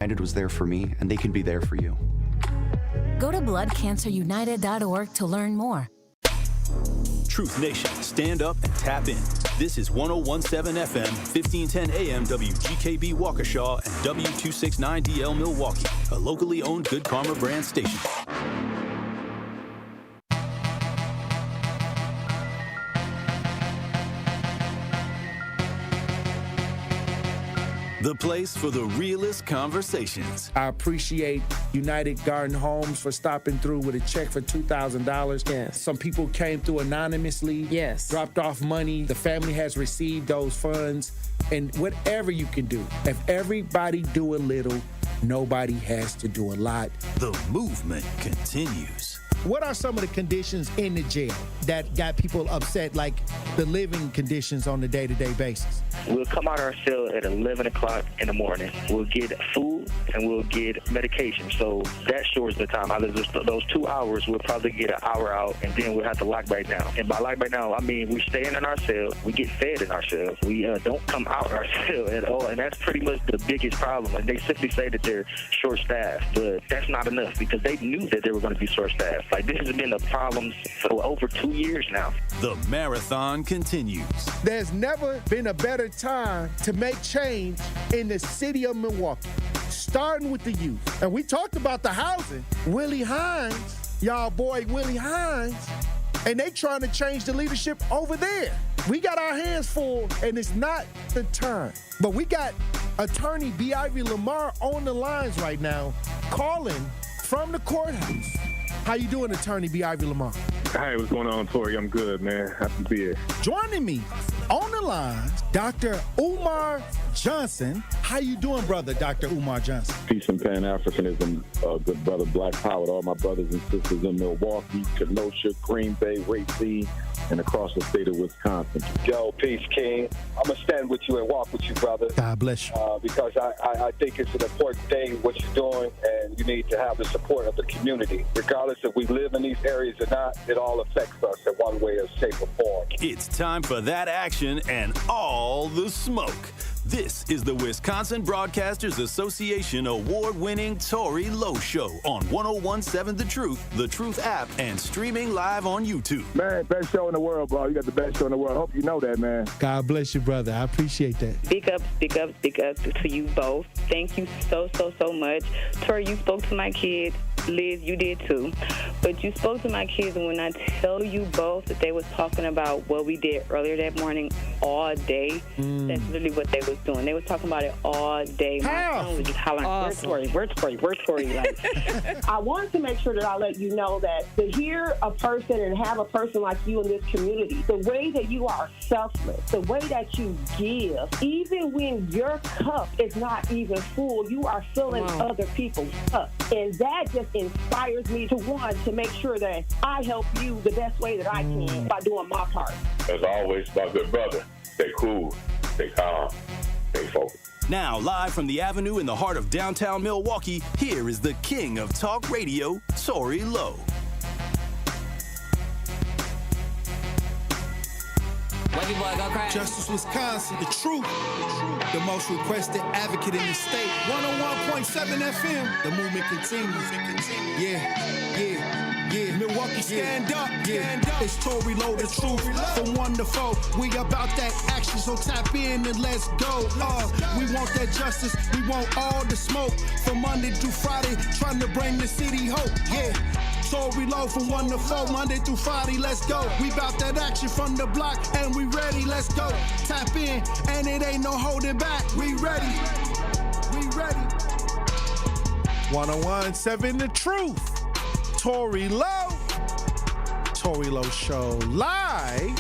United was there for me, and they can be there for you. Go to bloodcancerunited.org to learn more. Truth Nation, stand up and tap in. This is 1017 FM, 1510 AM WGKB Waukesha and W269DL Milwaukee, a locally owned Good Karma brand station. The place for the realest conversations. I appreciate United Garden Homes for stopping through with a check for $2,000. Yes. Some people came through anonymously. Yes. Dropped off money. The family has received those funds. And whatever you can do, if everybody do a little, nobody has to do a lot. The movement continues. What are some of the conditions in the jail that got people upset, like the living conditions on a day-to-day basis? We'll come out our cell at 11 o'clock in the morning. We'll get food and we'll get medication. So that shortens the time. Out of those 2 hours, we'll probably get an hour out, and then we'll have to lock back down. And by lock back down, I mean we stay in our cell. We get fed in our cell. We don't come out our cell at all, and that's pretty much the biggest problem. And they simply say that they're short-staffed, but that's not enough because they knew that they were going to be short-staffed. Like, this has been a problem for over 2 years now. The marathon continues. There's never been a better time to make change in the city of Milwaukee, starting with the youth. And we talked about the housing. Willie Hines, y'all boy Willie Hines, and they trying to change the leadership over there. We got our hands full, and it's not the time. But we got attorney B. Ivy Lamar on the lines right now, calling from the courthouse. How you doing, attorney B. Ivy Lamar? Hey, what's going on, Tory? I'm good, man. Happy to be here. Joining me on the line, Dr. Umar Johnson. How you doing, brother, Dr. Umar Johnson? Peace and Pan-Africanism, good brother, Black Power, to all my brothers and sisters in Milwaukee, Kenosha, Green Bay, Racine, and across the state of Wisconsin. Yo, peace, King. I'm going to stand with you and walk with you, brother. God bless you. Because I think it's an important thing, what you're doing, and you need to have the support of the community. Regardless if we live in these areas or not, it all affects us in one way or shape or form. It's time for that action and all the smoke. This is the Wisconsin Broadcasters Association award-winning Tory Lowe Show on 1017 The Truth app, and streaming live on YouTube. Man, best show in the world, bro. You got the best show in the world. I hope you know that, man. God bless you, brother. I appreciate that. Speak up to you both. Thank you so much. Tory, you spoke to my kids. Liz, you did too. But you spoke to my kids, and when I tell you both that they was talking about what we did earlier that morning all day, that's literally what they was doing. They was talking about it all day. My son was just hollering, awesome. Where's Tory? Like, I wanted to make sure that I let you know that to hear a person and have a person like you in this community, the way that you are selfless, the way that you give, even when your cup is not even full, you are filling other people's cup. And that just inspires me to make sure that I help you the best way that I can by doing my part. As always, my good brother, stay cool, stay calm, stay focused. Now, live from the Avenue in the heart of downtown Milwaukee, here is the king of talk radio, Tory Lowe. Justice Wisconsin, the truth, the most requested advocate in the state. 101.7 FM, the movement continues. Yeah. Milwaukee, stand up. It's Tory Lowe, the truth, from 1 to 4. We about that action, so tap in and let's go. We want that justice, we want all the smoke. From Monday through Friday, trying to bring the city hope. Yeah. Tory Lowe from 1 to 4, Monday through Friday, let's go. We bout that action from the block, and we ready, let's go. Tap in, and it ain't no holding back. We ready. 101.7 The Truth. Tory Lowe. Tory Lowe Show live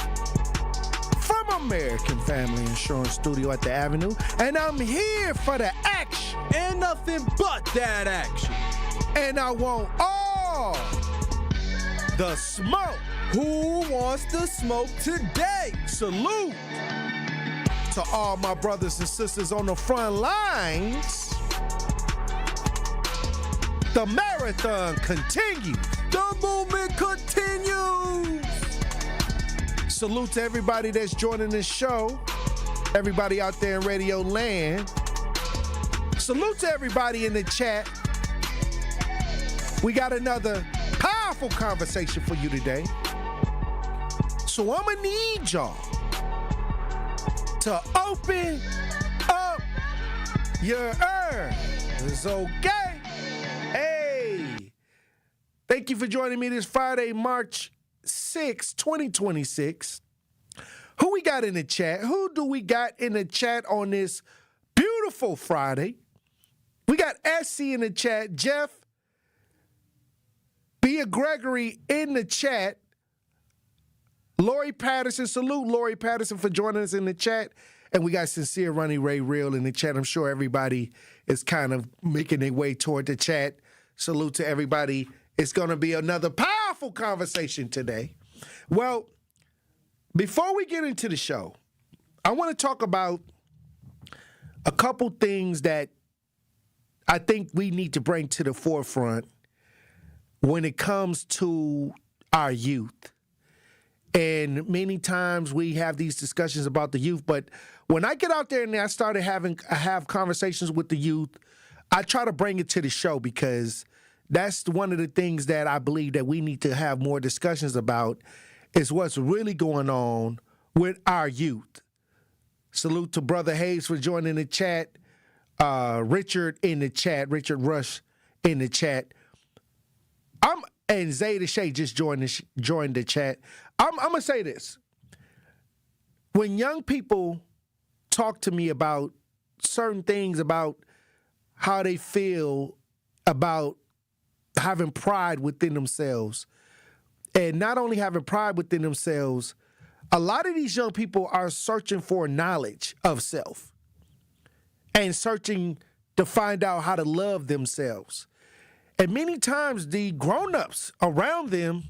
from American Family Insurance Studio at the Avenue. And I'm here for the action. And nothing but that action. And I want all the smoke. Who wants the smoke today? Salute to all my brothers and sisters on the front lines. The marathon continues. The movement continues. Salute to everybody that's joining this show. Everybody out there in Radio Land. salute to everybody in the chat. We got another powerful conversation for you today. So I'm gonna need y'all to open up your ears, okay? Hey, thank you for joining me this Friday, March 6, 2026. Who we got in the chat? Who do we got in the chat on this beautiful Friday? We got SC in the chat, Jeff, Bia Gregory in the chat, Lori Patterson. Salute Lori Patterson for joining us in the chat. And we got Sincere Ronnie Ray Real in the chat. I'm sure everybody is kind of making their way toward the chat. Salute to everybody. It's going to be another powerful conversation today. Well, before we get into the show, I want to talk about a couple things that I think we need to bring to the forefront when it comes to our youth. And many times we have these discussions about the youth, but when I get out there and I have conversations with the youth, I try to bring it to the show because that's one of the things that I believe that we need to have more discussions about is what's really going on with our youth. Salute to Brother Hayes for joining the chat. Richard in the chat, Richard Rush in the chat. And Zay Shay just joined the chat. I'm going to say this. When young people talk to me about certain things, about how they feel about having pride within themselves, and not only having pride within themselves, a lot of these young people are searching for knowledge of self and searching to find out how to love themselves. And many times the grown-ups around them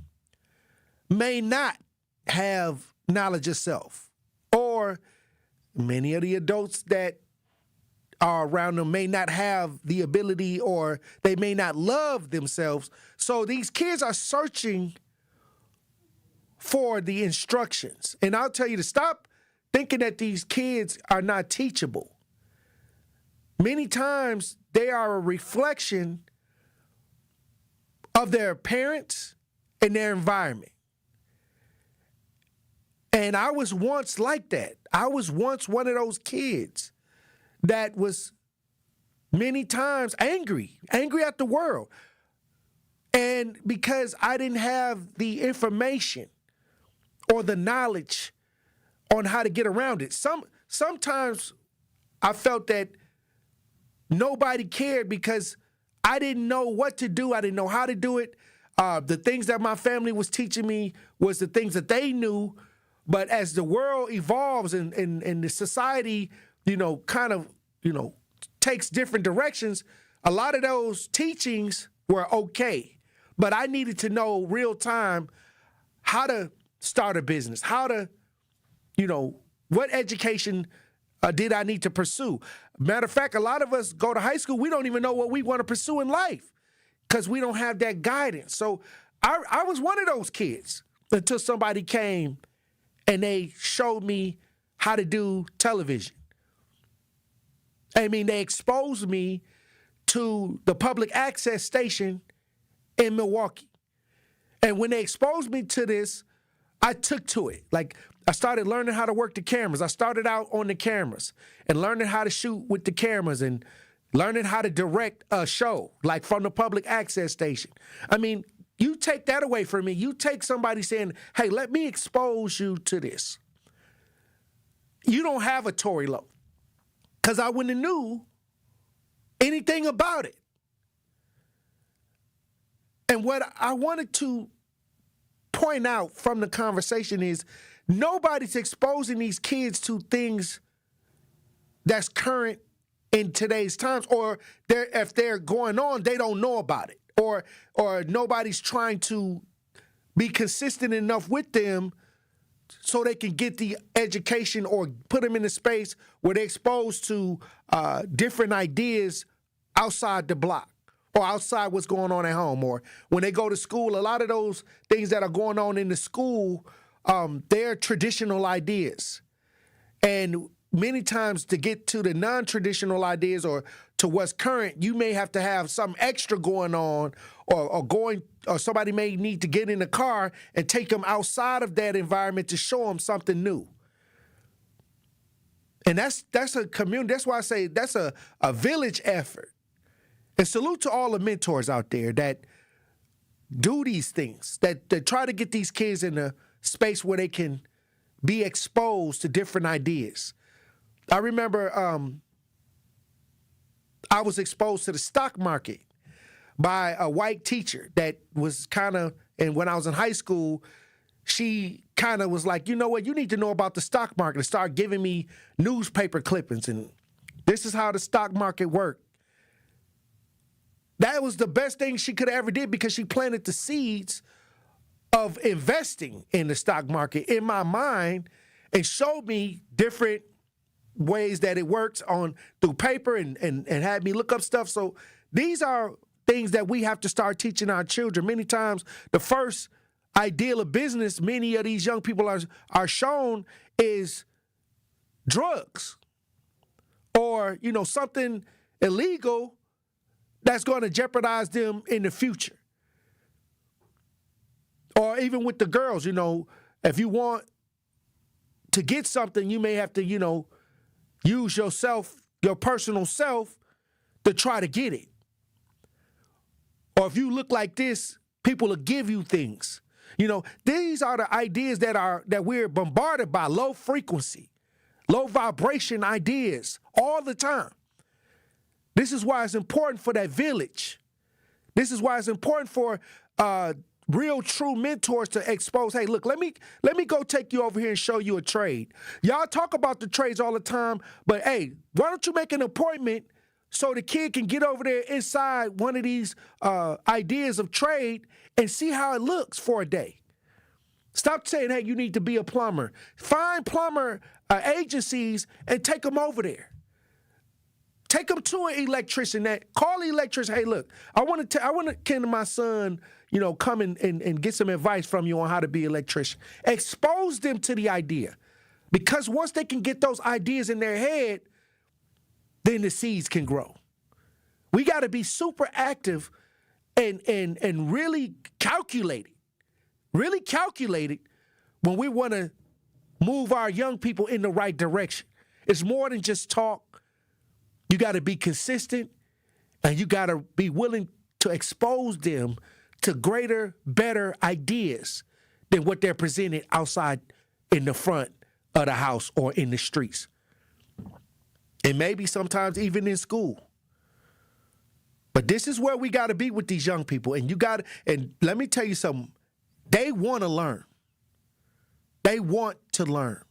may not have knowledge of self, or many of the adults that are around them may not have the ability, or they may not love themselves. So these kids are searching for the instructions. And I'll tell you to stop thinking that these kids are not teachable. Many times they are a reflection of their parents and their environment. And I was once like that. I was once one of those kids that was many times angry at the world. And because I didn't have the information or the knowledge on how to get around it. Sometimes I felt that nobody cared because I didn't know what to do. I didn't know how to do it. The things that my family was teaching me was the things that they knew. But as the world evolves and the society, takes different directions, a lot of those teachings were okay. But I needed to know real time how to start a business, how to, what education did I need to pursue. Matter of fact, a lot of us go to high school, we don't even know what we want to pursue in life because we don't have that guidance. So I was one of those kids until somebody came and they showed me how to do television. They exposed me to the public access station in Milwaukee. And when they exposed me to this, I took to it. Like, I started learning how to work the cameras. I started out on the cameras and learning how to shoot with the cameras and learning how to direct a show, like from the public access station. You take that away from me. You take somebody saying, hey, let me expose you to this. You don't have a Tory Lowe, because I wouldn't have knew anything about it. And what I wanted to point out from the conversation is nobody's exposing these kids to things that's current in today's times, or if they're going on, they don't know about it. Or nobody's trying to be consistent enough with them so they can get the education or put them in a space where they're exposed to different ideas outside the block or outside what's going on at home. Or when they go to school, a lot of those things that are going on in the school, they're traditional ideas. And many times to get to the non-traditional ideas or to what's current, you may have to have something extra going on or somebody may need to get in the car and take them outside of that environment to show them something new. And that's a community. That's why I say that's a village effort. And salute to all the mentors out there that do these things, that try to get these kids in a space where they can be exposed to different ideas. I remember I was exposed to the stock market by a white teacher that was kind of, and when I was in high school, she kind of was like, you know what, you need to know about the stock market, and start giving me newspaper clippings, and this is how the stock market worked. That was the best thing she could have ever did because she planted the seeds of investing in the stock market in my mind and showed me different ways that it works through paper and had me look up stuff. So these are things that we have to start teaching our children. Many times the first ideal of business many of these young people are shown is drugs or, something illegal that's going to jeopardize them in the future. Or even with the girls, if you want to get something, you may have to, use yourself, your personal self, to try to get it. Or if you look like this, people will give you things. These are the ideas that we're bombarded by, low frequency, low vibration ideas all the time. This is why it's important for that village. This is why it's important for real, true mentors to expose, hey, look, let me go take you over here and show you a trade. Y'all talk about the trades all the time, but hey, why don't you make an appointment so the kid can get over there inside one of these ideas of trade and see how it looks for a day. Stop saying, hey, you need to be a plumber. Find plumber agencies and take them over there. Take them to an electrician. Call the electrician. Hey, look, I want to can my son, come and get some advice from you on how to be an electrician. Expose them to the idea. Because once they can get those ideas in their head, then the seeds can grow. We got to be super active and really calculated. Really calculated when we want to move our young people in the right direction. It's more than just talk. You got to be consistent, and you got to be willing to expose them to greater, better ideas than what they're presented outside in the front of the house or in the streets. And maybe sometimes even in school. But this is where we got to be with these young people. And let me tell you something. They want to learn. They want to learn.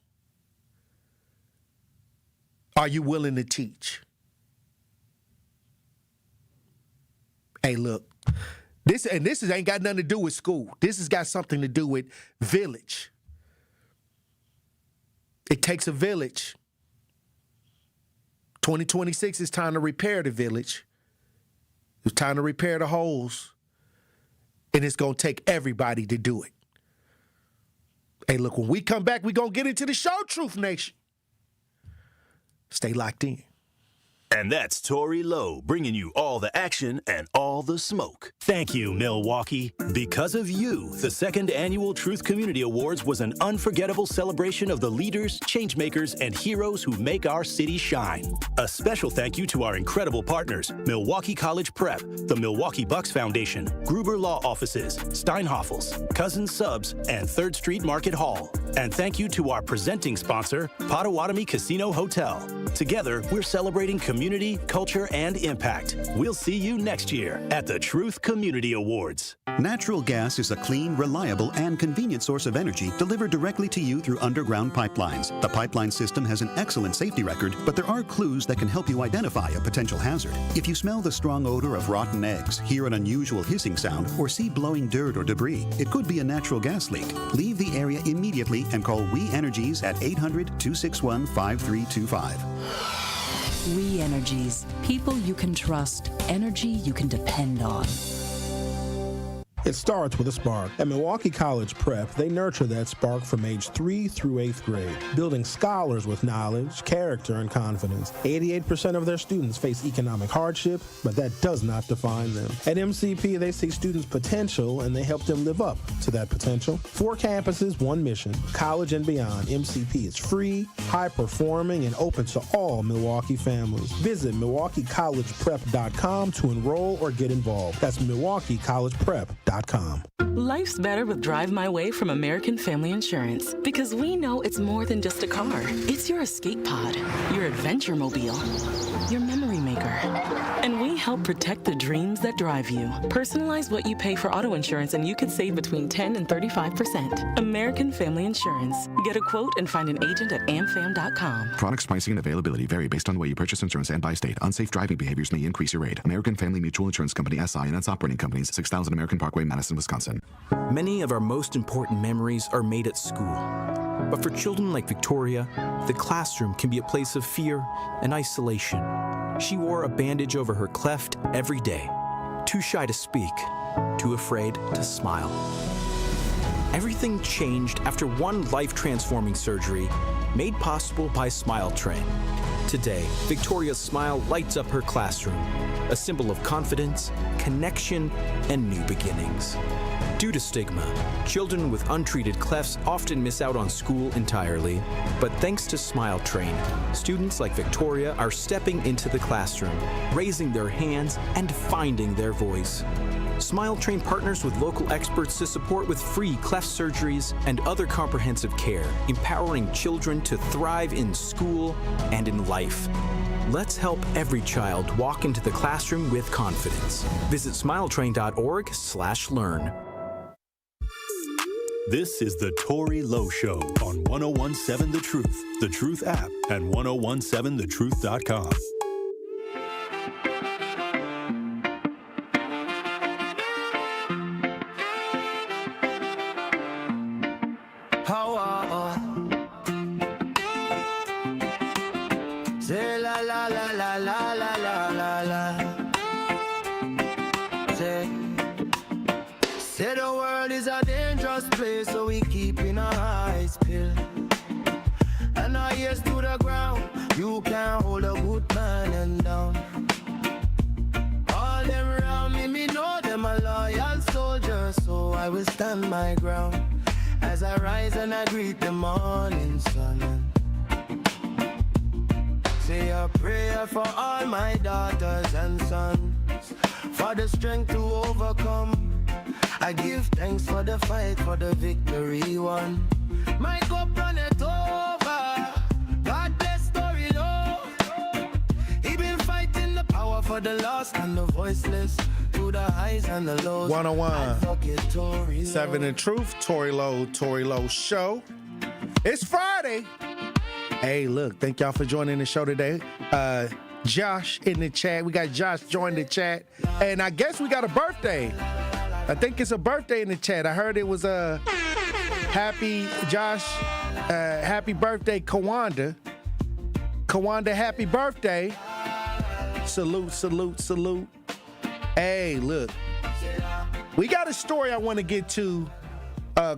Are you willing to teach? Hey, look, this ain't got nothing to do with school. This has got something to do with village. It takes a village. 2026 is time to repair the village. It's time to repair the holes. And it's going to take everybody to do it. Hey, look, when we come back, we're going to get into the show, Truth Nation. Stay locked in. And that's Tory Lowe bringing you all the action and all the smoke. Thank you, Milwaukee. Because of you, the second annual Truth Community Awards was an unforgettable celebration of the leaders, changemakers, and heroes who make our city shine. A special thank you to our incredible partners, Milwaukee College Prep, the Milwaukee Bucks Foundation, Gruber Law Offices, Steinhoffels, Cousins Subs, and 3rd Street Market Hall. And thank you to our presenting sponsor, Potawatomi Casino Hotel. Together, we're celebrating community, culture, and impact. We'll see you next year at the Truth Community Awards. Natural gas is a clean, reliable, and convenient source of energy delivered directly to you through underground pipelines. The pipeline system has an excellent safety record, but there are clues that can help you identify a potential hazard. If you smell the strong odor of rotten eggs, hear an unusual hissing sound, or see blowing dirt or debris, it could be a natural gas leak. Leave the area immediately and call We Energies at 800-261-5325. We Energies. People you can trust. Energy you can depend on. It starts with a spark. At Milwaukee College Prep, they nurture that spark from age 3 through 8th grade, building scholars with knowledge, character, and confidence. 88% of their students face economic hardship, but that does not define them. At MCP, they see students' potential, and they help them live up to that potential. 4 campuses, 1 mission, college and beyond. MCP is free, high-performing, and open to all Milwaukee families. Visit MilwaukeeCollegePrep.com to enroll or get involved. That's MilwaukeeCollegePrep.com. Life's better with Drive My Way from American Family Insurance, because we know it's more than just a car. It's your escape pod, your adventure mobile, your memory maker. And we help protect the dreams that drive you. Personalize what you pay for auto insurance and you could save between 10 and 35%. American Family Insurance. Get a quote and find an agent at amfam.com. Products, pricing, and availability vary based on the way you purchase insurance and by state. Unsafe driving behaviors may increase your rate. American Family Mutual Insurance Company, SI, and its operating companies, 6000 American Parkway, Madison, Wisconsin. Many of our most important memories are made at school. But for children like Victoria, the classroom can be a place of fear and isolation. She wore a bandage over her cleft every day, too shy to speak, too afraid to smile. Everything changed after one life-transforming surgery made possible by Smile Train. Today, Victoria's smile lights up her classroom, a symbol of confidence, connection, and new beginnings. Due to stigma, children with untreated clefts often miss out on school entirely. But thanks to Smile Train, students like Victoria are stepping into the classroom, raising their hands, and finding their voice. Smile Train partners with local experts to support with free cleft surgeries and other comprehensive care, empowering children to thrive in school and in life. Let's help every child walk into the classroom with confidence. Visit smiletrain.org/learn. This is the Tory Lowe Show on 1017 The Truth, The Truth app, and 1017thetruth.com. Say la la la la la la la la la. Say the world is a dangerous place, so we keeping our eyes peeled and our ears to the ground. You can't hold a good man and down. All them around me know them a loyal soldier, so I will stand my ground as I rise and I greet the morning sun. Say a prayer for all my daughters and sons, for the strength to overcome. I give thanks for the fight, for the victory won. My cup run it over. God bless Tory Lowe. He been fighting the power for the lost and the voiceless, through the highs and the lows. 101 7 The Truth, Tory Lowe Show. It's Friday. Hey, look, thank y'all for joining the show today. Josh in the chat. We got Josh join the chat. And I guess we got a birthday. I think it's a birthday in the chat. I heard it was a happy birthday, Kawanda. Kawanda, happy birthday. Salute, salute, salute. Hey, look. We got a story I want to get to.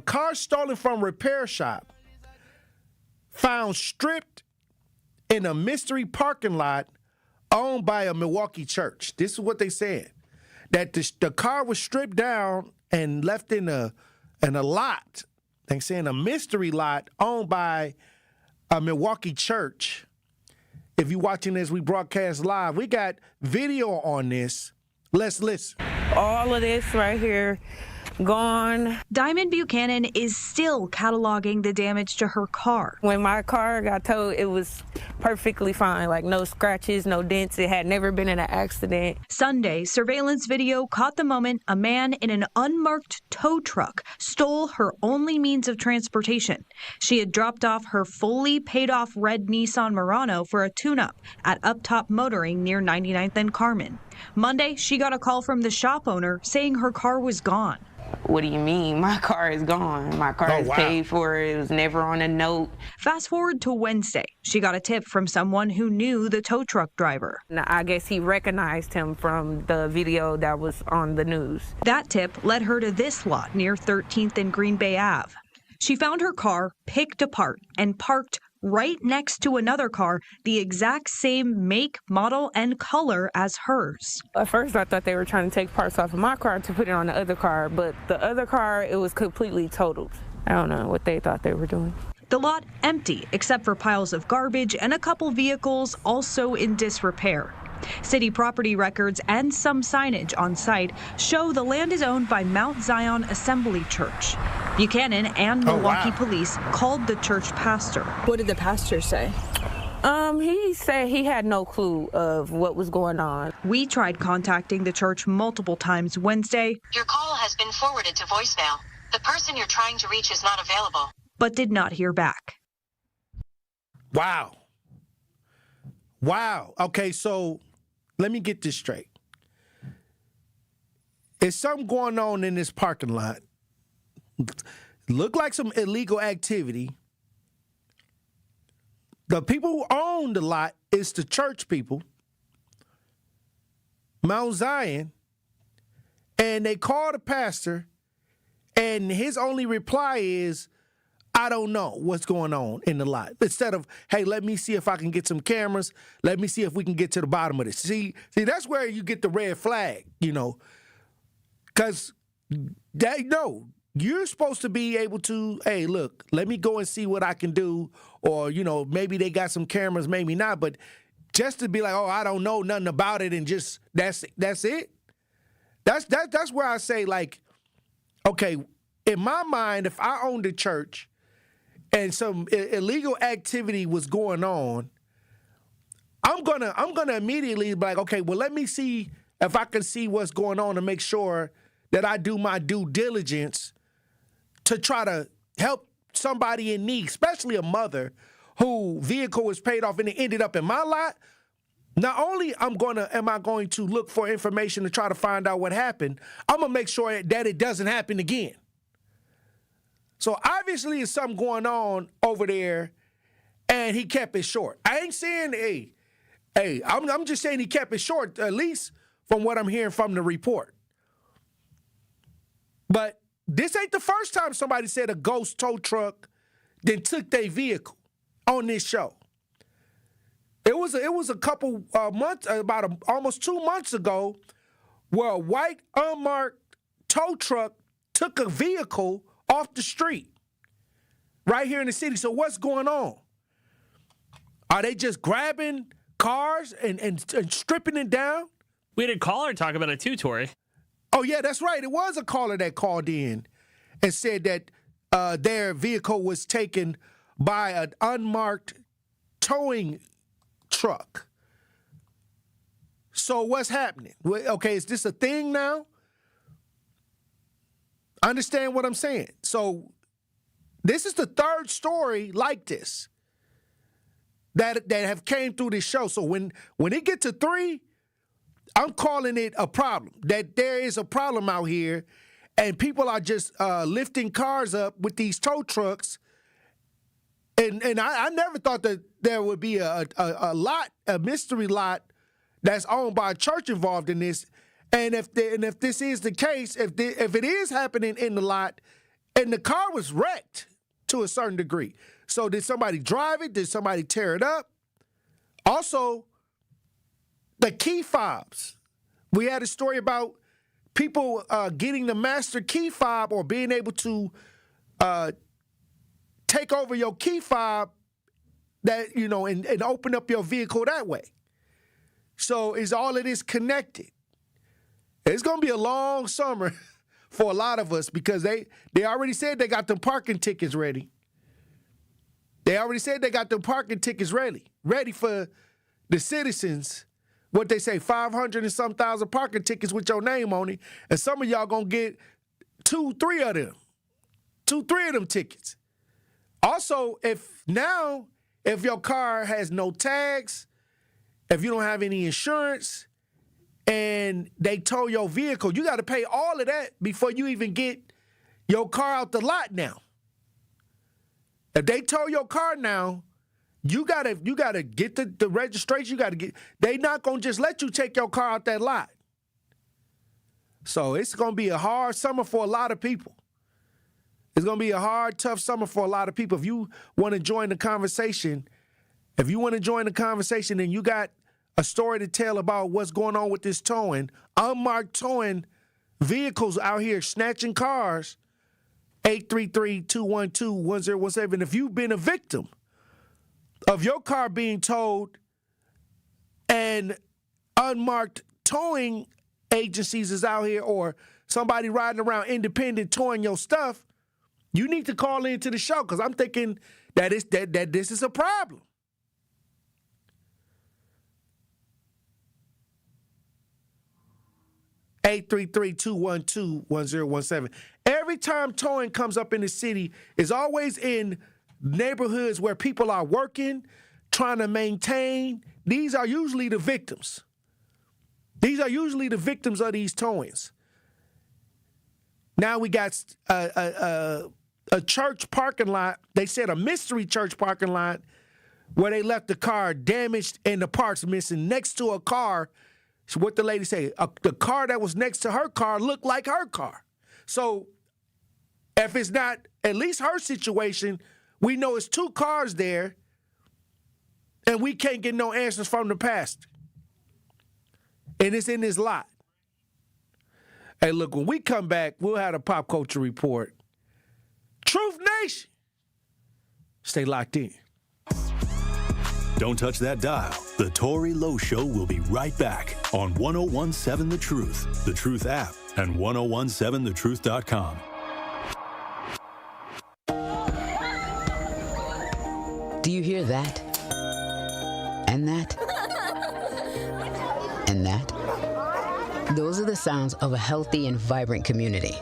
Car stolen from repair shop. Found stripped in a mystery parking lot owned by a Milwaukee church. This is what they said. That the car was stripped down and left in a lot. They saying a mystery lot owned by a Milwaukee church. If you're watching this, we broadcast live. We got video on this. Let's listen. All of this right here gone. Diamond Buchanan is still cataloging the damage to her car. When my car got towed, it was perfectly fine, like no scratches, no dents. It had never been in an accident. Sunday, surveillance video caught the moment a man in an unmarked tow truck stole her only means of transportation. She had dropped off her fully paid off red Nissan Murano for a tune-up at Up Top Motoring near 99th and Carmen. Monday, she got a call from the shop owner saying her car was gone. what do you mean? My car is gone. My car is paid for. It was never on a note. Fast forward to Wednesday. She got a tip from someone who knew the tow truck driver. Now, I guess he recognized him from the video that was on the news. That tip led her to this lot near 13th and Green Bay Ave. She found her car picked apart and parked right next to another car, the exact same make, model, and color as hers. At first, I thought they were trying to take parts off of my car to put it on the other car, but the other car, it was completely totaled. I don't know what they thought they were doing. The lot empty, except for piles of garbage and a couple vehicles also in disrepair. City property records and some signage on site show the land is owned by Mount Zion Assembly Church. Buchanan and Milwaukee police called the church pastor. What did the pastor say? He said he had no clue of what was going on. We tried contacting the church multiple times Wednesday. Your call has been forwarded to voicemail. The person you're trying to reach is not available. But did not hear back. Wow. Okay, so let me get this straight. Is something going on in this parking lot? Look like some illegal activity. The people who own the lot is the church people, Mount Zion, and they call the pastor, and his only reply is, I don't know what's going on in the lot. Instead of, hey, let me see if I can get some cameras. Let me see if we can get to the bottom of this. See, that's where you get the red flag, because you're supposed to be able to, hey, look, let me go and see what I can do. Or, maybe they got some cameras, maybe not. But just to be like, oh, I don't know nothing about it and just that's it. That's where I say, like, okay, in my mind, if I owned a church and some illegal activity was going on, I'm gonna immediately be like, okay, well, let me see if I can see what's going on and make sure that I do my due diligence to try to help somebody in need, especially a mother whose vehicle was paid off and it ended up in my lot. Not only am I going to look for information to try to find out what happened, I'm gonna make sure that it doesn't happen again. So obviously there's something going on over there, and he kept it short. I ain't saying, I'm just saying he kept it short, at least from what I'm hearing from the report. But this ain't the first time somebody said a ghost tow truck then took their vehicle on this show. It was a couple months, almost 2 months ago, where a white unmarked tow truck took a vehicle off the street right here in the city. So what's going on? Are they just grabbing cars and stripping it down? We had a caller talk about it too, Tory. Oh, yeah, that's right. It was a caller that called in and said that their vehicle was taken by an unmarked towing truck. So what's happening? Okay, is this a thing now? Understand what I'm saying? So this is the third story like this that have came through this show. So when it gets to 3, I'm calling it a problem, that there is a problem out here, and people are just lifting cars up with these tow trucks. And I never thought that there would be a mystery lot that's owned by a church involved in this. And if this is the case, if it is happening in the lot, and the car was wrecked to a certain degree. So did somebody drive it? Did somebody tear it up? Also, the key fobs. We had a story about people getting the master key fob or being able to take over your key fob that, and open up your vehicle that way. So is all of this connected? It's going to be a long summer for a lot of us because they already said they got them parking tickets ready. They already said they got them parking tickets ready for the citizens. What they say, 500 and some thousand parking tickets with your name on it. And some of y'all going to get 2-3 of them. 2-3 of them tickets. Also, if your car has no tags, if you don't have any insurance, and they tow your vehicle, you got to pay all of that before you even get your car out the lot now. If they tow your car now, you gotta get the registration. They not gonna just let you take your car out that lot. So it's gonna be a hard summer for a lot of people. It's gonna be a hard, tough summer for a lot of people. If you want to join the conversation, then you got a story to tell about what's going on with this towing, unmarked towing vehicles out here snatching cars. 833-212-1017. If you've been a victim of your car being towed and unmarked towing agencies is out here, or somebody riding around independent towing your stuff, you need to call into the show, because I'm thinking that this is a problem. (833-212-1017). Every time towing comes up in the city, it's always in neighborhoods where people are working, trying to maintain. These are usually the victims. These are usually the victims of these towings. Now we got a church parking lot. They said a mystery church parking lot where they left the car damaged and the parts missing next to a car. So what the lady say, the car that was next to her car looked like her car. So if it's not at least her situation, we know it's two cars there, and we can't get no answers from the pastor. And it's in this lot. Hey, look, when we come back, we'll have a pop culture report. Truth Nation. Stay locked in. Don't touch that dial. The Tory Lowe Show will be right back on 1017 The Truth, The Truth app, and 1017thetruth.com. Do you hear that? And that? And that? Those are the sounds of a healthy and vibrant community.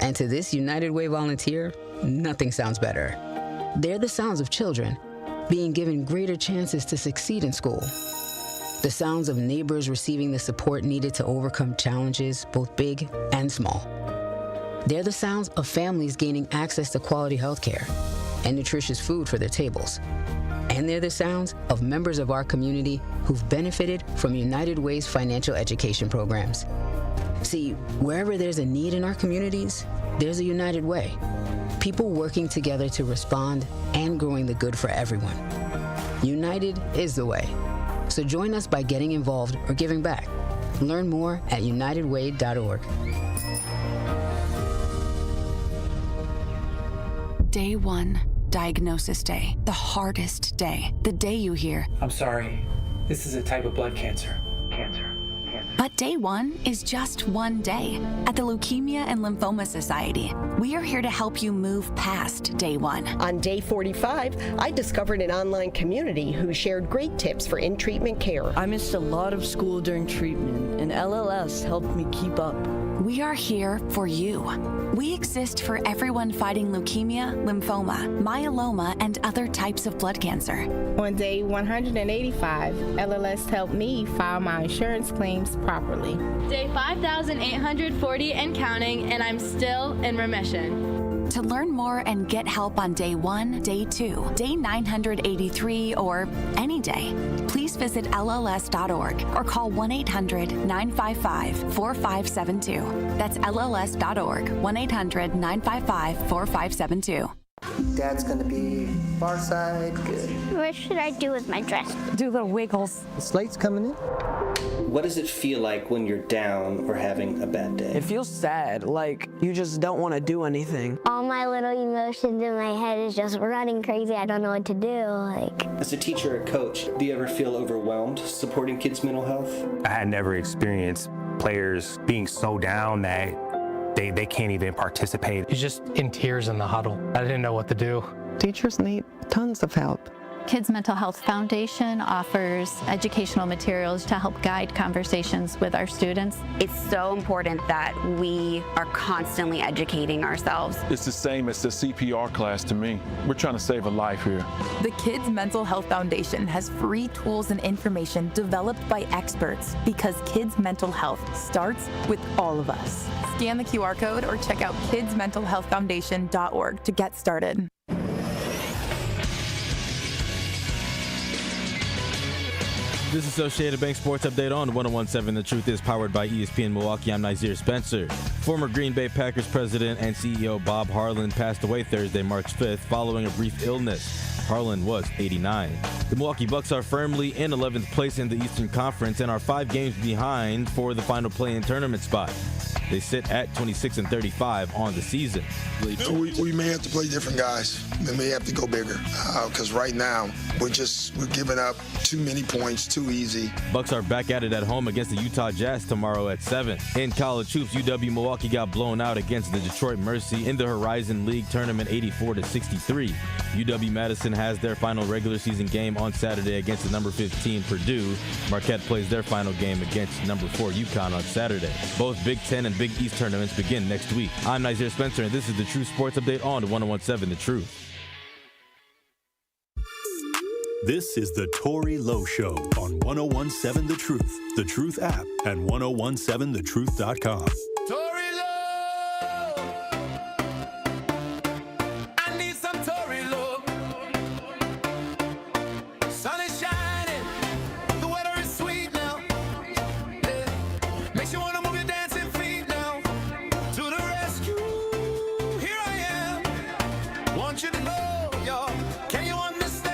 And to this United Way volunteer, nothing sounds better. They're the sounds of children being given greater chances to succeed in school. The sounds of neighbors receiving the support needed to overcome challenges, both big and small. They're the sounds of families gaining access to quality health care and nutritious food for their tables. And they're the sounds of members of our community who've benefited from United Way's financial education programs. See, wherever there's a need in our communities, there's a United Way. People working together to respond and growing the good for everyone. United is the way. So join us by getting involved or giving back. Learn more at unitedway.org. Day 1, diagnosis day. The hardest day. The day you hear, I'm sorry, this is a type of blood cancer. But day 1 is just one day. At the Leukemia and Lymphoma Society, we are here to help you move past day 1. On day 45, I discovered an online community who shared great tips for in-treatment care. I missed a lot of school during treatment, and LLS helped me keep up. We are here for you. We exist for everyone fighting leukemia, lymphoma, myeloma, and other types of blood cancer. On day 185, LLS helped me file my insurance claims properly. Day 5,840 and counting, and I'm still in remission. To learn more and get help on day 1, day 2, day 983, or any day, please visit LLS.org or call 1-800-955-4572. That's LLS.org, 1-800-955-4572. Dad's gonna be far side, good. What should I do with my dress? Do little wiggles. The slate's coming in. What does it feel like when you're down or having a bad day? It feels sad, like you just don't want to do anything. All my little emotions in my head is just running crazy. I don't know what to do. As a teacher or coach, do you ever feel overwhelmed supporting kids' mental health? I had never experienced players being so down that they can't even participate. He's just in tears in the huddle. I didn't know what to do. Teachers need tons of help. Kids Mental Health Foundation offers educational materials to help guide conversations with our students. It's so important that we are constantly educating ourselves. It's the same as the CPR class to me. We're trying to save a life here. The Kids Mental Health Foundation has free tools and information developed by experts because kids' mental health starts with all of us. Scan the QR code or check out kidsmentalhealthfoundation.org to get started. This is Associated Bank Sports Update on 101.7 The Truth is powered by ESPN Milwaukee. I'm Nazir Spencer. Former Green Bay Packers president and CEO Bob Harlan passed away Thursday, March 5th, following a brief illness. Harlan was 89. The Milwaukee Bucks are firmly in 11th place in the Eastern Conference and are 5 games behind for the final play-in tournament spot. They sit at 26-35 on the season. We may have to play different guys. We may have to go bigger because right now we're giving up too many points too easy. Bucks are back at it at home against the Utah Jazz tomorrow at 7. In college hoops, UW-Milwaukee got blown out against the Detroit Mercy in the Horizon League tournament 84-63. UW-Madison has their final regular season game on Saturday against the number 15 Purdue. Marquette plays their final game against number 4 UConn on Saturday. Both Big Ten and Big East tournaments begin next week. I'm Nazir Spencer, and this is the True Sports Update on 101.7 The Truth. This is the Tory Lowe Show on 101.7 The Truth, The Truth app, and 1017thetruth.com. Tory Lowe. I need some Tory Lowe. Sun is shining. The weather is sweet now. Yeah. Makes you want to move your dancing feet now. To the rescue. Here I am. Want you to know, y'all. Can you understand?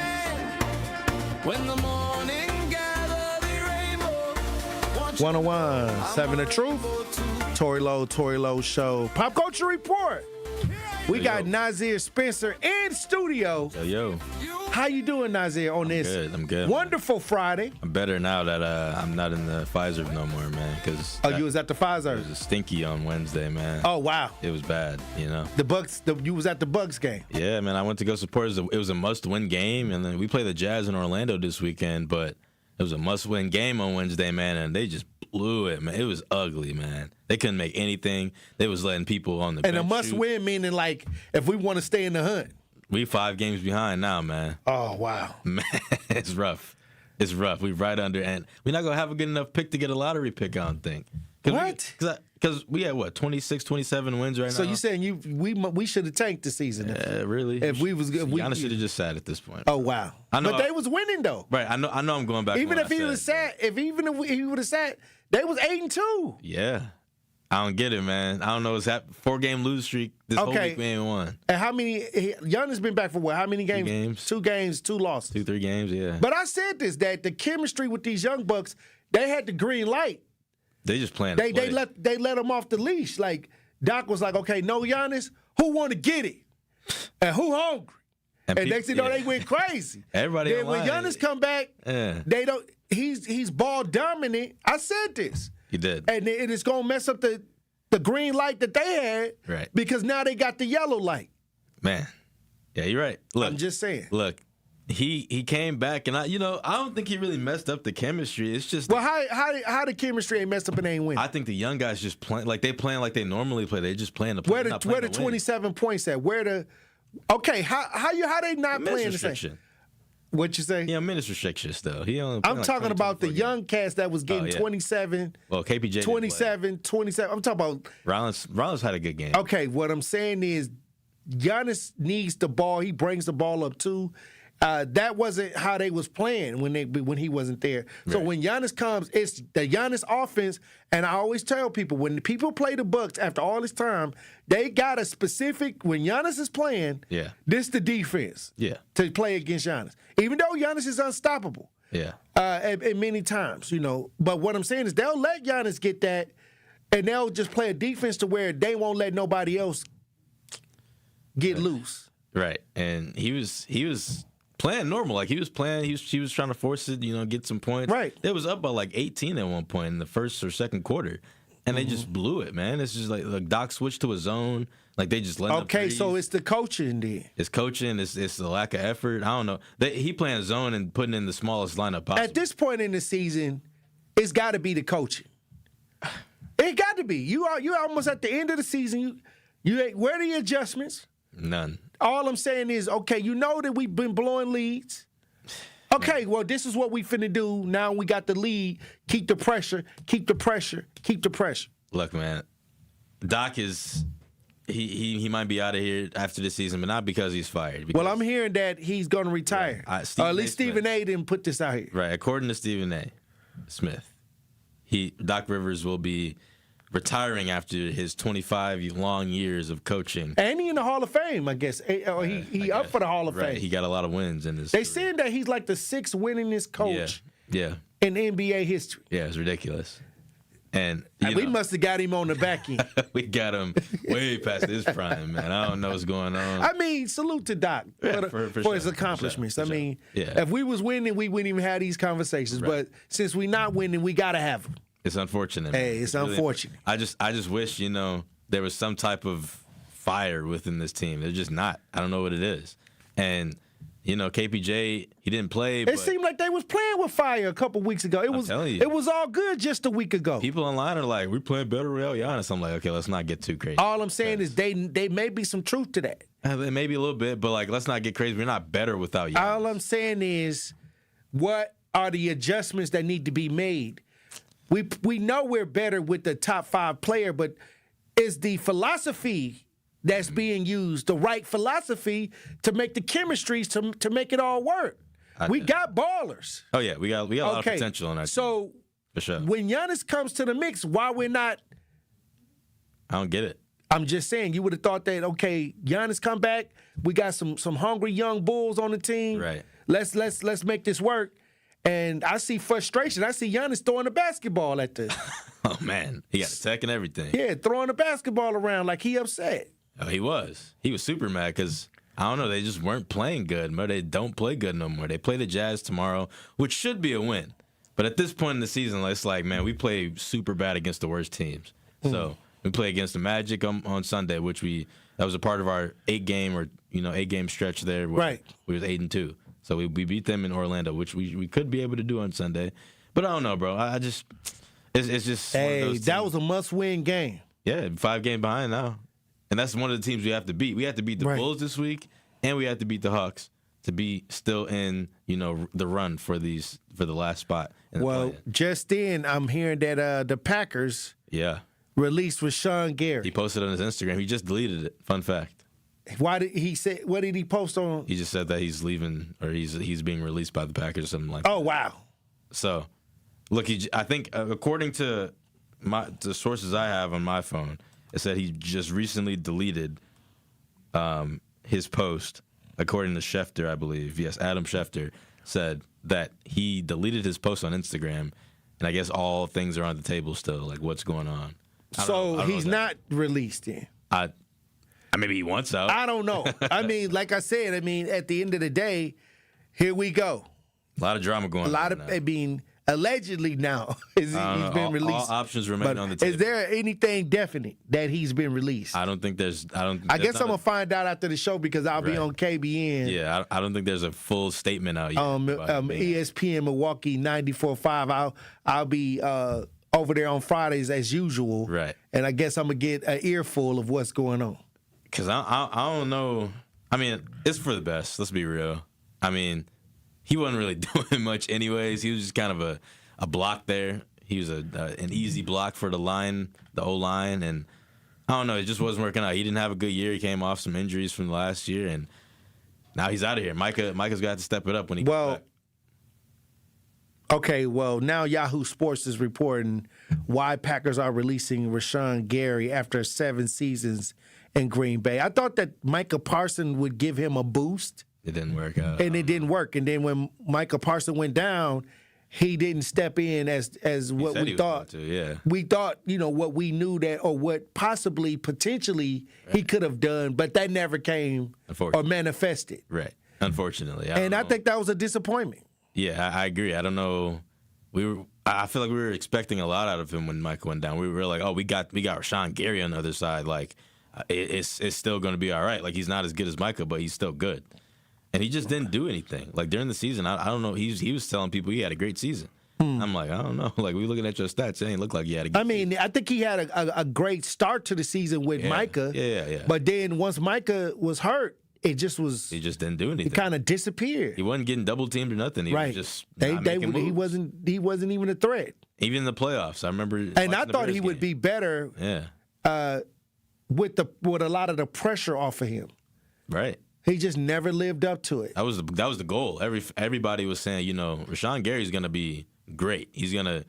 When the morning gathers the rainbow. 101.7 The Truth. Tory Lowe Show. Pop Culture Report. We got Nazir Spencer in studio. Yo. How you doing, Nazir, on this I'm good. wonderful Friday? I'm better now that I'm not in the Pfizer no more, man. Because you was at the Pfizer? It was stinky on Wednesday, man. Oh, wow. It was bad, you know. The Bucks. You was at the Bucks game? Yeah, man. I went to go support. It was a must-win game, and then we play the Jazz in Orlando this weekend, but it was a must-win game on Wednesday, man, and they just blew it, man. It was ugly, man. They couldn't make anything. They was letting people on the bench. And a must-win meaning, like, if we want to stay in the hunt. We 5 games behind now, man. Oh, wow. Man, it's rough. It's rough. We right under, and we're not going to have a good enough pick to get a lottery pick, I don't think. What? Because we had, 26, 27 wins right now? So you saying we should have tanked the season? Really? If we was good, Giannis should have just sat at this point. Oh wow! But they was winning though. Right. I know. I'm going back. Even if he would have sat, if he would have sat, they was 8-2. Yeah. I don't get it, man. I don't know what's happening. 4-game lose streak. This whole week we ain't won. And how many? Giannis been back for what? How many games? 2 games, 2 losses. 2-3 games, yeah. But I said this, that the chemistry with these young Bucks, they had the green light. They just playing. They let them off the leash. Like Doc was like, okay, no Giannis, who want to get it, and who hungry, and next thing you know they went crazy. Everybody. Then when Giannis come back, they don't. He's ball dominant. I said this. He did, and it's gonna mess up the green light that they had, right? Because now they got the yellow light. Man, yeah, you're right. Look, I'm just saying. Look. He came back, and I don't think he really messed up the chemistry. It's just how the chemistry ain't messed up and ain't winning. I think the young guys just playing like they normally play. They just playing to play. Where the 27 points at? How they not playing the same? What you say? Yeah, minutes restriction still. I'm talking about the young cast that was getting 27. Well, KPJ 27. I'm talking about Rollins had a good game. Okay, what I'm saying is Giannis needs the ball. He brings the ball up too. That wasn't how they was playing when he wasn't there. So when Giannis comes, it's the Giannis offense. And I always tell people, when the people play the Bucks after all this time, they got a specific, when Giannis is playing, this the defense to play against Giannis. Even though Giannis is unstoppable at many times, But what I'm saying is they'll let Giannis get that, and they'll just play a defense to where they won't let nobody else get loose. Right. And he was playing normal, like he was playing. He was trying to force it, get some points. Right. They was up by like 18 at one point in the first or second quarter, And they just blew it, man. It's just like Doc switched to a zone. Like, they just let him. Okay, so it's the coaching then. It's coaching. It's the lack of effort. I don't know. He playing zone and putting in the smallest lineup possible. At this point in the season, it's got to be the coaching. It got to be. You almost at the end of the season. Where are the adjustments? None. All I'm saying is, okay, you know that we've been blowing leads. Okay, well, this is what we finna do. Now we got the lead. Keep the pressure. Keep the pressure. Keep the pressure. Look, man, Doc is he might be out of here after the season, but not because he's fired. Well, I'm hearing that he's going to retire. Or at least Stephen A. didn't put this out here. Right, according to Stephen A. Smith, Doc Rivers will be retiring after his 25 long years of coaching. And he in the Hall of Fame, I guess. Or he up for the Hall of Fame. He got a lot of wins in his They saying that he's like the 6th winningest coach in NBA history. Yeah, it's ridiculous. And we must have got him on the back end. We got him way past his prime, man. I don't know what's going on. I mean, salute to Doc for his accomplishments. For sure. I mean, if we was winning, we wouldn't even have these conversations. Right. But since we not winning, we got to have them. It's unfortunate. Hey, man. it's unfortunate. Really, I just wish, there was some type of fire within this team. There's just not. I don't know what it is. And, KPJ, he didn't play. It seemed like they was playing with fire a couple weeks ago. It was all good just a week ago. People online are like, we're playing better without Giannis. I'm like, okay, let's not get too crazy. All I'm saying is they may be some truth to that. Maybe a little bit, but let's not get crazy. We're not better without Giannis. All I'm saying is, what are the adjustments that need to be made? We know we're better with the top 5 player, but is the philosophy that's being used the right philosophy to make the chemistries to make it all work? We got ballers. Oh yeah, we got a lot of potential in our team. For sure. When Giannis comes to the mix, why we're not? I don't get it. I'm just saying, you would have thought that, okay, Giannis come back, we got some hungry young bulls on the team. Right. Let's make this work. And I see frustration. I see Giannis throwing the basketball at the. Oh man, he got tech and everything. Yeah, throwing the basketball around like he upset. Oh, he was super mad because I don't know, they just weren't playing good. But they don't play good no more. They play the Jazz tomorrow, which should be a win. But at this point in the season, it's like, man, we play super bad against the worst teams. So we play against the Magic on Sunday, which that was a part of our 8-game stretch there. Right. We was 8-2. So we beat them in Orlando, which we could be able to do on Sunday. But I don't know, bro. It's just one of those teams. That was a must-win game. Yeah, 5 games behind now. And that's one of the teams we have to beat. We have to beat the Bulls this week, and we have to beat the Hawks to be still in, the run for the last spot. Well, just then I'm hearing that the Packers released Rashawn Gary. He posted on his Instagram. He just deleted it. Fun fact. What did he post on? He just said that he's leaving, or he's being released by the Packers or something like that. Oh, wow. So, look, I think according to the sources I have on my phone, it said he just recently deleted his post, according to Schefter, I believe. Yes, Adam Schefter said that he deleted his post on Instagram, and I guess all things are on the table still, like what's going on. So he's not released then? Maybe he wants out. I don't know. I mean, like I said, at the end of the day, here we go. A lot of drama going on. Allegedly now he's been released. All options remain on the table. Is there anything definite that he's been released? I don't think there's. I guess I'm gonna find out after the show because I'll be on KBN. Yeah, I don't think there's a full statement out yet. ESPN Milwaukee 94.5. I'll be over there on Fridays as usual. Right. And I guess I'm gonna get an earful of what's going on. Because I don't know. I mean, it's for the best. Let's be real. I mean, he wasn't really doing much anyways. He was just kind of a block there. He was an easy block for the O-line. And I don't know. It just wasn't working out. He didn't have a good year. He came off some injuries from last year. And now he's out of here. Micah's got to step it up when he comes back. Okay, well, now Yahoo Sports is reporting why Packers are releasing Rashawn Gary after 7 seasons in Green Bay. I thought that Micah Parsons would give him a boost. It didn't work out. And it didn't work. And then when Micah Parsons went down, he didn't step in as what we thought. We thought, what we knew that, or what potentially he could have done, but that never came or manifested. Right. Unfortunately. I think that was a disappointment. Yeah, I agree. I don't know. I feel like we were expecting a lot out of him when Micah went down. We were like, oh, we got Rashawn Gary on the other side. Like, it's still going to be all right. Like, he's not as good as Micah, but he's still good. And he just didn't do anything. Like, during the season, I don't know. He was telling people he had a great season. I'm like, I don't know. Like, we looking at your stats, it ain't look like he had a good season. I think he had a great start to the season with Micah. Yeah. But then once Micah was hurt, it just was. He just didn't do anything. It kind of disappeared. He wasn't getting double teamed or nothing. He was just he wasn't even a threat. Even in the playoffs, I remember. And I thought he would be better. Yeah. With a lot of the pressure off of him. Right. He just never lived up to it. That was the goal. Everybody was saying, Rashawn Gary's gonna be great. He's gonna,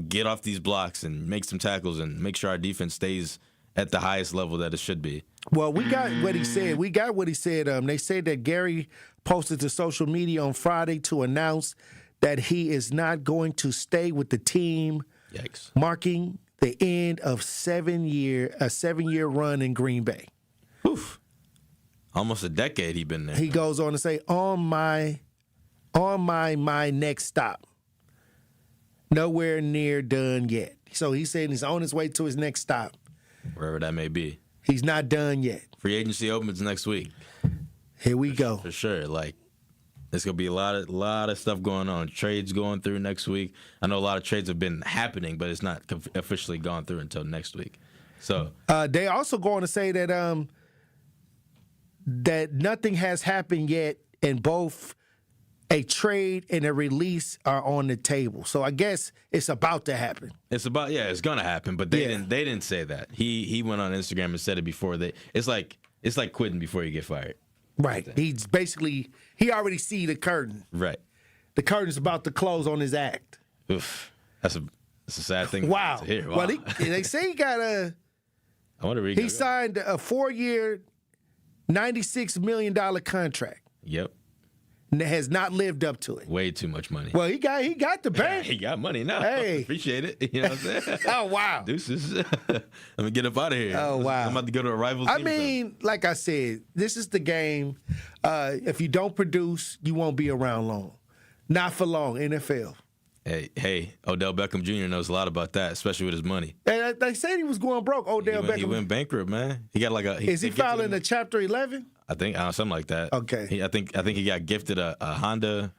get off these blocks and make some tackles and make sure our defense stays at the highest level that it should be. Well, we got what he said. They said that Gary posted to social media on Friday to announce that he is not going to stay with the team. Yikes. Marking the end of a 7-year run in Green Bay. Oof. Almost a decade he's been there. He goes on to say, on my next stop. Nowhere near done yet. So he's saying he's on his way to his next stop. Wherever that may be. He's not done yet. Free agency opens next week. Here we go. For sure. Like, there's going to be a lot of stuff going on. Trades going through next week. I know a lot of trades have been happening, but it's not officially gone through until next week. So they also going to say that that nothing has happened yet, and both a trade and a release are on the table. So I guess it's about to happen. It's going to happen, but they didn't say that. He went on Instagram and said it before. It's like quitting before you get fired. Right. He's basically, he already see the curtain. Right. The curtain's about to close on his act. Oof. That's a sad thing to hear. Wow. Well, they say he got I wonder where he signed a 4-year, $96 million contract. Yep. And has not lived up to it. Way too much money. Well, he got the bank. He got money now. Hey. Appreciate it. You know what I'm saying? Oh, wow. Deuces. Let me get up out of here. Oh, wow. I'm about to go to a rival team. I mean, like I said, this is the game. If you don't produce, you won't be around long. Not for long, NFL. Hey, Odell Beckham Jr. knows a lot about that, especially with his money. And they said he was going broke, Odell Beckham. He went bankrupt, man. He got like a... Is he filing a Chapter 11? I think something like that. Okay. I think he got gifted a Honda,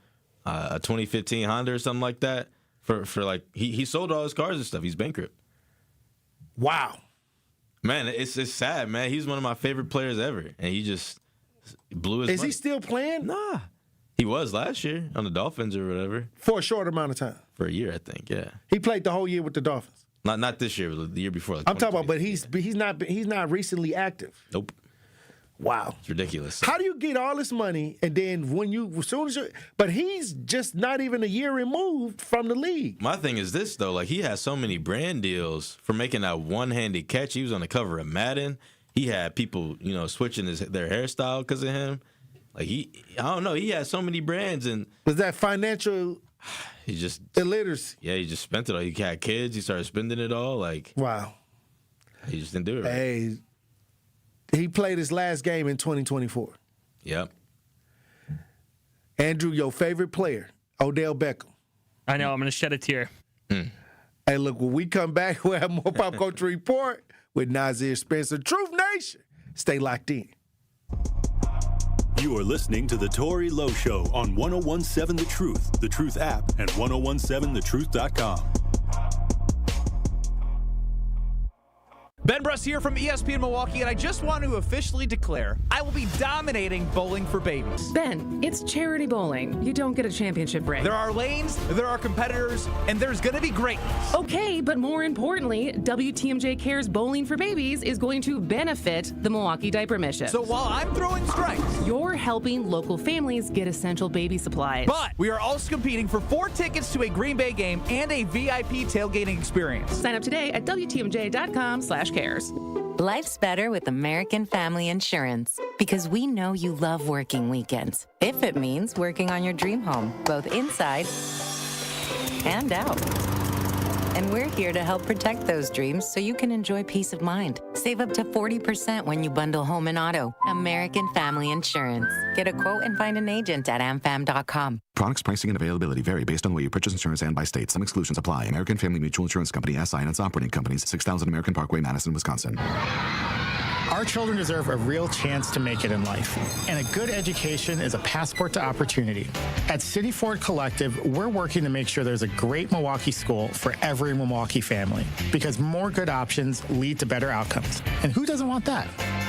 a 2015 Honda or something like that. For like he sold all his cars and stuff. He's bankrupt. Wow. Man, it's sad, man. He's one of my favorite players ever, and he just blew his. Is money. He still playing? Nah. He was last year on the Dolphins or whatever. For a short amount of time. For a year, I think. Yeah. He played the whole year with the Dolphins. Not this year, but the year before. Like I'm talking about, but he's not recently active. Nope. Wow. It's ridiculous. How do you get all this money and then but he's just not even a year removed from the league. My thing is this, though. Like, he has so many brand deals for making that one-handed catch. He was on the cover of Madden. He had people, switching their hairstyle because of him. Like, I don't know. He has so many brands. And was that financial illiteracy? Yeah, he just spent it all. He had kids. He started spending it all. Like, wow. He just didn't do it right. Hey, he played his last game in 2024. Yep. Andrew, your favorite player, Odell Beckham. I know. I'm going to shed a tear. Hey, look, when we come back, we'll have more Pop Culture Report with Nazir Spencer. Truth Nation. Stay locked in. You are listening to The Tory Lowe Show on 101.7 The Truth app, and 1017thetruth.com. Ben Bruss here from ESPN Milwaukee, and I just want to officially declare I will be dominating bowling for babies. Ben, it's charity bowling. You don't get a championship ring. There are lanes, there are competitors, and there's going to be greatness. Okay, but more importantly, WTMJ Cares Bowling for Babies is going to benefit the Milwaukee Diaper Mission. So while I'm throwing strikes, you're helping local families get essential baby supplies. But we are also competing for 4 tickets to a Green Bay game and a VIP tailgating experience. Sign up today at WTMJ.com/cares. Life's better with American Family Insurance because we know you love working weekends. If it means working on your dream home, both inside and out. And we're here to help protect those dreams so you can enjoy peace of mind. Save up to 40% when you bundle home and auto. American Family Insurance. Get a quote and find an agent at amfam.com. Products, pricing, and availability vary based on where you purchase insurance and by state. Some exclusions apply. American Family Mutual Insurance Company, SI, and its operating companies, 6000 American Parkway, Madison, Wisconsin. Our children deserve a real chance to make it in life, and a good education is a passport to opportunity. At City Ford Collective, we're working to make sure there's a great Milwaukee school for every Milwaukee family, because more good options lead to better outcomes. And who doesn't want that?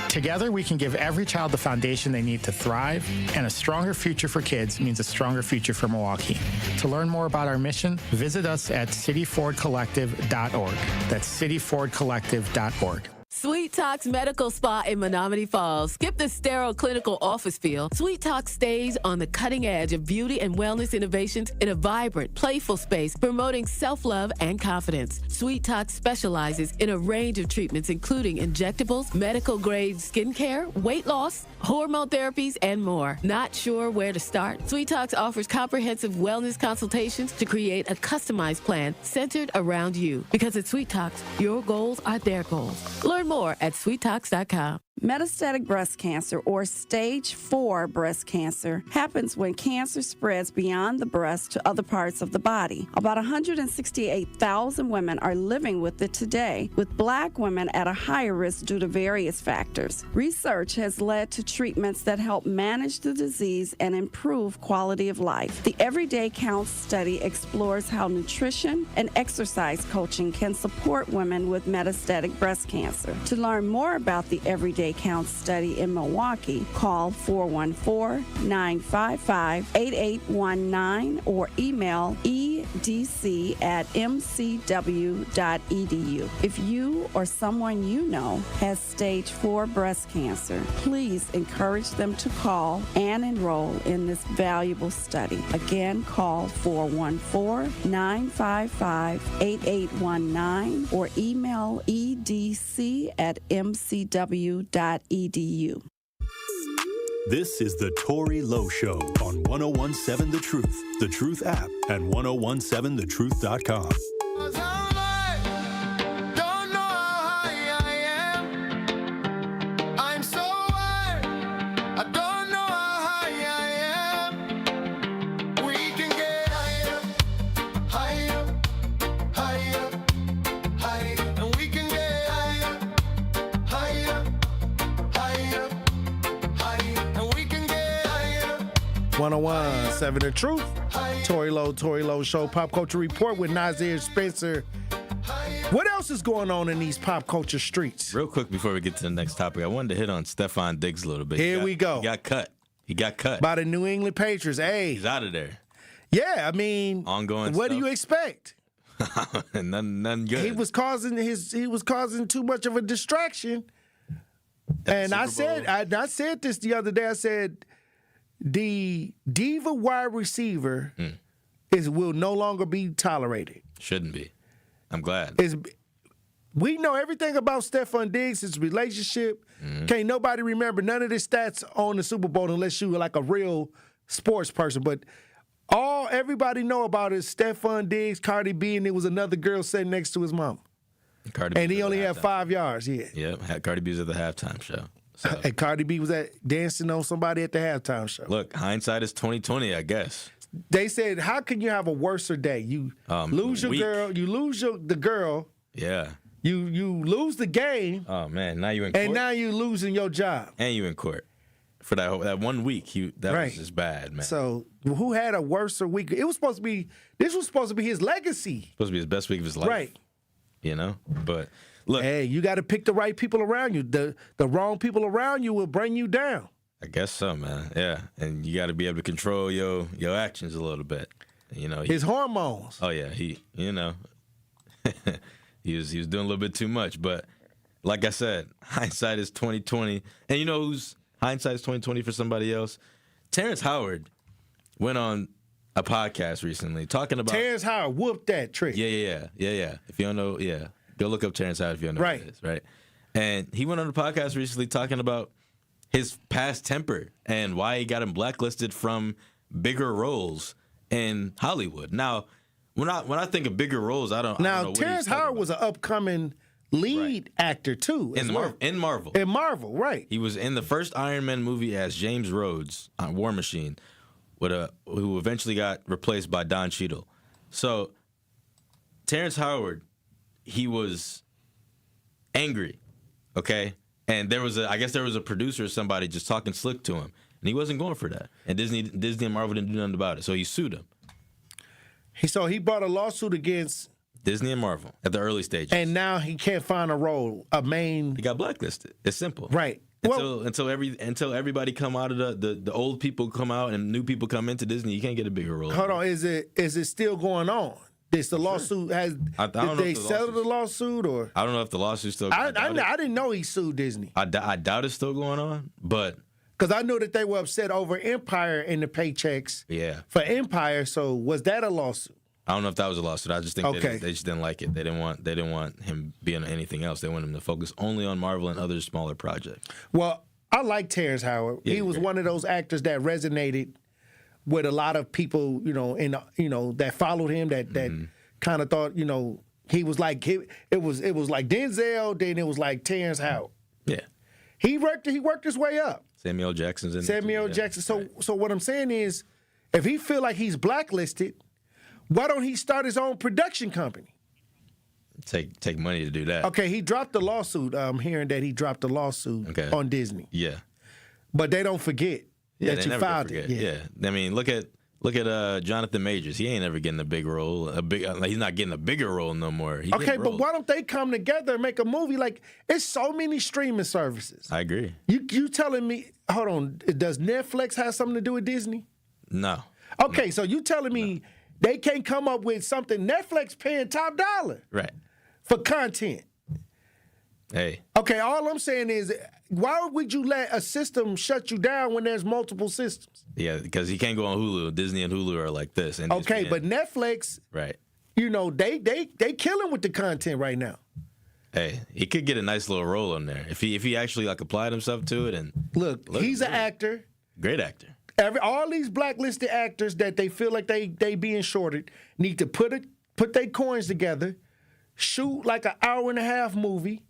Together, we can give every child the foundation they need to thrive, and a stronger future for kids means a stronger future for Milwaukee. To learn more about our mission, visit us at cityfordcollective.org. That's cityfordcollective.org. Sweet Talks Medical Spa in Menominee Falls. Skip the sterile clinical office feel. Sweet Talk stays on the cutting edge of beauty and wellness innovations in a vibrant, playful space promoting self-love and confidence. Sweet Talk specializes in a range of treatments including injectables, medical-grade skincare, weight loss, hormone therapies, and more. Not sure where to start? Sweet Talks offers comprehensive wellness consultations to create a customized plan centered around you. Because at Sweet Talks, your goals are their goals. Learn more at sweettalks.com. Metastatic breast cancer, or stage 4 breast cancer, happens when cancer spreads beyond the breast to other parts of the body. About 168,000 women are living with it today, with Black women at a higher risk due to various factors. Research has led to treatments that help manage the disease and improve quality of life. The Everyday Counts study explores how nutrition and exercise coaching can support women with metastatic breast cancer. To learn more about the Everyday Counts study in Milwaukee, call 414-955-8819 or email edc@mcw.edu. If you or someone you know has stage 4 breast cancer, please encourage them to call and enroll in this valuable study. Again, call 414-955-8819 or email edc@mcw.edu. This is the Tory Lowe Show on 1017 The Truth, The Truth app, and 1017thetruth.com. Seven The Truth. Tory Lowe Show, Pop Culture Report with Nazir Spencer. What else is going on in these pop culture streets? Real quick before we get to the next topic, I wanted to hit on Stephon Diggs a little bit. Here we go. He got cut by the New England Patriots. Hey, he's out of there. Yeah, I mean, ongoing. What do you expect? none good. He was causing too much of a distraction. And I said this the other day. I said, the diva wide receiver will no longer be tolerated. Shouldn't be. I'm glad. We know everything about Stephon Diggs, his relationship. Can't nobody remember none of the stats on the Super Bowl unless you were like a real sports person. But all everybody know about is Stephon Diggs, Cardi B, and there was another girl sitting next to his mom. And he only had 5 yards. Yeah, Cardi B was at the halftime show. So. And Cardi B was dancing on somebody at the halftime show. Look, hindsight is 20/20, I guess. They said, how can you have a worser day? You lose your girl, you lose the girl. Yeah. You lose the game. Oh man, now you in court. And now you losing your job. And you in court for that 1 week. Was just bad, man. So who had a worser week? This was supposed to be his legacy. Supposed to be his best week of his life. Right. You know, but. Look, hey, you got to pick the right people around you. The wrong people around you will bring you down. I guess so, man. Yeah, and you got to be able to control your actions a little bit. You know, his hormones. Oh yeah, he was doing a little bit too much. But like I said, hindsight is 20/20. And you know who's hindsight is 20/20 for somebody else? Terrence Howard went on a podcast recently talking about Terrence Howard whooped that trick. Yeah. If you don't know, go look up Terrence Howard if you don't know who it is, right? And he went on a podcast recently talking about his past temper and why he got him blacklisted from bigger roles in Hollywood. Now, When I think of bigger roles, I don't know what Terrence Howard was an upcoming lead actor too. in Marvel. In Marvel, right? He was in the first Iron Man movie as James Rhodes on War Machine, who eventually got replaced by Don Cheadle. So Terrence Howard, he was angry, okay? And I guess there was a producer or somebody just talking slick to him, and he wasn't going for that. And Disney and Marvel didn't do nothing about it, so he sued him. So he brought a lawsuit against Disney and Marvel at the early stages. And now he can't find a role, a main. He got blacklisted. It's simple. Right. Until everybody come out of the old people come out and new people come into Disney, you can't get a bigger role. Hold on, is it still going on? Is the lawsuit did they settle the lawsuit or? I don't know if the lawsuit's still. I didn't know he sued Disney. I doubt it's still going on, but because I knew that they were upset over Empire and the paychecks. Yeah. For Empire, so was that a lawsuit? I don't know if that was a lawsuit. I just think Okay. they just didn't like it. They didn't want him being on anything else. They wanted him to focus only on Marvel and other smaller projects. Well, I like Terrence Howard. Yeah, he was one of those actors that resonated with a lot of people, that followed him, that kind of thought, he was like it was like Denzel, then it was like Terrence Howard. Yeah. He worked his way up. Samuel Jackson's in Samuel Jackson. So what I'm saying is, if he feel like he's blacklisted, why don't he start his own production company? Take money to do that. Okay, he dropped the lawsuit. I'm hearing that he dropped the lawsuit on Disney. Yeah. But they don't forget that you filed it. Yeah. I mean, look at Jonathan Majors. He ain't ever getting a big role. He's not getting a bigger role no more. Okay, but why don't they come together and make a movie? Like, it's so many streaming services. I agree. You telling me? Hold on. Does Netflix have something to do with Disney? No. Okay, so you telling me they can't come up with something? Netflix paying top dollar right for content. Hey. Okay, all I'm saying is, why would you let a system shut you down when there's multiple systems? Yeah, because he can't go on Hulu. Disney and Hulu are like this. And okay, but Netflix, right? They killing with the content right now. Hey, he could get a nice little role on there if he actually applied himself to it and look he's an actor, great actor. All these blacklisted actors that they feel like they being shorted need to put their coins together, shoot like an hour-and-a-half movie,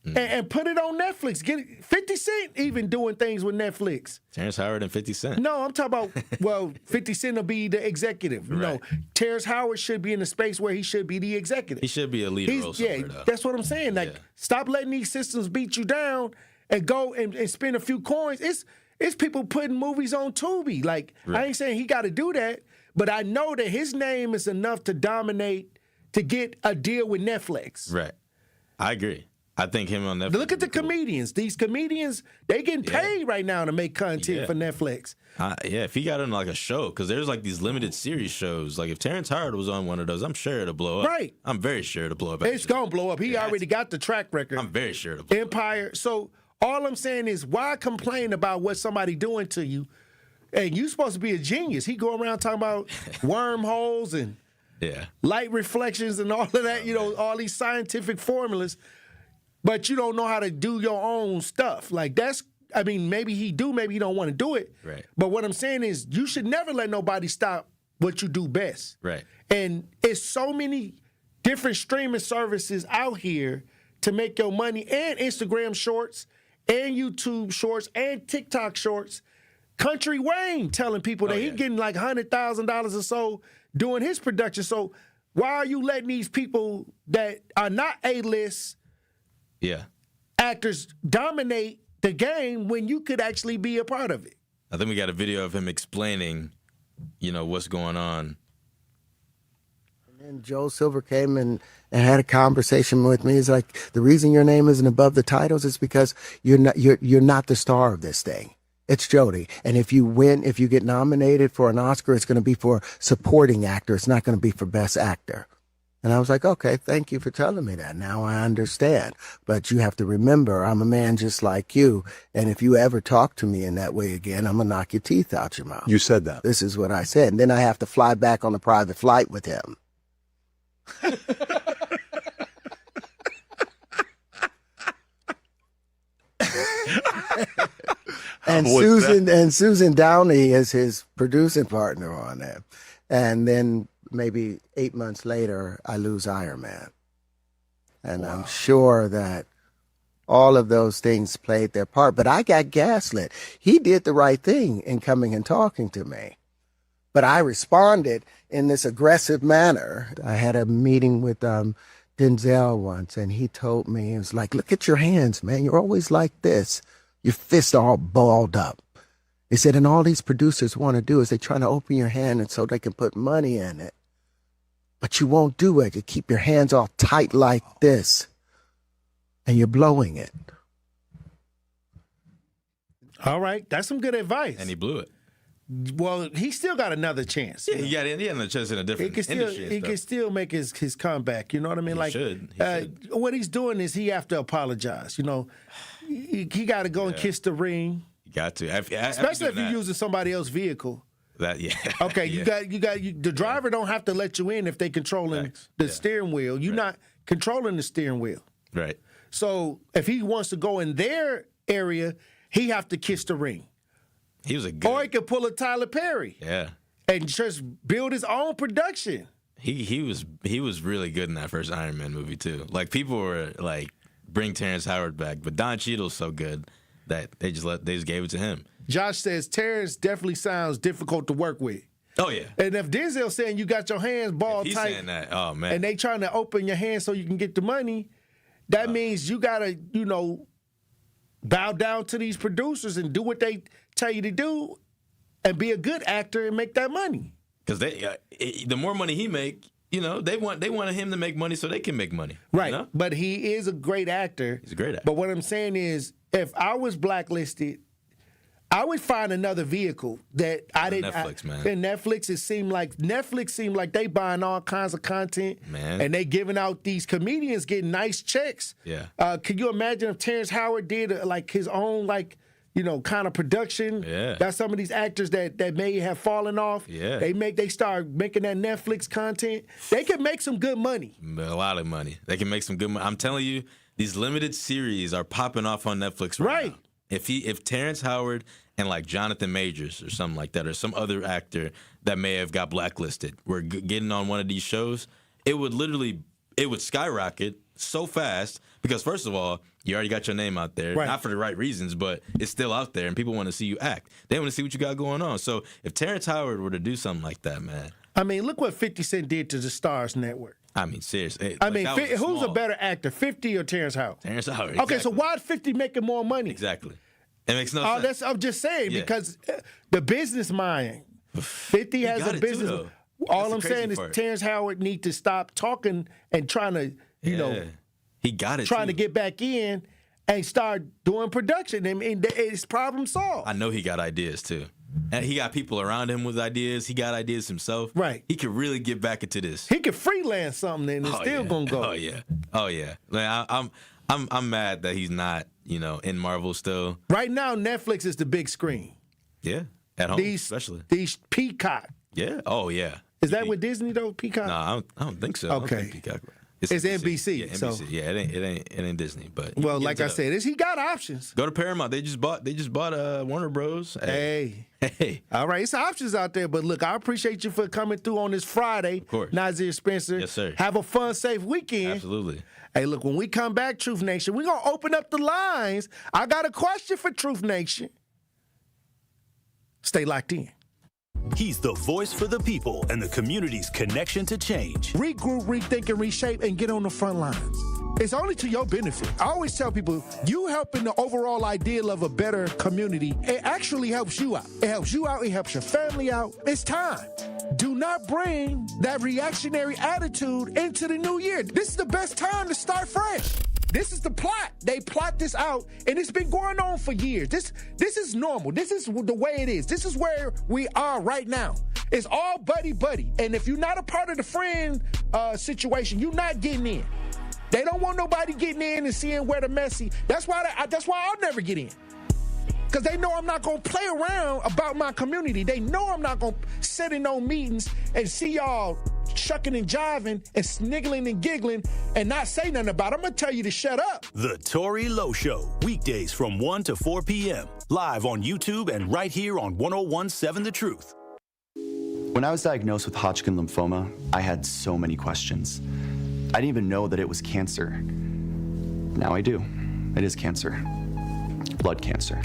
and put it on Netflix. Get 50 Cent even doing things with Netflix. Terrence Howard and 50 Cent. No, I'm talking about 50 Cent will be the executive. Right. No, Terrence Howard should be in a space where he should be the executive. He should be a lead role somewhere, though. That's what I'm saying. Like, stop letting these systems beat you down and go and spend a few coins. It's people putting movies on Tubi. Like, I ain't saying he got to do that, but I know that his name is enough to dominate to get a deal with Netflix. Right. I agree. I think him on Netflix. Look at the comedians. These comedians, they getting paid right now to make content for Netflix. If he got on like a show, because there's like these limited series shows. Like if Terrence Howard was on one of those, I'm sure it'll blow up. Right. I'm very sure it'll blow up. It's going to blow up. He already got the track record. I'm very sure it'll blow Empire. So all I'm saying is, why complain about what somebody doing to you? And you supposed to be a genius. He go around talking about wormholes and light reflections and all of that, all these scientific formulas. But you don't know how to do your own stuff. Like maybe he do, maybe he don't want to do it. Right. But what I'm saying is, you should never let nobody stop what you do best. Right. And it's so many different streaming services out here to make your money, and Instagram shorts and YouTube shorts and TikTok shorts. Country Wayne telling people that he getting like $100,000 or so doing his production. So why are you letting these people that are not A-list actors dominate the game when you could actually be a part of it? I think we got a video of him explaining, what's going on. And Joel Silver came and had a conversation with me. He's like, the reason your name isn't above the titles is because you're not the star of this thing. It's Jody. And if you get nominated for an Oscar, it's going to be for supporting actor. It's not going to be for best actor. And I was like, okay, thank you for telling me that. Now I understand. But you have to remember, I'm a man just like you. And if you ever talk to me in that way again, I'm going to knock your teeth out your mouth. You said that. This is what I said. And then I have to fly back on a private flight with him. And Susan Downey is his producing partner on that. And then maybe 8 months later, I lose Iron Man. And I'm sure that all of those things played their part. But I got gaslit. He did the right thing in coming and talking to me. But I responded in this aggressive manner. I had a meeting with Denzel once, and he told me, he was like, look at your hands, man. You're always like this. Your fists are all balled up. He said, and all these producers want to do is they're trying to open your hand and so they can put money in it. But you won't do it. You keep your hands all tight like this, and you're blowing it. All right. That's some good advice. And he blew it. Well, he still got another chance. Yeah, he had another chance in a different industry. He can still make his comeback. You know what I mean? He should. What he's doing is he have to apologize. You know, he got to go and kiss the ring. You got to, especially if you're using somebody else's vehicle. Okay, you got the driver don't have to let you in if they controlling the steering wheel. You're not controlling the steering wheel. Right. So if he wants to go in their area, he have to kiss the ring. He was a good. Or he could pull a Tyler Perry. Yeah. And just build his own production. He was really good in that first Iron Man movie too. Like people were like, bring Terrence Howard back, but Don Cheadle's so good that they just gave it to him. Josh says Terrence definitely sounds difficult to work with. Oh yeah. And if Denzel's saying you got your hands ball he's tight, saying that, oh man, and they trying to open your hands so you can get the money, that means you gotta, bow down to these producers and do what they tell you to do, and be a good actor and make that money. Because the more money he make, they wanted him to make money so they can make money. Right. But he is a great actor. He's a great actor. But what I'm saying is, if I was blacklisted, I would find another vehicle that I didn't. Netflix, man. And Netflix seemed like they buying all kinds of content, man, and they giving out these comedians getting nice checks. Yeah. Could you imagine if Terrence Howard did his own kind of production? Yeah. That's some of these actors that may have fallen off. Yeah. They start making that Netflix content. They can make some good money. A lot of money. They can make some good money. I'm telling you, these limited series are popping off on Netflix right now. If Terrence Howard and like Jonathan Majors or something like that, or some other actor that may have got blacklisted, were getting on one of these shows, it would skyrocket so fast because, first of all, you already got your name out there, not for the right reasons, but it's still out there, and people want to see you act. They want to see what you got going on. So if Terrence Howard were to do something like that, man. I mean, look what 50 Cent did to the Stars Network. I mean, seriously. Who's a better actor, 50 or Terrence Howard? Terrence Howard. Okay, exactly. so why is 50 making more money? Exactly. It makes no sense. I'm just saying, because the business mind, 50 has a business. Too, all I'm saying is Terrence Howard need to stop talking and trying to, he got it. Trying to get back in and start doing production. I mean, it's problem solved. I know he got ideas too. And he got people around him with ideas. He got ideas himself. Right. He could really get back into this. He could freelance something and it's still gonna go. Oh yeah. Like, I'm mad that he's not, in Marvel still. Right now, Netflix is the big screen. Yeah. At home, especially. These Peacock. Yeah. Oh yeah. Is that with Disney though? Peacock? No, I don't think so. Okay. I don't think Peacock. It's NBC. Yeah, NBC. So. Yeah, it ain't Disney. But well, like I said, he got options. Go to Paramount. They just bought Warner Bros. Hey. All right, it's options out there. But look, I appreciate you for coming through on this Friday. Of course. Nazir Spencer. Yes, sir. Have a fun, safe weekend. Absolutely. Hey, look, when we come back, Truth Nation, we're going to open up the lines. I got a question for Truth Nation. Stay locked in. He's the voice for the people and the community's connection to change. Regroup, rethink, and reshape, and get on the front lines. It's only to your benefit. I always tell people, you helping the overall ideal of a better community, it actually helps you out. It helps you out. It helps your family out. It's time. Do not bring that reactionary attitude into the new year. This is the best time to start fresh. This is the plot. They plot this out, and it's been going on for years. This is normal. This is the way it is. This is where we are right now. It's all buddy-buddy. And if you're not a part of the friend situation, you're not getting in. They don't want nobody getting in and seeing where the messy. That's why I'll never get in. Because they know I'm not going to play around about my community. They know I'm not going to sit in no meetings and see y'all shucking and jiving and sniggling and giggling and not say nothing about it. I'm going to tell you to shut up. The Tory Lowe Show, weekdays from 1 to 4 p.m. Live on YouTube and right here on 101.7 The Truth. When I was diagnosed with Hodgkin lymphoma, I had so many questions. I didn't even know that it was cancer. Now I do. It is cancer. Blood cancer.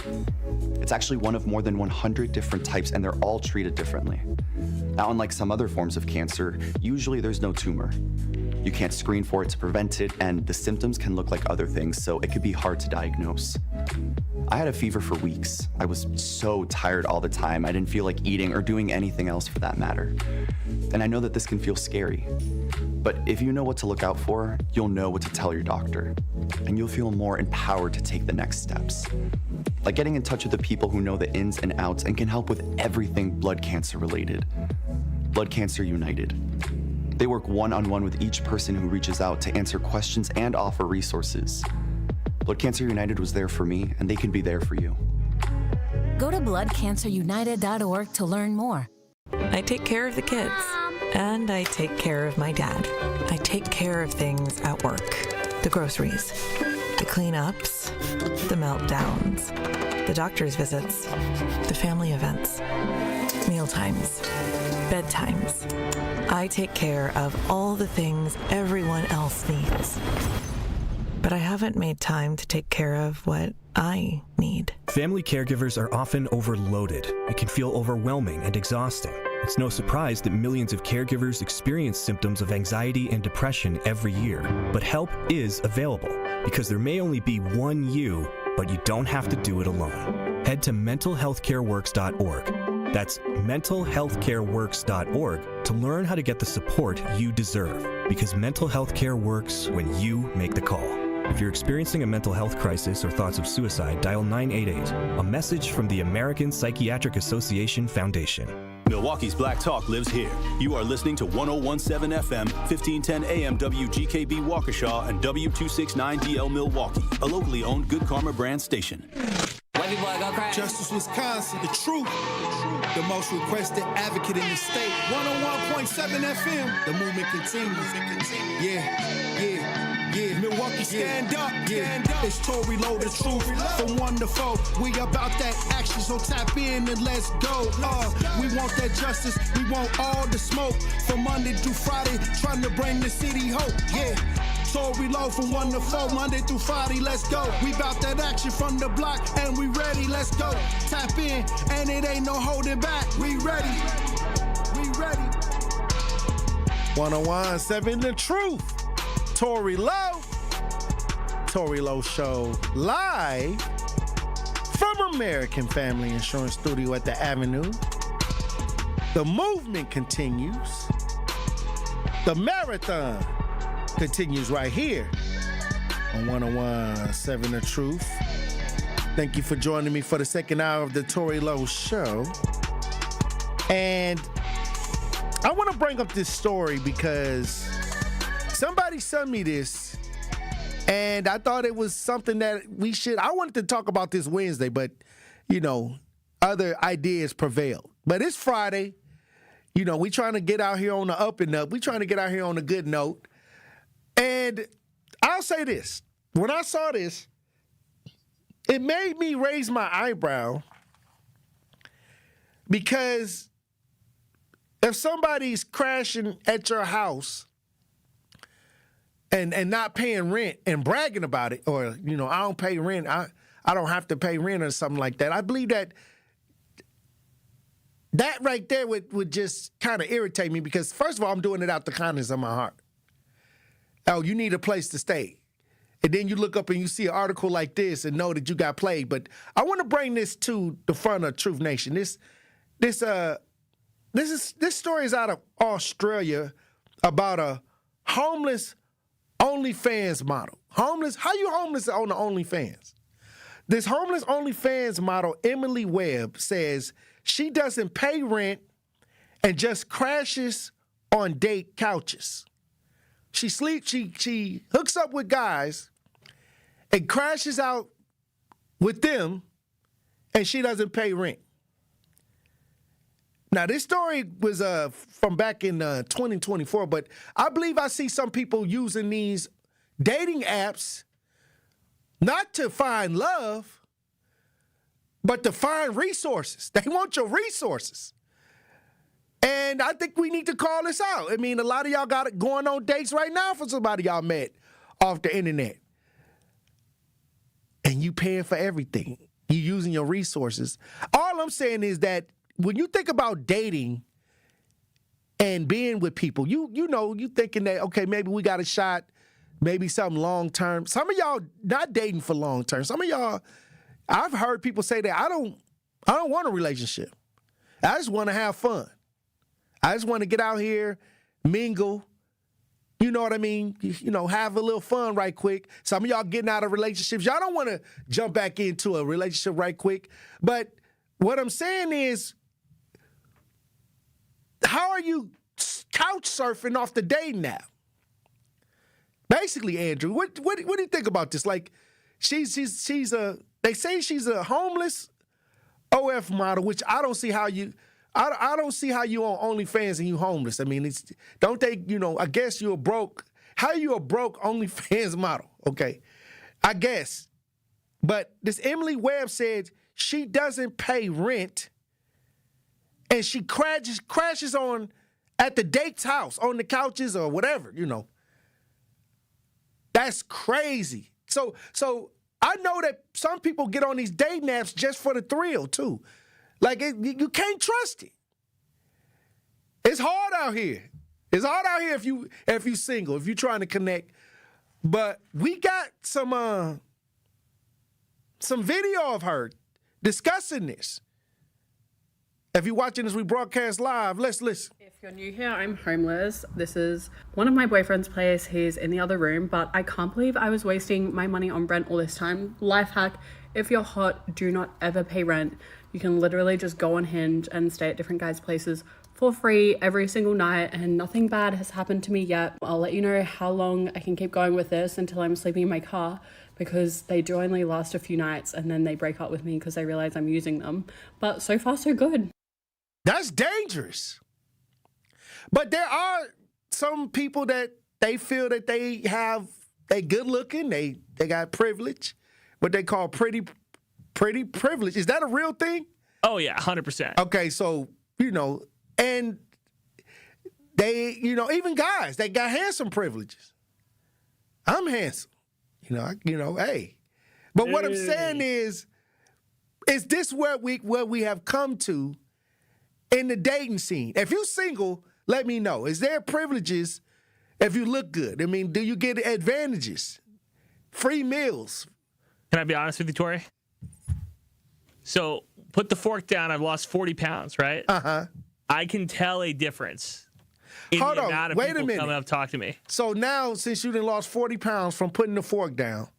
It's actually one of more than 100 different types, and they're all treated differently. Now, unlike some other forms of cancer, usually there's no tumor. You can't screen for it to prevent it, and the symptoms can look like other things, so it could be hard to diagnose. I had a fever for weeks. I was so tired all the time. I didn't feel like eating or doing anything else for that matter. And I know that this can feel scary. But if you know what to look out for, you'll know what to tell your doctor. And you'll feel more empowered to take the next steps. Like getting in touch with the people who know the ins and outs and can help with everything blood cancer related. Blood Cancer United. They work one-on-one with each person who reaches out to answer questions and offer resources. Blood Cancer United was there for me, and they can be there for you. Go to bloodcancerunited.org to learn more. I take care of the kids, and I take care of my dad. I take care of things at work. The groceries, the cleanups, the meltdowns, the doctor's visits, the family events, mealtimes, bedtimes. I take care of all the things everyone else needs. But I haven't made time to take care of what I need. Family caregivers are often overloaded. It can feel overwhelming and exhausting. It's no surprise that millions of caregivers experience symptoms of anxiety and depression every year. But help is available, because there may only be one you, but you don't have to do it alone. Head to mentalhealthcareworks.org. That's mentalhealthcareworks.org to learn how to get the support you deserve, because mental health care works when you make the call. If you're experiencing a mental health crisis or thoughts of suicide, dial 988, a message from the American Psychiatric Association Foundation. Milwaukee's Black Talk lives here. You are listening to 101.7 FM, 1510 AM WGKB Waukesha, and W269DL Milwaukee, a locally owned Good Karma brand station. Justice, Wisconsin, the truth, the most requested advocate in the state. 101.7 FM, the movement continues. Yeah. Milwaukee, stand up. It's Tory, Lowe, the truth. From 1 to 4, we about that action, so tap in and let's go. We want that justice, we want all the smoke. From Monday through Friday, trying to bring the city hope. Yeah. Tory, Lowe from 1 to 4, Monday through Friday, let's go. We bout that action from the block, and we ready, let's go. Tap in, and it ain't no holding back. We ready. 101.7 The Truth. Tory Lowe. Tory Lowe Show live from American Family Insurance Studio at the Avenue. The movement continues. The marathon continues right here on 101.7 The Truth. Thank you for joining me for the second hour of the Tory Lowe Show. And I want to bring up this story because somebody sent me this, and I thought it was something that I wanted to talk about this Wednesday, but, other ideas prevailed. But it's Friday. We trying to get out here on the up and up. We trying to get out here on a good note. And I'll say this. When I saw this, it made me raise my eyebrow, because if somebody's crashing at your house and not paying rent and bragging about it, or, I don't pay rent, I don't have to pay rent or something like that, I believe that right there would just kind of irritate me, because first of all, I'm doing it out the kindness of my heart. Oh, you need a place to stay. And then you look up and you see an article like this and know that you got played. But I want to bring this to the front of Truth Nation. This story is out of Australia about a homeless OnlyFans model. How you homeless on the OnlyFans? This homeless OnlyFans model, Emily Webb, says she doesn't pay rent and just crashes on date couches. She hooks up with guys and crashes out with them, and she doesn't pay rent. Now, this story was from back in 2024, but I believe I see some people using these dating apps not to find love, but to find resources. They want your resources. And I think we need to call this out. I mean, a lot of y'all got it going on dates right now for somebody y'all met off the internet. And you paying for everything. You using your resources. All I'm saying is that when you think about dating and being with people, you thinking that, okay, maybe we got a shot, maybe something long term. Some of y'all not dating for long term. Some of y'all, I've heard people say that I don't want a relationship. I just want to have fun. I just want to get out here, mingle. You know what I mean? Have a little fun right quick. Some of y'all getting out of relationships. Y'all don't want to jump back into a relationship right quick. But what I'm saying is, how are you couch surfing off the dating app? Basically, Andrew, what do you think about this? Like, they say she's a homeless OF model, which I don't see how you. I don't see how you on OnlyFans and you homeless. I mean, I guess you're broke. How are you a broke OnlyFans model? Okay, I guess. But this Emily Webb said she doesn't pay rent and she crashes on at the date's house, on the couches or whatever, That's crazy. So I know that some people get on these dating apps just for the thrill, too. Like, you can't trust it. It's hard out here. It's hard out here if you single, if you're trying to connect. But we got some video of her discussing this. If you're watching this, we broadcast live. Let's listen. If you're new here, I'm homeless. This is one of my boyfriend's place. He's in the other room, but I can't believe I was wasting my money on rent all this time. Life hack, if you're hot, do not ever pay rent. You can literally just go on Hinge and stay at different guys' places for free every single night, and nothing bad has happened to me yet. I'll let you know how long I can keep going with this until I'm sleeping in my car, because they do only last a few nights and then they break up with me because they realize I'm using them. But so far, so good. That's dangerous. But there are some people that they feel that they good looking, they got privilege, what they call pretty privilege. Is that a real thing? Oh, yeah, 100%. Okay, so, and they, even guys, they got handsome privileges. I'm handsome. Hey. But what I'm saying is this where we have come to in the dating scene? If you're single, let me know. Is there privileges if you look good? I mean, do you get advantages? Free meals? Can I be honest with you, Tory? So, put the fork down. I've lost 40 pounds, right? Uh-huh. I can tell a difference in the amount of people coming up to talk to me. So now, since you done lost 40 pounds from putting the fork down,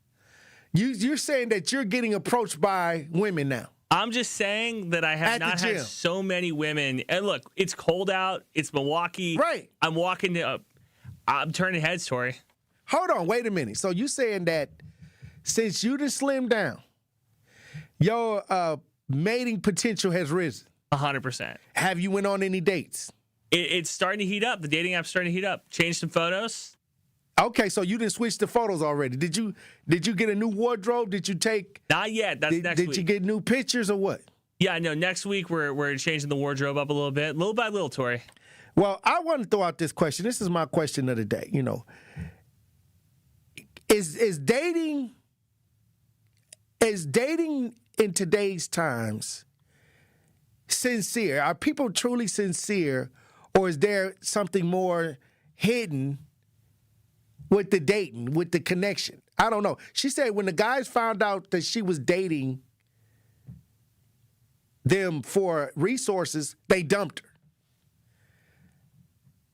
you're saying that you're getting approached by women now? I'm just saying that I have not had so many women. And look, it's cold out. It's Milwaukee. Right. I'm walking I'm turning heads, Tory. Hold on. Wait a minute. So you saying that since you done slimmed down, your mating potential has risen? 100%. Have you went on any dates? It's starting to heat up. The dating app's starting to heat up. Change some photos. Okay, so you didn't switch the photos already. Did you get a new wardrobe? Did you take? Not yet. That's next week. Did you get new pictures or what? Yeah, no. Next week we're changing the wardrobe up a little bit, little by little, Tory. Well, I want to throw out this question. This is my question of the day. Is dating in today's times sincere? Are people truly sincere, or is there something more hidden with the dating, with the connection? I don't know. She said when the guys found out that she was dating them for resources, they dumped her.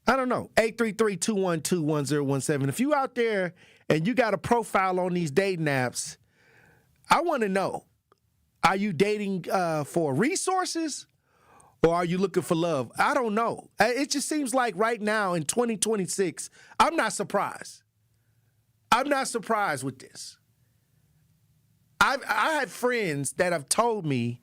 I don't know. 833-212-1017. If you out there and you got a profile on these dating apps, I want to know, are you dating for resources or are you looking for love? I don't know. It just seems like right now in 2026, I'm not surprised. I'm not surprised with this. I had friends that have told me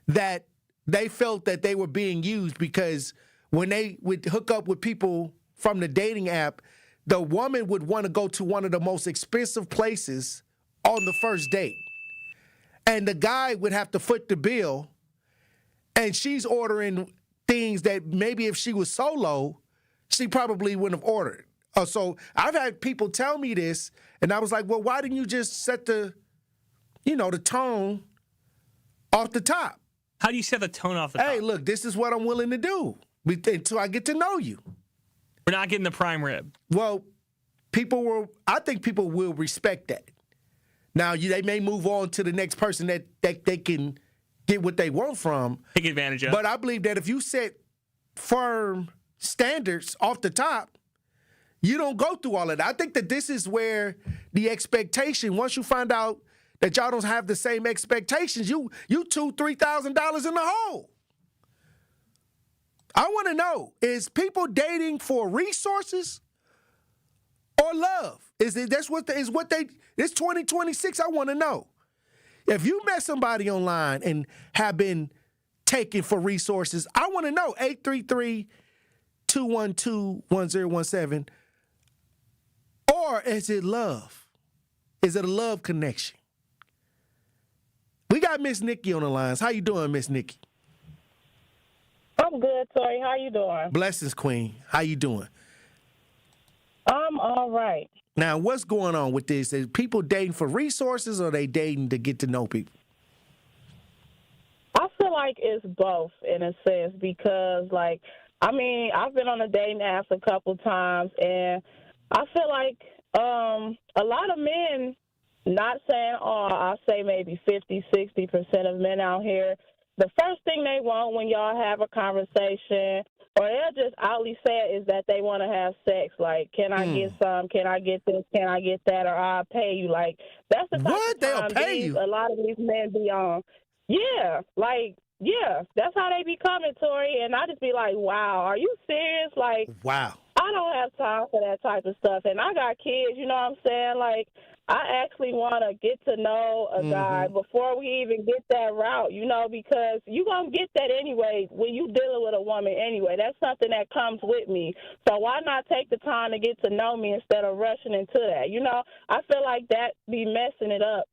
that they felt that they were being used because when they would hook up with people from the dating app, the woman would want to go to one of the most expensive places on the first date. And the guy would have to foot the bill, and she's ordering things that maybe if she was solo, she probably wouldn't have ordered. So I've had people tell me this, and I was like, well, why didn't you just set the tone off the top? How do you set the tone off the top? Hey, look, this is what I'm willing to do until I get to know you. We're not getting the prime rib. Well, I think people will respect that. Now, they may move on to the next person that they can get what they want from. Take advantage of. But I believe that if you set firm standards off the top, you don't go through all of that. I think that this is where the expectation, once you find out that y'all don't have the same expectations, you $2,000-$3,000 in the hole. I want to know, is people dating for resources or love? It's 2026. I want to know. If you met somebody online and have been taken for resources, I want to know. 833-212-1017. Or is it love? Is it a love connection? We got Miss Nikki on the lines. How you doing, Miss Nikki? I'm good, Tory. How you doing? Blessings, Queen. How you doing? I'm all right. Now, what's going on with this? Is people dating for resources or are they dating to get to know people? I feel like it's both in a sense because, I've been on a dating apps a couple times, and I feel like a lot of men, not saying all, I say maybe 50-60% of men out here, the first thing they want when y'all have a conversation, or they'll just outly say it, is that they want to have sex. Like, can I get some? Can I get this? Can I get that? Or I'll pay you. Like, that's the type of time a lot of these men be on. Yeah, that's how they be coming, Tory. And I just be like, wow, are you serious? Like, wow. I don't have time for that type of stuff. And I got kids, you know what I'm saying? Like, I actually want to get to know a guy before we even get that route, because you're going to get that anyway when you dealing with a woman anyway. That's something that comes with me. So why not take the time to get to know me instead of rushing into that? I feel like that be messing it up,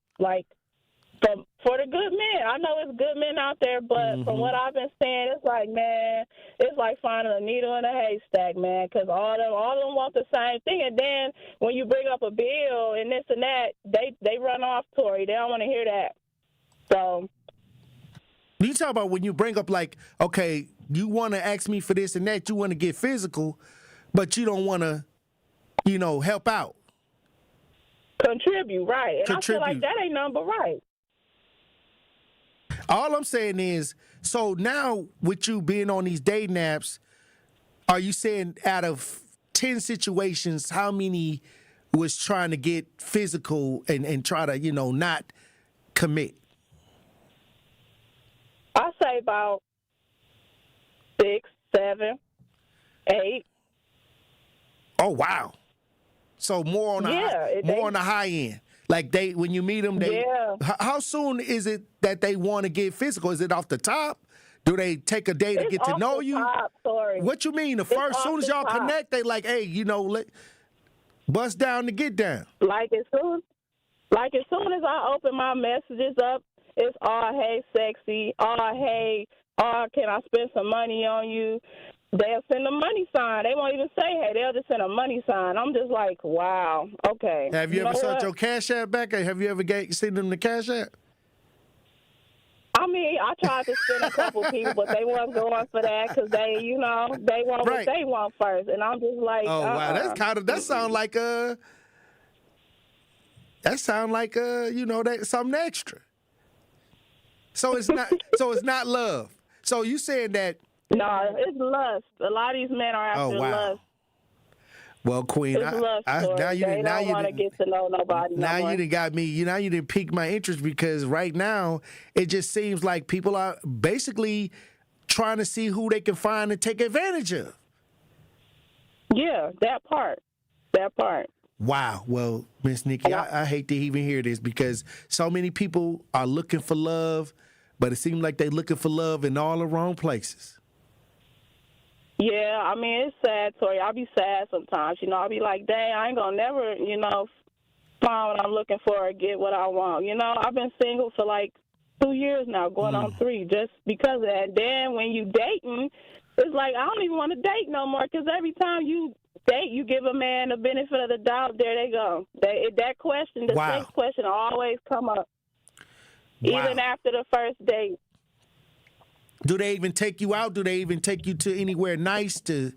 for the good men. I know it's good men out there, but from what I've been saying, it's like, man, it's like finding a needle in a haystack, man, because all of them want the same thing. And then when you bring up a bill and this and that, they run off, Tory. They don't want to hear that. So you talk about when you bring up, okay, you want to ask me for this and that, you want to get physical, but you don't want to, help out. Contribute, right. And I feel like that ain't nothing but right. All I'm saying is, so now with you being on these dating apps, are you saying out of 10 situations, how many was trying to get physical and try to, not commit? I say about 6, 7, 8. Oh, wow. So more on the high end. Like when you meet them, how soon is it that they want to get physical? Is it off the top? Do they take a day to get to know you? Top, sorry. What you mean? As soon as y'all connect, they like, hey, bust down to get down. Like as soon as I open my messages up, it's all, hey, sexy, all, hey, can I spend some money on you? They'll send a money sign. They won't even say, hey, they'll just send a money sign. I'm just like, wow, okay. Have you ever sent your Cash App back? Or have you ever sent them the Cash App? I mean, I tried to send a couple people, but they wasn't going for that because they want what they want first. And I'm just like, oh, wow, that sound like something extra. So it's not love. So you saying that? No, it's lust. A lot of these men are after lust. Well, Queen, now you don't want to get to know nobody. Now you done got me. Now you done piqued my interest because right now it just seems like people are basically trying to see who they can find and take advantage of. Yeah, that part. Wow. Well, Miss Nikki, I hate to even hear this because so many people are looking for love, but it seems like they're looking for love in all the wrong places. Yeah, I mean, it's sad, Tory. I'll be sad sometimes. I'll be like, dang, I ain't going to never, find what I'm looking for or get what I want. I've been single for 2 years now, going on 3, just because of that. Then when you dating, It's like I don't even want to date no more because every time you date, you give a man the benefit of the doubt. There they go. That question, the sex question, always come up, even after the first date. Do they even take you out? Do they even take you to anywhere nice to,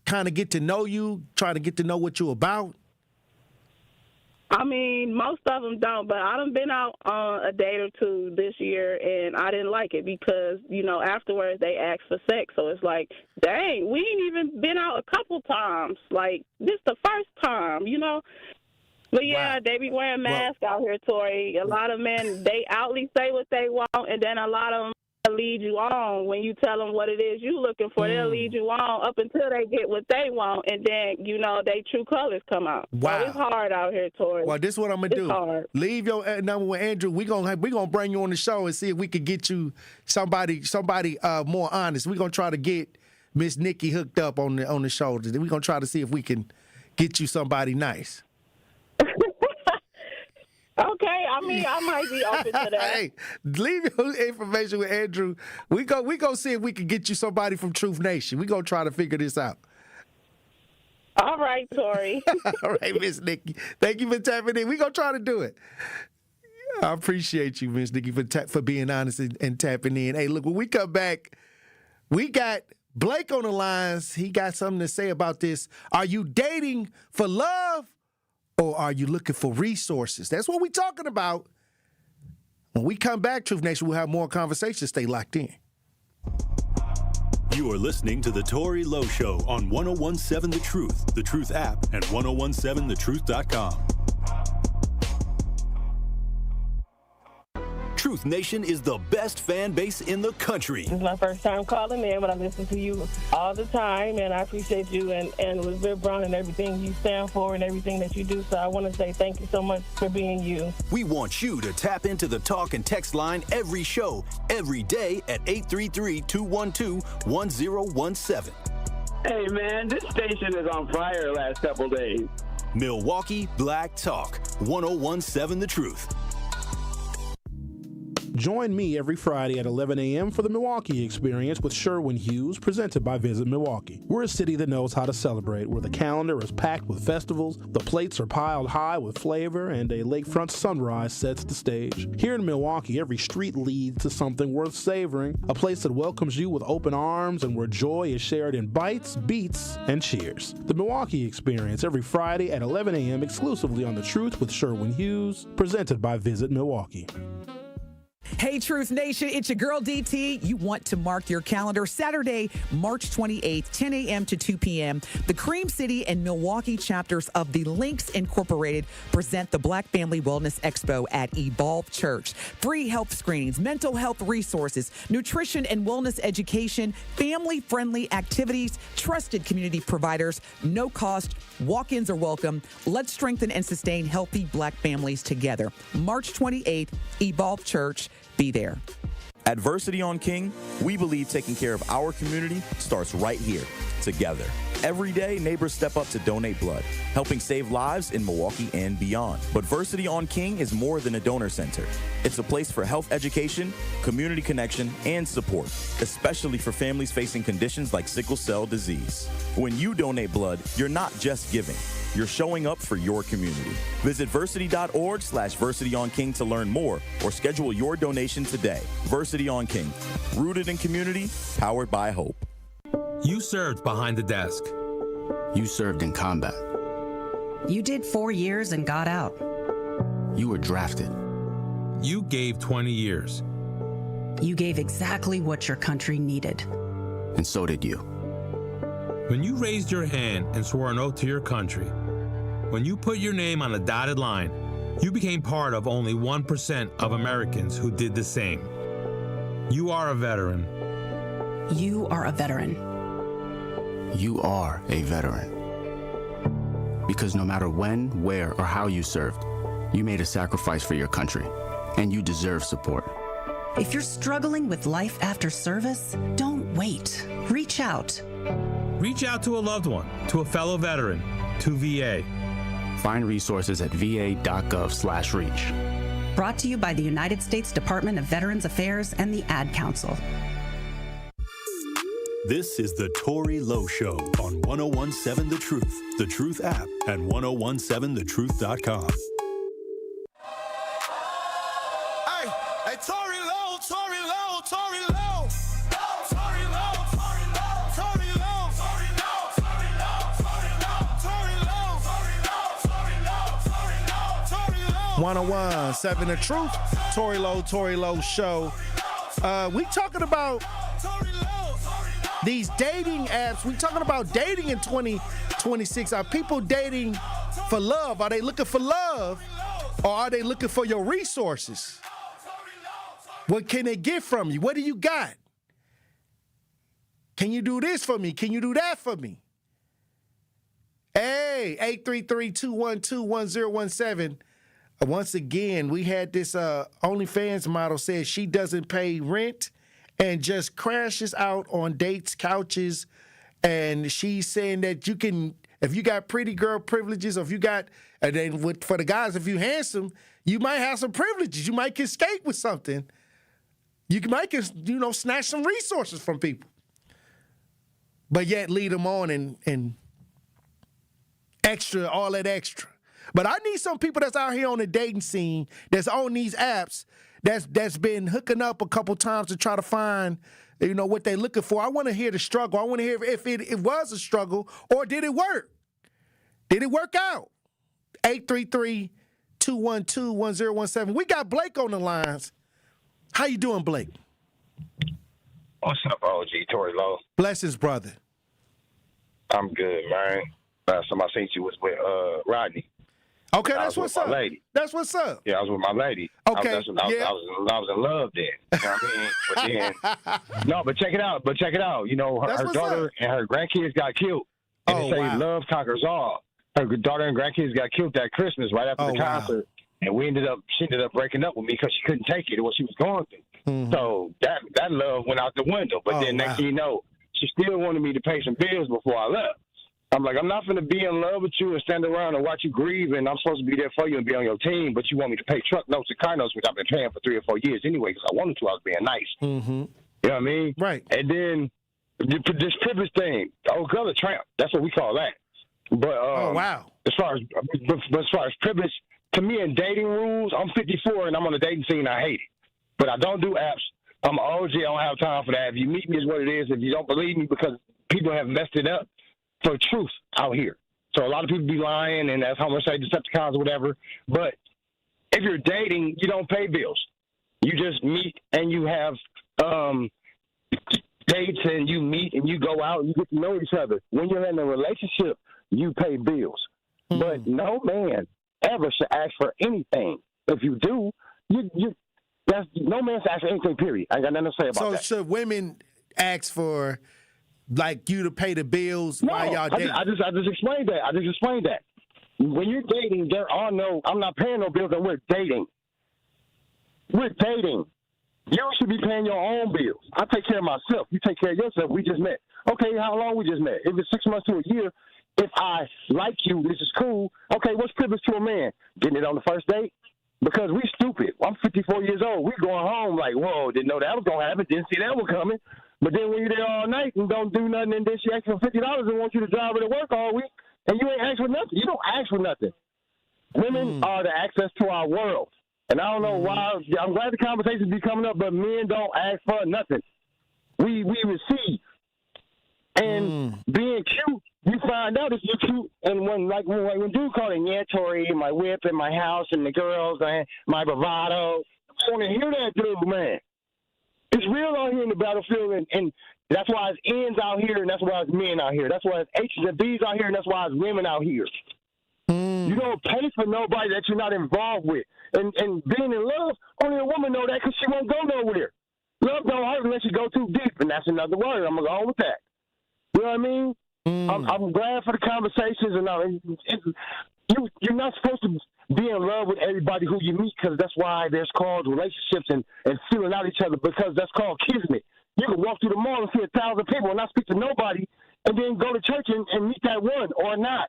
kind of get to know you, try to get to know what you're about? I mean, most of them don't, but I done been out on a date or two this year, and I didn't like it because, afterwards they asked for sex. So it's like, dang, we ain't even been out a couple times. Like, this the first time, But, yeah, they be wearing masks out here, Tory. A lot of men, they outly say what they want, and then a lot of them lead you on when you tell them what it is you looking for. They'll lead you on up until they get what they want, and then they true colors come out. Wow, so it's hard out here, Tory. Well, this is what I'm gonna do. Hard. Leave your number with Andrew. We gonna bring you on the show and see if we can get you somebody more honest. We're gonna try to get Miss Nikki hooked up on the show. We're gonna try to see if we can get you somebody nice. Okay, I mean, I might be open to that. Hey, leave your information with Andrew. We go see if we can get you somebody from Truth Nation. We gonna try to figure this out. All right, Tory. All right, Miss Nikki. Thank you for tapping in. We gonna try to do it. I appreciate you, Miss Nikki, for being honest and tapping in. Hey, look, when we come back, we got Blake on the lines. He got something to say about this. Are you dating for love? Or are you looking for resources? That's what we're talking about. When we come back, Truth Nation, we'll have more conversations. Stay locked in. You are listening to The Tory Lowe Show on 1017 The Truth app, and 1017thetruth.com. Truth Nation is the best fan base in the country. This is my first time calling in, but I listen to you all the time, and I appreciate you and with Bill Brown and everything you stand for and everything that you do. So I want to say thank you so much for being you. We want you to tap into the talk and text line every show, every day at 833-212-1017. Hey, man, this station is on fire the last couple days. Milwaukee Black Talk, 1017 The Truth. Join me every Friday at 11 a.m. for the Milwaukee Experience with Sherwin Hughes, presented by Visit Milwaukee. We're a city that knows how to celebrate, where the calendar is packed with festivals, the plates are piled high with flavor, and a lakefront sunrise sets the stage. Here in Milwaukee, every street leads to something worth savoring, a place that welcomes you with open arms and where joy is shared in bites, beats, and cheers. The Milwaukee Experience every Friday at 11 a.m. exclusively on The Truth with Sherwin Hughes, presented by Visit Milwaukee. Hey, Truth Nation, it's your girl DT. You want to mark your calendar. Saturday, March 28th, 10 a.m. to 2 p.m. The Cream City and Milwaukee chapters of the Links Incorporated present the Black Family Wellness Expo at Evolve Church. Free health screenings, mental health resources, nutrition and wellness education, family-friendly activities, trusted community providers, no cost, walk-ins are welcome. Let's strengthen and sustain healthy Black families together. March 28th, Evolve Church. Be there. At Versity on King, we believe taking care of our community starts right here, together. Every day, neighbors step up to donate blood, helping save lives in Milwaukee and beyond. But Versity on King is more than a donor center. It's a place for health education, community connection, and support, especially for families facing conditions like sickle cell disease. When you donate blood, you're not just giving. You're showing up for your community. Visit versity.org/VersityOnKing to learn more or schedule your donation today. Versity on King, rooted in community, powered by hope. You served behind the desk. You served in combat. You did 4 years and got out. You were drafted. You gave 20 years. You gave exactly what your country needed. And so did you. When you raised your hand and swore an oath to your country, when you put your name on a dotted line, you became part of only 1% of Americans who did the same. You are a veteran. You are a veteran. You are a veteran. Because no matter when, where, or how you served, you made a sacrifice for your country, and you deserve support. If you're struggling with life after service, don't wait. Reach out. Reach out to a loved one, to a fellow veteran, to VA. Find resources at va.gov/reach. Brought to you by the United States Department of Veterans Affairs and the Ad Council. This is the Tory Lowe Show on 1017 The Truth, The Truth app, and 1017thetruth.com. Hey, Tory Lowe, Tory Lowe, Tory Lowe. Tory Lowe, Tory Lowe, Tory Lowe, Tory Lowe, Tory Lowe, Tory Lowe, Tory Lowe, Tory Lowe, Tory Lowe, Tory Lowe. 1017 The Truth, Tory Lowe Show. We talking about these dating apps. We talking about dating in 2026. Are people dating for love? Are they looking for love, or are they looking for your resources? What can they get from you? What do you got? Can you do this for me? Can you do that for me? Hey, 833-212-1017. Once again, we had this OnlyFans model says she doesn't pay rent and just crashes out on dates, couches, and she's saying that you can, if you got pretty girl privileges, or if you got, and then for the guys, if you handsome, you might have some privileges. You might get skate with something. You might get, snatch some resources from people, but yet lead them on and extra, all that extra. But I need some people that's out here on the dating scene, that's on these apps, that's been hooking up a couple times to try to find, what they're looking for. I want to hear the struggle. I want to hear if it was a struggle, or did it work? Did it work out? 833-212-1017. We got Blake on the lines. How you doing, Blake? What's up, OG Tory Lowe? Blessings, brother. I'm good, man. Last time I seen you was with Rodney. Okay, that's what's up. Lady. That's what's up. Yeah, I was with my lady. Okay, I was in love then. You know what I mean? But check it out. Her daughter and her grandkids got killed. And they say love conquers all. Her daughter and grandkids got killed that Christmas right after the concert. And she ended up breaking up with me because she couldn't take it, what she was going through. Mm-hmm. So that love went out the window. But then next thing you know, she still wanted me to pay some bills before I left. I'm like, I'm not going to be in love with you and stand around and watch you grieve, and I'm supposed to be there for you and be on your team, but you want me to pay truck notes and car notes, which I've been paying for 3 or 4 years anyway because I wanted to. I was being nice. Mm-hmm. You know what I mean? Right. And then this privilege thing, color tramp, that's what we call that. But as far as privilege, to me in dating rules, I'm 54 and I'm on the dating scene. I hate it. But I don't do apps. I'm an OG. I don't have time for that. If you meet me is what it is. If you don't believe me because people have messed it up for truth out here. So a lot of people be lying, and that's how much they Decepticons or whatever. But if you're dating, you don't pay bills. You just meet and you have dates and you meet and you go out and you get to know each other. When you're in a relationship, you pay bills. Mm-hmm. But no man ever should ask for anything. If you do, no man should ask for anything, period. I ain't got nothing to say about that. So should women ask for you to pay the bills while y'all dating? I just explained that. When you're dating, I'm not paying no bills and we're dating. We're dating. You should be paying your own bills. I take care of myself. You take care of yourself. We just met. Okay, how long we just met? If it's 6 months to a year, if I like you, this is cool. Okay, what's privilege to a man? Getting it on the first date? Because we stupid. I'm 54 years old. We going home like, whoa, didn't know that was going to happen. Didn't see that one coming. But then when you're there all night and don't do nothing, and then she asks for $50 and wants you to drive her to work all week, and you ain't ask for nothing. You don't ask for nothing. Women are the access to our world. And I don't know why. I'm glad the conversations be coming up, but men don't ask for nothing. We receive. And being cute, you find out if you're cute. And when dude call it, yeah, Tory, my whip and my house and the girls and my bravado, I want to hear that dude, man. It's real out here in the battlefield, and that's why it's ends out here, and that's why it's men out here. That's why it's H's and B's out here, and that's why it's women out here. You don't pay for nobody that you're not involved with. And being in love, only a woman know that because she won't go nowhere. Love don't hurt unless you go too deep, and that's another word. I'm going to go on with that. You know what I mean? I'm glad for the conversations, and you're not supposed to be in love with everybody who you meet because that's why there's called relationships and feeling out each other because that's called kismet. You can walk through the mall and see 1,000 people and not speak to nobody and then go to church and meet that one or not.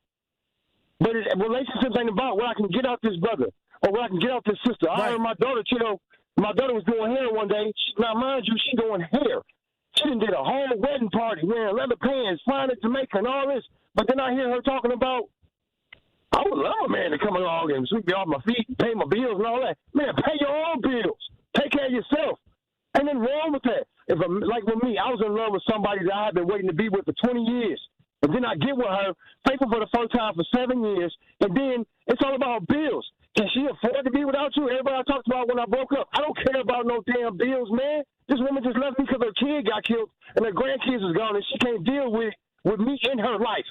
But relationships ain't about what I can get out this brother or what I can get out this sister. I heard my daughter, my daughter was doing hair one day. Now, mind you, she's doing hair. She done did a whole wedding party, wearing leather pants, flying to Jamaica and all this. But then I hear her talking about, I would love a man to come along and sweep me off my feet, pay my bills and all that. Man, pay your own bills. Take care of yourself. Ain't nothing wrong with that. Like with me, I was in love with somebody that I had been waiting to be with for 20 years. And then I get with her, faithful for the first time for 7 years, and then it's all about bills. Can she afford to be without you? Everybody I talked about when I broke up, I don't care about no damn bills, man. This woman just left me because her kid got killed and her grandkids is gone and she can't deal with me in her life.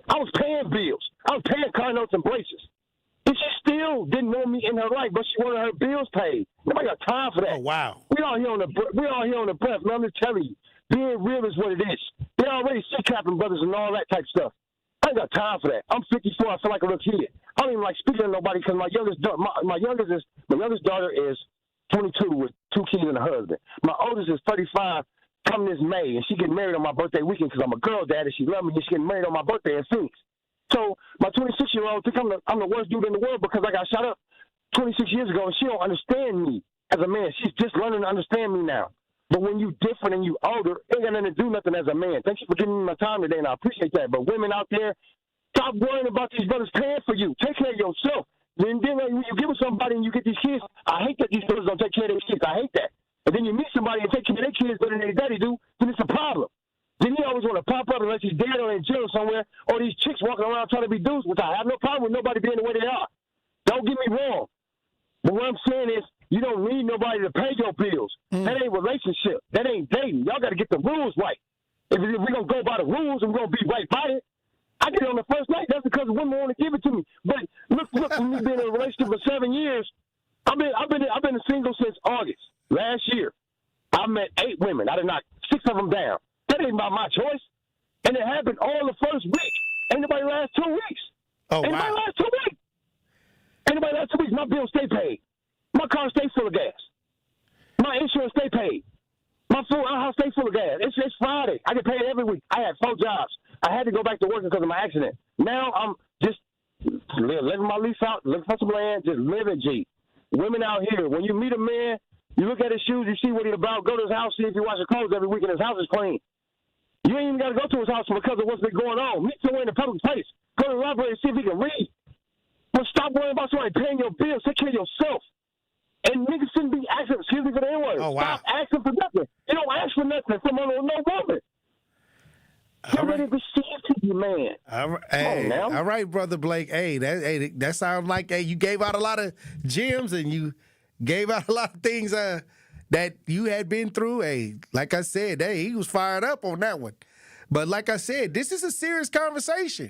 I was paying bills. I was paying car notes and braces. And she still didn't want me in her life, but she wanted her bills paid. Nobody got time for that. Oh, wow. We all here on the breath, man. I'm just telling you. Being real is what it is. They're already shit capping brothers and all that type stuff. I ain't got time for that. I'm 54. I feel like a little kid. I don't even like speaking to nobody because my youngest daughter is 22 with 2 kids and a husband. My oldest is 35 coming this May, and she getting married on my birthday weekend because I'm a girl dad and she loves me and she getting married on my birthday in Phoenix. So my 26-year-old think I'm the worst dude in the world because I got shot up 26 years ago and she don't understand me as a man. She's just learning to understand me now. But when you different and you older, it ain't got nothing to do nothing as a man. Thank you for giving me my time today, and I appreciate that. But women out there, stop worrying about these brothers paying for you. Take care of yourself. Then when you give it somebody and you get these kids, I hate that these brothers don't take care of their kids. I hate that. And then you meet somebody and take care of their kids better than their daddy do, then it's a problem. Then he always want to pop up unless he's dead or in jail somewhere, or these chicks walking around trying to be dudes, which I have no problem with nobody being the way they are. Don't get me wrong. But what I'm saying is, you don't need nobody to pay your bills. That ain't relationship. That ain't dating. Y'all got to get the rules right. If we're going to go by the rules and we're going to be right by it, I get it on the first night. That's because women want to give it to me. But look, when me being in a relationship for 7 years, I've been single since August last year. I met 8 women. I did knock 6 of them down. That ain't by my choice. And it happened all the first week. Ain't nobody last 2 weeks. Oh, ain't nobody last 2 weeks. Ain't nobody last 2 weeks. My bills stay paid. My car stays full of gas. My insurance stay paid. My house stays full of gas. It's Friday. I get paid every week. I had 4 jobs. I had to go back to work because of my accident. Now I'm just living my lease out, looking for some land, just living, G. Women out here, when you meet a man, you look at his shoes, you see what he's about, go to his house, see if he washes clothes every week and his house is clean. You ain't even got to go to his house because of what's been going on. Meet somewhere in a public place. Go to the library and see if he can read. But stop worrying about somebody paying your bills. Take care of yourself. And niggas shouldn't be asking, excuse me for the N-word. Oh, wow. Stop asking for nothing. You don't ask for nothing from no woman. You're ready to receive to you, man. All right, Brother Blake. That sounds like you gave out a lot of gems and you gave out a lot of things that you had been through. Like I said, he was fired up on that one. But like I said, this is a serious conversation.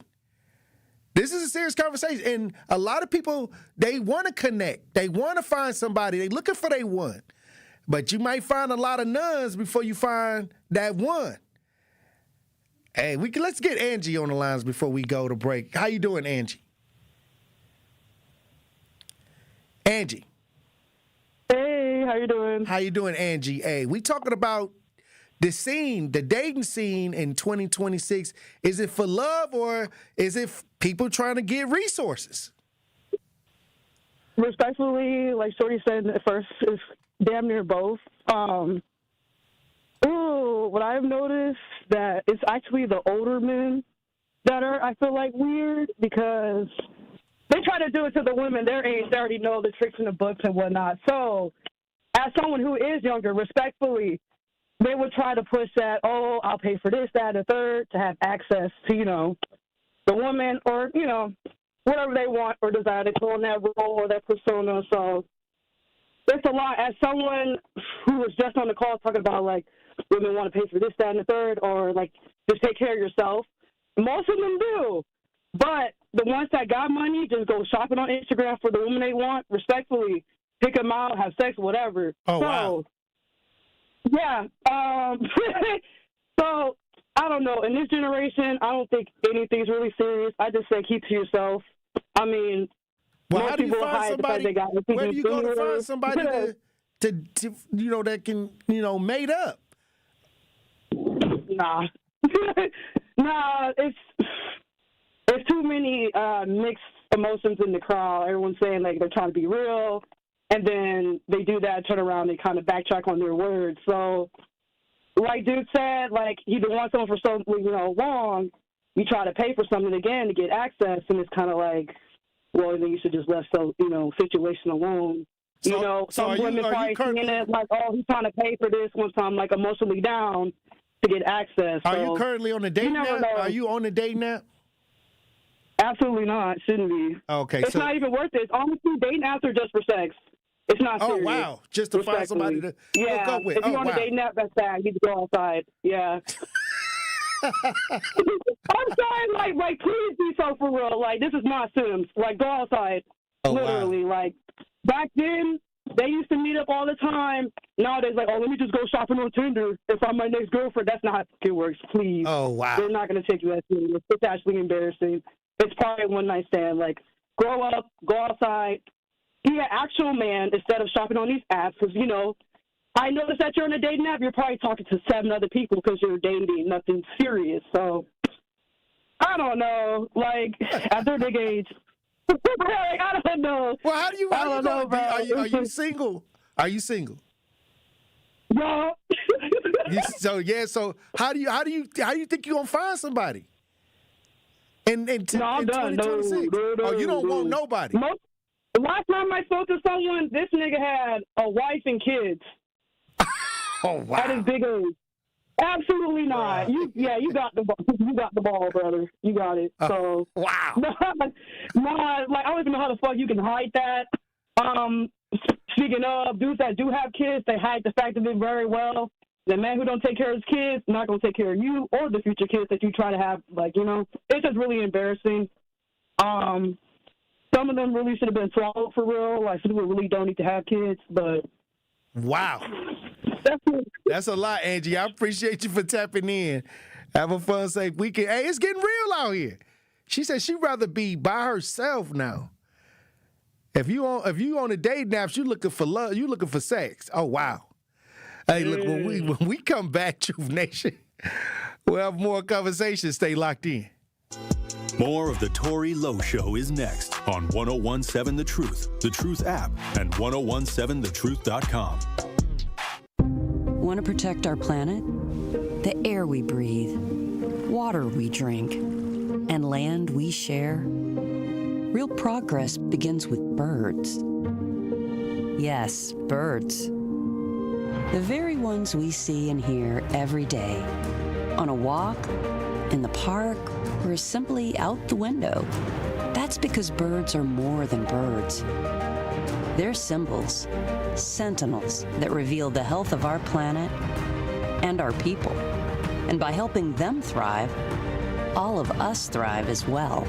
This is a serious conversation. And a lot of people, they want to connect. They want to find somebody. They looking for their one. But you might find a lot of nuns before you find that one. Hey, let's get Angie on the lines before we go to break. How you doing, Angie? Angie. Hey, how you doing? How you doing, Angie? Hey, we talking about the scene, the dating scene in 2026. Is it for love or is it people trying to get resources? Respectfully, like Shorty said at first, it's damn near both. What I've noticed that it's actually the older men that are, I feel like, weird because they try to do it to the women their age. They already know the tricks in the books and whatnot. So as someone who is younger, respectfully, they would try to push that, I'll pay for this, that, and the third to have access to, the woman or, whatever they want or desire to go in that role or that persona. So it's a lot. As someone who was just on the call talking about, like, women want to pay for this, that, and the third, or, like, just take care of yourself, most of them do. But the ones that got money just go shopping on Instagram for the woman they want, respectfully, pick them out, have sex, whatever. Oh, wow. Yeah. So, I don't know. In this generation, I don't think anything's really serious. I just say keep to yourself. I mean, well, how do you find somebody? Where do you go to find somebody to that can, mate up? Nah. Nah, it's too many mixed emotions in the crowd. Everyone's saying, like, they're trying to be real. And then they do that, turn around, they kind of backtrack on their words. So like dude said, like he been wanting someone for so long. You try to pay for something again to get access, and it's kind of like, well, then you should just let situation alone. Some women probably seeing it like, oh, he's trying to pay for this once I'm like emotionally down to get access. Are you currently on a dating app? Are you on a dating app? Absolutely not. Shouldn't be. Okay, it's not even worth it. Honestly, dating apps are just for sex. It's not serious. Oh, wow. Just to find somebody to hook up with. If you're on a dating app, that's bad. You need to go outside. Yeah. I'm sorry, like, please be so for real. Like, this is not Sims. Like, go outside. Literally. Wow. Like, back then, they used to meet up all the time. Nowadays, like, oh, let me just go shopping on Tinder and find my next girlfriend. That's not how it works, please. Oh, wow. They're not going to take you as serious. It's actually embarrassing. It's probably a one-night stand. Like, grow up, go outside, be an actual man instead of shopping on these apps. Because, I noticed that you're on a dating app, you're probably talking to 7 other people because you're dating nothing serious. So, I don't know. Like, at their big age, I don't know. Well, how do you? Are you single? Are you single? No. So how do you think you're gonna find somebody? In 2026? No, you don't want nobody. The last time I spoke to someone, this nigga had a wife and kids. Oh wow! At his big age. Absolutely not. You got the ball. You got the ball, brother. You got it. So wow. Like I don't even know how the fuck you can hide that. Speaking of dudes that do have kids, they hide the fact of it very well. The man who don't take care of his kids not gonna take care of you or the future kids that you try to have. Like it's just really embarrassing. Some of them really should have been swallowed for real. Like some people really don't need to have kids, but wow. That's a lot, Angie. I appreciate you for tapping in. Have a fun, safe weekend. Hey, it's getting real out here. She said she'd rather be by herself now. If you on a dating app, you looking for love, you looking for sex. Oh wow. Hey, look, when we come back, Truth Nation, we'll have more conversations. Stay locked in. More of the Tory Lowe Show is next on 1017 The Truth, The Truth app, and 1017thetruth.com. Want to protect our planet? The air we breathe, water we drink, and land we share? Real progress begins with birds. Yes, birds. The very ones we see and hear every day. On a walk, in the park, or simply out the window. That's because birds are more than birds. They're symbols, sentinels that reveal the health of our planet and our people. And by helping them thrive, all of us thrive as well.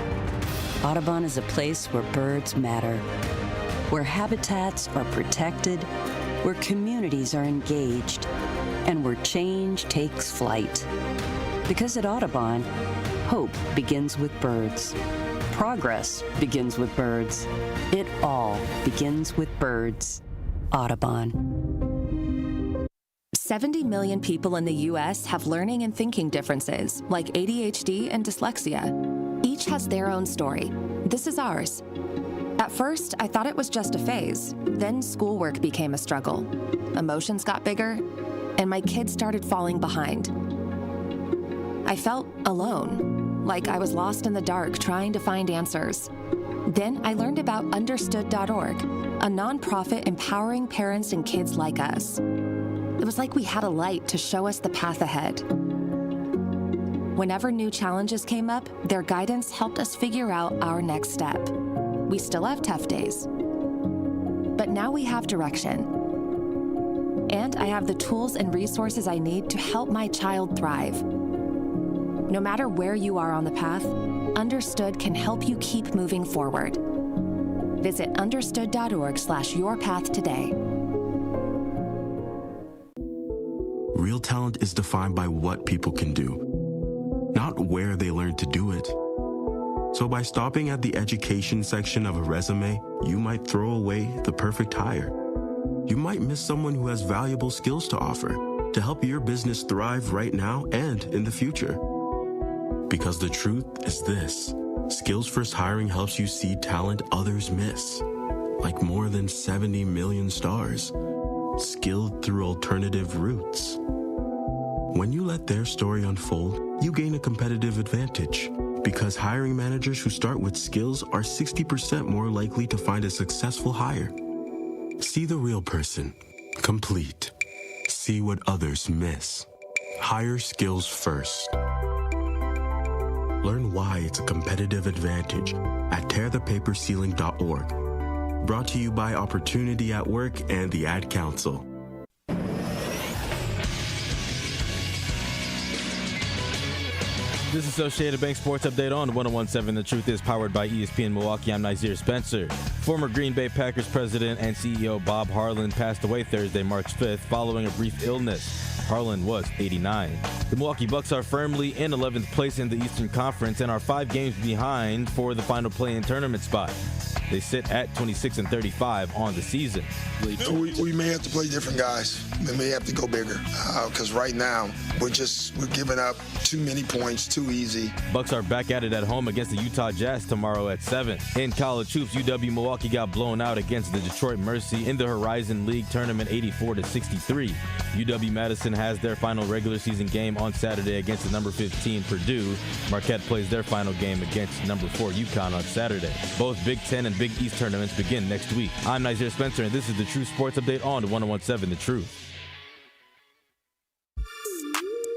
Audubon is a place where birds matter, where habitats are protected, where communities are engaged, and where change takes flight. Because at Audubon, hope begins with birds. Progress begins with birds. It all begins with birds. Audubon. 70 million people in the U.S. have learning and thinking differences, like ADHD and dyslexia. Each has their own story. This is ours. At first, I thought it was just a phase. Then schoolwork became a struggle. Emotions got bigger, and my kids started falling behind. I felt alone. Like I was lost in the dark trying to find answers. Then I learned about Understood.org, a nonprofit empowering parents and kids like us. It was like we had a light to show us the path ahead. Whenever new challenges came up, their guidance helped us figure out our next step. We still have tough days, but now we have direction. And I have the tools and resources I need to help my child thrive. No matter where you are on the path, Understood can help you keep moving forward. Visit understood.org/yourpath today. Real talent is defined by what people can do, not where they learn to do it. So by stopping at the education section of a resume, you might throw away the perfect hire. You might miss someone who has valuable skills to offer to help your business thrive right now and in the future. Because the truth is this: Skills First Hiring helps you see talent others miss, like more than 70 million stars, skilled through alternative routes. When you let their story unfold, you gain a competitive advantage. Because hiring managers who start with skills are 60% more likely to find a successful hire. See the real person. Complete. See what others miss. Hire skills first. Learn why it's a competitive advantage at tearthepaperceiling.org. Brought to you by Opportunity at Work and the Ad Council. This is Associated Bank Sports Update on 101.7 The Truth is powered by ESPN Milwaukee. I'm Nazir Spencer. Former Green Bay Packers president and CEO Bob Harlan passed away Thursday, March 5th, following a brief illness. Harlan was 89. The Milwaukee Bucks are firmly in 11th place in the Eastern Conference and are 5 games behind for the final play-in tournament spot. They sit at 26-35 on the season. We may have to play different guys. We may have to go bigger because right now we're giving up too many points too easy. Bucks are back at it at home against the Utah Jazz tomorrow at 7. In college hoops, UW-Milwaukee got blown out against the Detroit Mercy in the Horizon League tournament 84-63. UW-Madison has their final regular season game on Saturday against the number 15 Purdue. Marquette plays their final game against number 4 UConn on Saturday. Both Big Ten and Big East tournaments begin next week. I'm Nazir Spencer, and this is the True Sports Update on 101.7 The Truth.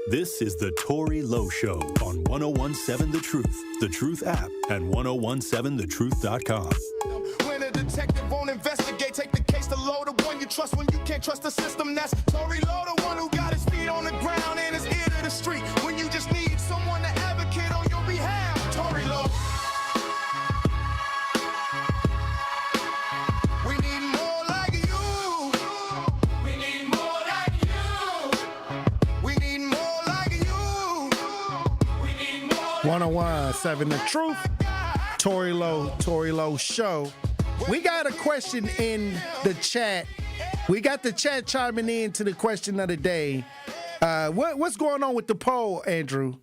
This is the Tory Lowe Show on 101.7 The Truth app, and 1017thetruth.com. When a detective won't investigate, take the case to Lowe, the one you trust when you can't trust the system. That's Tory Lowe, the one who got his feet on the ground and his ear to the street. When you just need someone to advocate on your behalf, Tory Lowe. We need more like you. We need more like you. We need more like you. We need more. 101.7 The Truth. Tory Lowe Show. We got a question in the chat. We got the chat chiming in to the question of the day. What's going on with the poll, Andrew?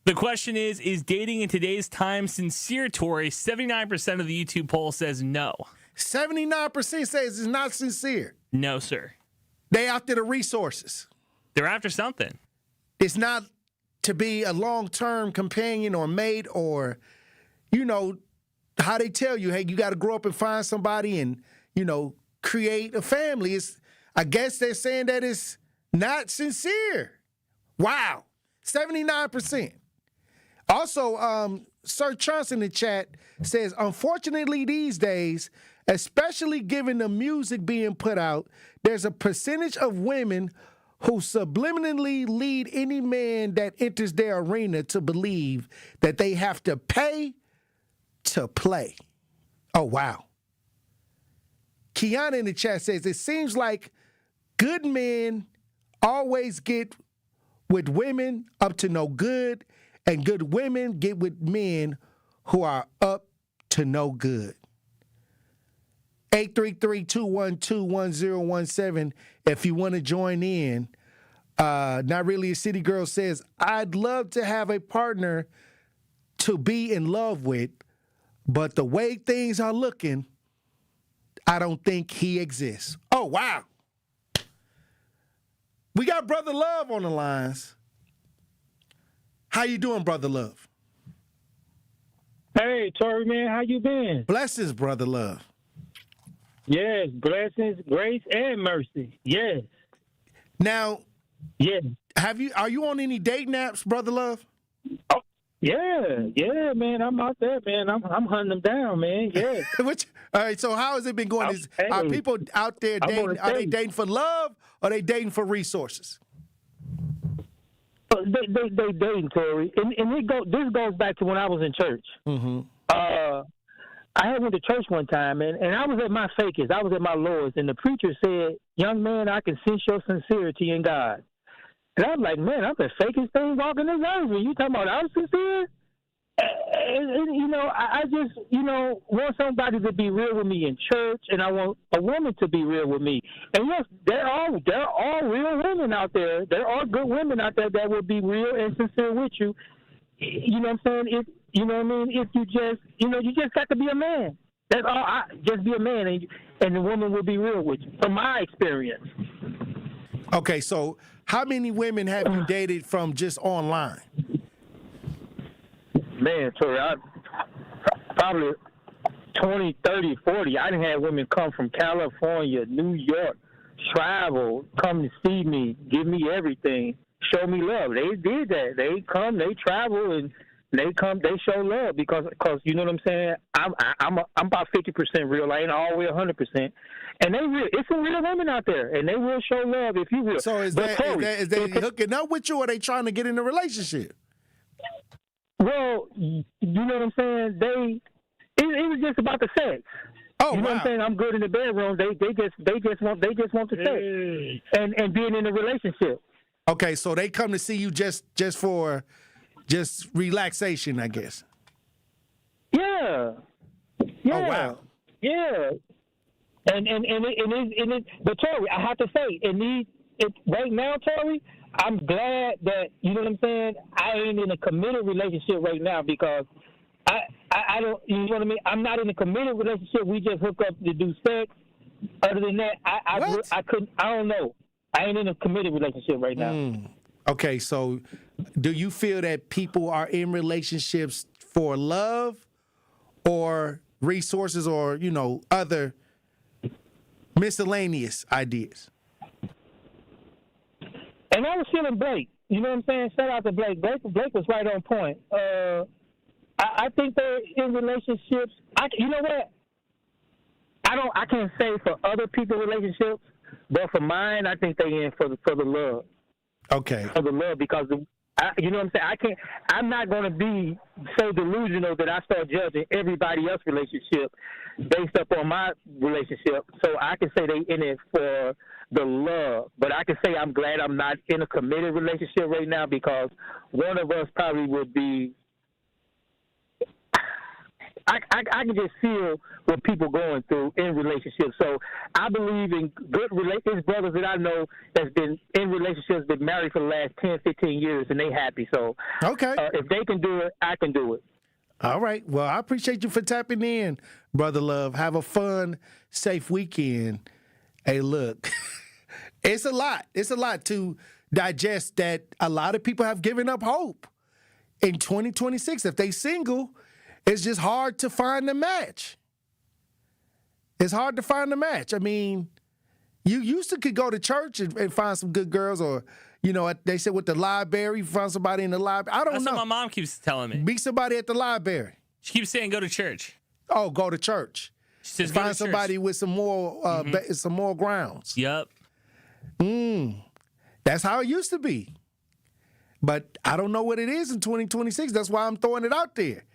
The question is dating in today's time sincere, Tory? 79% of the YouTube poll says no. 79% says it's not sincere. No, sir. They after the resources. They're after something. It's not to be a long-term companion or mate or, how they tell you, hey, you got to grow up and find somebody and, create a family. I guess they're saying that it's not sincere. Wow. 79%. Also, Sir Chance in the chat says, unfortunately these days, especially given the music being put out, there's a percentage of women who subliminally lead any man that enters their arena to believe that they have to pay to play. Oh, wow. Kiana in the chat says, it seems like good men always get with women up to no good, and good women get with men who are up to no good. 833-212-1017 if you want to join in. Not Really a City Girl says, I'd love to have a partner to be in love with, but the way things are looking, I don't think he exists. Oh, wow. We got Brother Love on the lines. How you doing, Brother Love? Hey, Tory, man, how you been? Blessings, Brother Love. Yes, blessings, grace, and mercy. Yes. Now, yeah. Are you on any dating apps, Brother Love? Oh, yeah, man. I'm out there, man. I'm hunting them down, man. Yeah. All right, so how has it been going? Are people out there dating? Are they dating for love or are they dating for resources? They dating, Tory. And this goes back to when I was in church. Mm-hmm. I had went to church one time, and I was at my fakest. I was at my lowest, and the preacher said, young man, I can sense your sincerity in God. And I'm like, man, I'm the fakest thing walking this earth. And you talking about I'm sincere? And I just, want somebody to be real with me in church, and I want a woman to be real with me. And yes, there are real women out there. There are good women out there that will be real and sincere with you. You know what I'm saying? If you just, you just got to be a man. That's all. Just be a man, and the woman will be real with you. From my experience. Okay, so how many women have you dated from just online? Man, Tory, probably 20, 30, 40. I done had women come from California, New York, travel, come to see me, give me everything, show me love. They did that. They come, they travel, and they show love because you know what I'm saying. I'm about 50% real. I ain't all the way 100%. And it's some real women out there, and they will show love if you will. So is they hooking up with you, or are they trying to get in a relationship? Well, you know what I'm saying. It was just about the sex. Oh, you know what I'm saying? I'm good in the bedroom. They just want the sex and being in a relationship. Okay, so they come to see you just for relaxation, I guess. Yeah. Oh wow. Yeah. And but Tory, I have to say, right now, Tory, I'm glad that, you know what I'm saying, I ain't in a committed relationship right now because I don't, you know what I mean? I'm not in a committed relationship. We just hook up to do sex. Other than that, I don't know. I ain't in a committed relationship right now. Okay, so do you feel that people are in relationships for love or resources or, other miscellaneous ideas? And I was feeling Blake. You know what I'm saying? Shout out to Blake. Blake was right on point. I think they're in relationships. You know what? I can't say for other people's relationships, but for mine, I think they in for the love. Okay. For the love, because you know what I'm saying? I'm not going to be so delusional that I start judging everybody else's relationship based up on my relationship. So I can say they in it for the love, but I can say I'm glad I'm not in a committed relationship right now because one of us probably would be. I can just feel what people going through in relationships. So I believe in good relationships. Brothers that I know that's been in relationships, been married for the last 10, 15 years, and they happy. So okay, if they can do it, I can do it. All right. Well, I appreciate you for tapping in, Brother Love. Have a fun, safe weekend. Hey, look, it's a lot. It's a lot to digest that a lot of people have given up hope in 2026. If they single, it's just hard to find a match. It's hard to find a match. I mean, you used to could go to church and find some good girls, or, they said with the library, find somebody in the library. I don't know. That's what my mom keeps telling me. Meet somebody at the library. She keeps saying go to church. Oh, go to church. She says find somebody with some more grounds. Yep. That's how it used to be. But I don't know what it is in 2026. That's why I'm throwing it out there.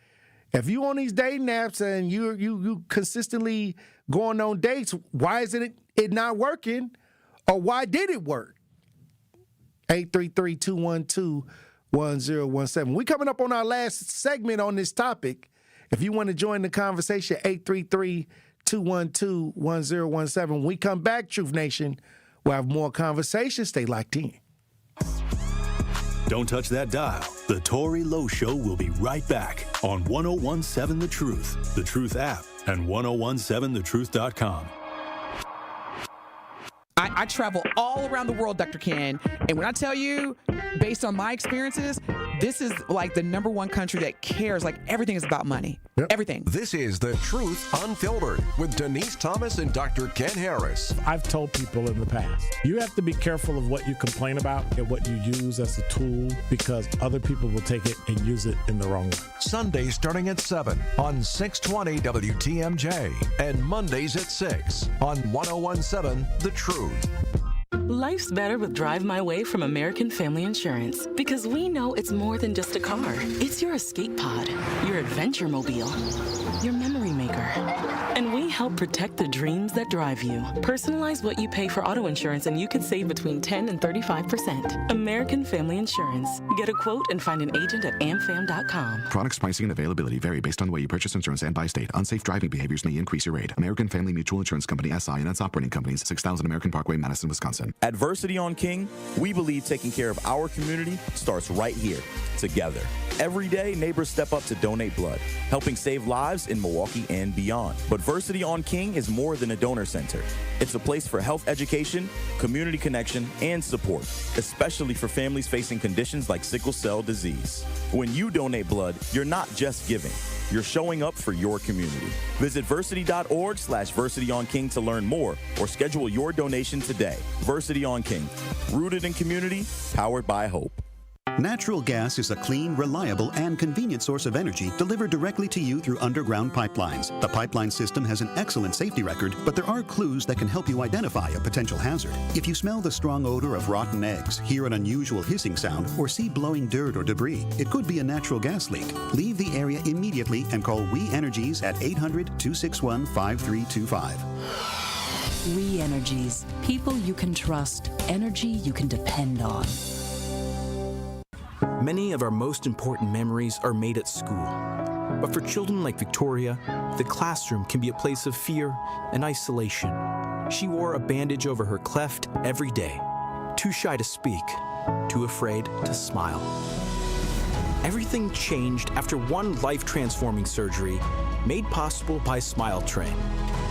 If you on these dating apps and you consistently going on dates, why isn't it not working, or why did it work? 833-212-1017. We coming up on our last segment on this topic. If you want to join the conversation, 833-212-1017. When we come back, Truth Nation, we'll have more conversation. Stay locked in. Don't touch that dial. The Tory Lowe Show will be right back on 1017 The Truth, The Truth app, and 1017thetruth.com. I travel all around the world, Dr. Ken, and when I tell you, based on my experiences, this is like the number one country that cares. Like, everything is about money. Yep. Everything. This is The Truth Unfiltered with Denise Thomas and Dr. Ken Harris. I've told people in the past, you have to be careful of what you complain about and what you use as a tool, because other people will take it and use it in the wrong way. Sundays starting at 7 on 620 WTMJ and Mondays at 6 on 1017 The Truth. Life's better with Drive My Way from American Family Insurance, because we know it's more than just a car. It's your escape pod, your adventure mobile, your memory maker. And we help protect the dreams that drive you. Personalize what you pay for auto insurance and you could save between 10 and 35%. American Family Insurance. Get a quote and find an agent at amfam.com. Products, pricing, and availability vary based on the way you purchase insurance and by state. Unsafe driving behaviors may increase your rate. American Family Mutual Insurance Company, SI, and its operating companies, 6000 American Parkway, Madison, Wisconsin. Wisconsin. At Versity on King, we believe taking care of our community starts right here, together. Every day, neighbors step up to donate blood, helping save lives in Milwaukee and beyond. But Versity on King is more than a donor center. It's a place for health education, community connection, and support, especially for families facing conditions like sickle cell disease. When you donate blood, you're not just giving. You're showing up for your community. Visit versity.org/VersityOnKing to learn more or schedule your donation today. Versity on King, rooted in community, powered by hope. Natural gas is a clean, reliable, and convenient source of energy delivered directly to you through underground pipelines. The pipeline system has an excellent safety record, but there are clues that can help you identify a potential hazard. If you smell the strong odor of rotten eggs, hear an unusual hissing sound, or see blowing dirt or debris, it could be a natural gas leak. Leave the area immediately and call We Energies at 800-261-5325. We Energies. People you can trust. Energy you can depend on. Many of our most important memories are made at school. But for children like Victoria, the classroom can be a place of fear and isolation. She wore a bandage over her cleft every day, too shy to speak, too afraid to smile. Everything changed after one life-transforming surgery made possible by Smile Train.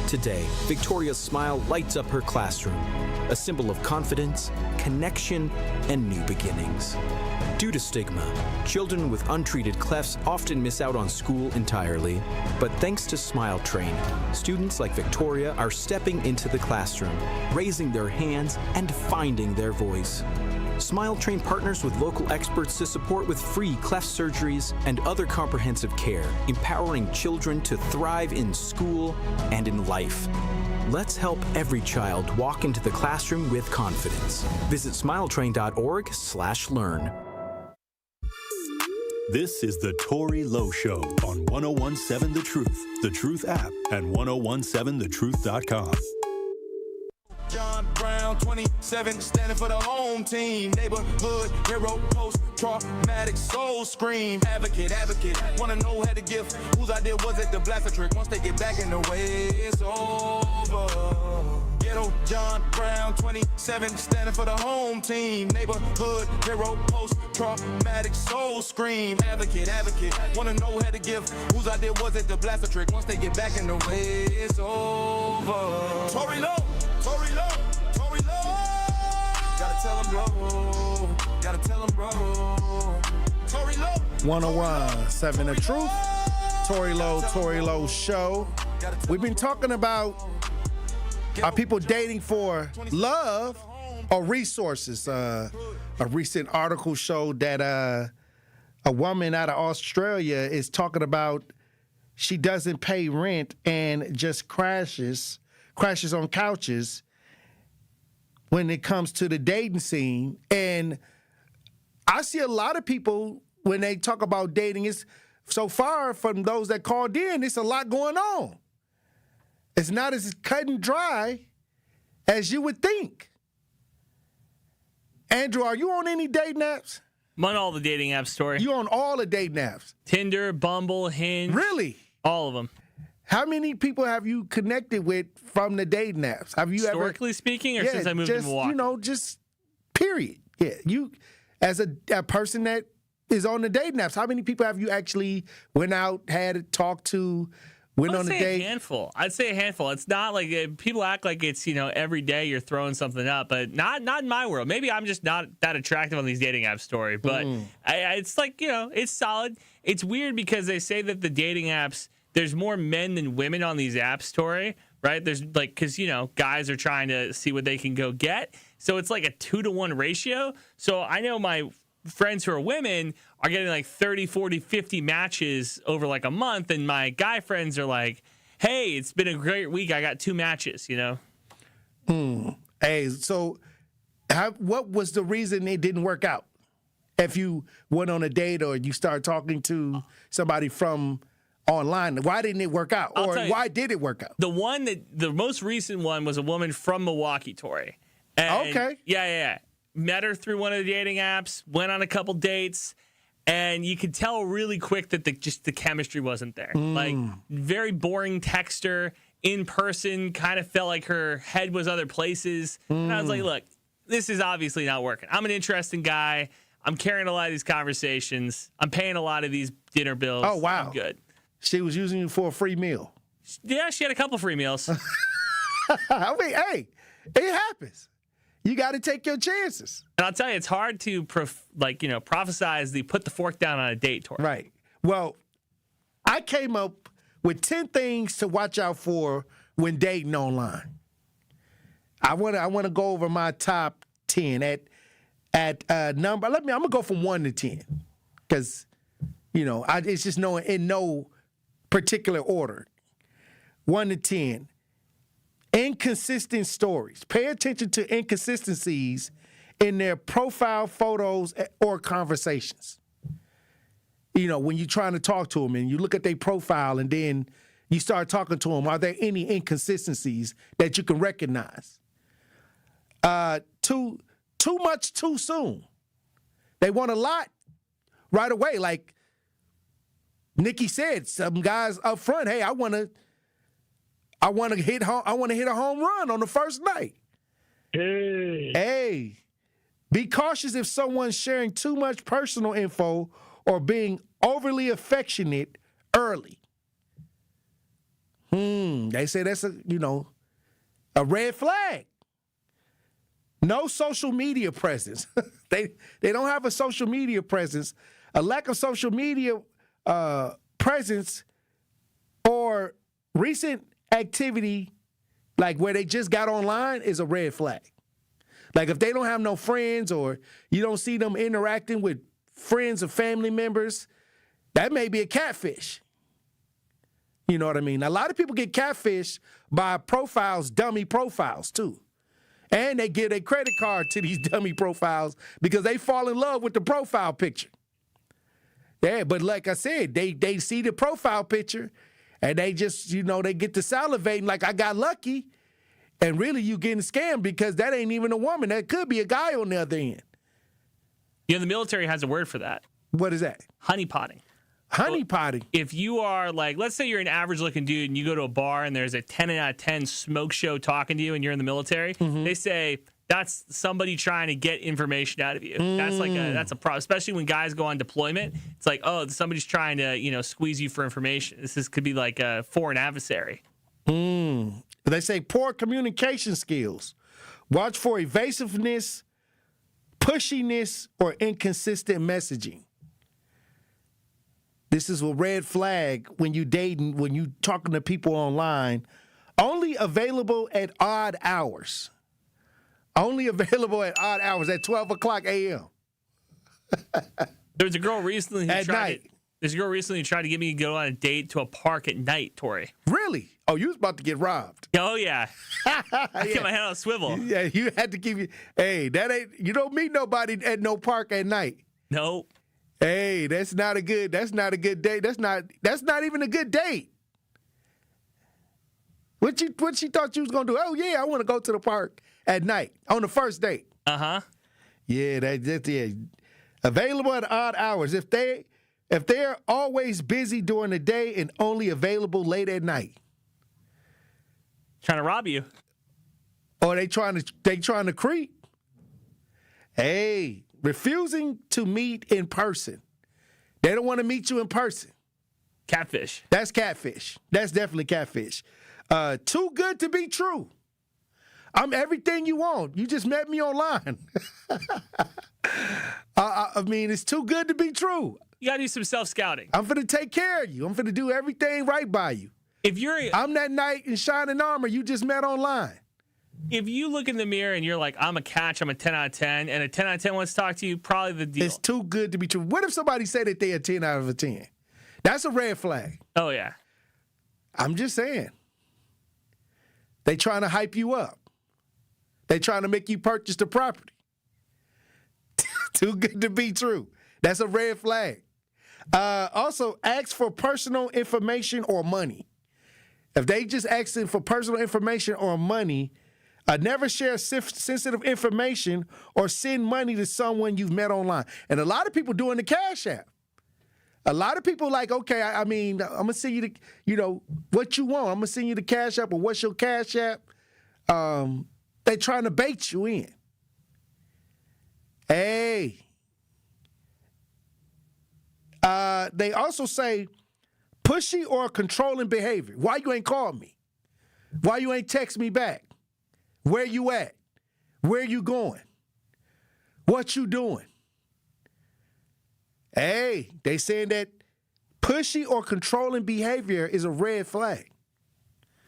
Today, Victoria's smile lights up her classroom, a symbol of confidence, connection, and new beginnings. Due to stigma, children with untreated clefts often miss out on school entirely. But thanks to Smile Train, students like Victoria are stepping into the classroom, raising their hands, and finding their voice. Smile Train partners with local experts to support with free cleft surgeries and other comprehensive care, empowering children to thrive in school and in life. Let's help every child walk into the classroom with confidence. Visit smiletrain.org/learn. This is the Tory Lowe Show on 1017 The Truth app, and 1017thetruth.com. John Brown, 27, standing for the home team. Neighborhood hero, post traumatic soul scream. Advocate, wanna know how to give. Whose idea was it to blast a trick? Once they get back in the way, it's over. Ghetto John Brown, 27, standing for the home team. Neighborhood hero, post traumatic soul scream. Advocate, wanna know how to give. Whose idea was it to blast a trick? Once they get back in the way, it's over. Tory Lowe. Gotta tell him, bro. Tory Lowe. 1017 The Truth. Tory Lowe Show. We've been talking about are people dating for love or resources? A recent article showed that a woman out of Australia is talking about she doesn't pay rent and just crashes on couches when it comes to the dating scene. And I see a lot of people, when they talk about dating, it's so far from those that called in, it's a lot going on. It's not as cut and dry as you would think. Andrew, are you on any dating apps? I'm on all the dating apps, Tory. You on all the dating apps? Tinder, Bumble, Hinge. Really? All of them. How many people have you connected with from the dating apps? Have you Historically speaking, or since I moved to Milwaukee? Just period. Yeah, you as a person that is on the dating apps, how many people have you actually went out, had talked to, went on a date? I'd say a handful. It's not like people act like it's every day you're throwing something up, but not in my world. Maybe I'm just not that attractive on these dating apps, Story. But it's like it's solid. It's weird because they say that the dating apps, there's more men than women on these apps, Tory, right? There's because guys are trying to see what they can go get, so it's like a 2-to-1 ratio. So I know my friends who are women are getting like 30, 40, 50 matches over like a month, and my guy friends are like, hey, it's been a great week, I got 2 matches, Hey, so what was the reason it didn't work out? If you went on a date or you start talking to somebody from online, why didn't it work out? Or why did it work out? The most recent one was a woman from Milwaukee, Tory. Okay. Yeah. Met her through one of the dating apps, went on a couple dates, and you could tell really quick that the chemistry wasn't there. Like, very boring texter. In person, kind of felt like her head was other places. And I was like, look, this is obviously not working. I'm an interesting guy. I'm carrying a lot of these conversations. I'm paying a lot of these dinner bills. Oh, wow. I'm good. She was using you for a free meal. Yeah, she had a couple free meals. I mean, hey, it happens. You got to take your chances. And I'll tell you, it's hard to prophesize the put the fork down on a date, Tory. Right. Well, I came up with 10 things to watch out for when dating online. I want to go over my top 10 at number. I'm gonna go from 1 to 10 because it's just in no particular order. 1 to 10. Inconsistent stories. Pay attention to inconsistencies in their profile photos or conversations. When you're trying to talk to them and you look at their profile and then you start talking to them, are there any inconsistencies that you can recognize? Too much too soon. They want a lot right away. Like Nikki said, some guys up front, hey, I want to hit a home run on the first night. Hey. Be cautious if someone's sharing too much personal info or being overly affectionate early. They say that's a red flag. No social media presence. They don't have a social media presence. A lack of social media presence or recent activity, like where they just got online, is a red flag. Like if they don't have no friends or you don't see them interacting with friends or family members, that may be a catfish. You know what I mean? A lot of people get catfished by profiles, dummy profiles too. And they give a credit card to these dummy profiles because they fall in love with the profile picture. Yeah, but like I said, they see the profile picture and they just, they get to salivating like I got lucky. And really you getting scammed because that ain't even a woman. That could be a guy on the other end. The military has a word for that. What is that? Honeypotting. Honeypotting. If you are let's say you're an average looking dude and you go to a bar and there's a 10 out of 10 smoke show talking to you and you're in the military, they say that's somebody trying to get information out of you. That's a problem, especially when guys go on deployment. It's like, oh, somebody's trying to, squeeze you for information. This could be like a foreign adversary. They say poor communication skills. Watch for evasiveness, pushiness, or inconsistent messaging. This is a red flag when you dating, when you talking to people online. Only available at odd hours. Only available at odd hours at 12 o'clock a.m. There was a girl recently at night. There's a girl recently who tried to get me to go on a date to a park at night, Tory. Really? Oh, you was about to get robbed. Oh, yeah. I kept my head on a swivel. Yeah, you had to keep hey, you don't meet nobody at no park at night. Nope. Hey, that's not a good date. That's not even a good date. What she thought you was gonna do? Oh yeah, I want to go to the park at night on the first date. Uh-huh. Yeah, that's available at odd hours. If they're always busy during the day and only available late at night. Trying to rob you. Or they trying to creep. Hey, refusing to meet in person. They don't want to meet you in person. Catfish. That's catfish. That's definitely catfish. Too good to be true. I'm everything you want. You just met me online. I mean, it's too good to be true. You got to do some self-scouting. I'm going to take care of you. I'm going to do everything right by you. I'm that knight in shining armor you just met online. If you look in the mirror and you're like, I'm a catch, I'm a 10 out of 10, and a 10 out of 10 wants to talk to you, probably the deal. It's too good to be true. What if somebody said that they're a 10 out of 10? That's a red flag. Oh, yeah. I'm just saying. They trying to hype you up. They trying to make you purchase the property. Too good to be true. That's a red flag. Also, ask for personal information or money. If they just asking for personal information or money, never share sensitive information or send money to someone you've met online. And a lot of people doing the Cash App. A lot of people like, okay, I mean, I'm going to send you what you want. I'm going to send you the Cash App or what's your Cash App. They trying to bait you in. They also say pushy or controlling behavior. Why you ain't called me? Why you ain't text me back? Where you at? Where you going? What you doing? Hey, they saying that pushy or controlling behavior is a red flag.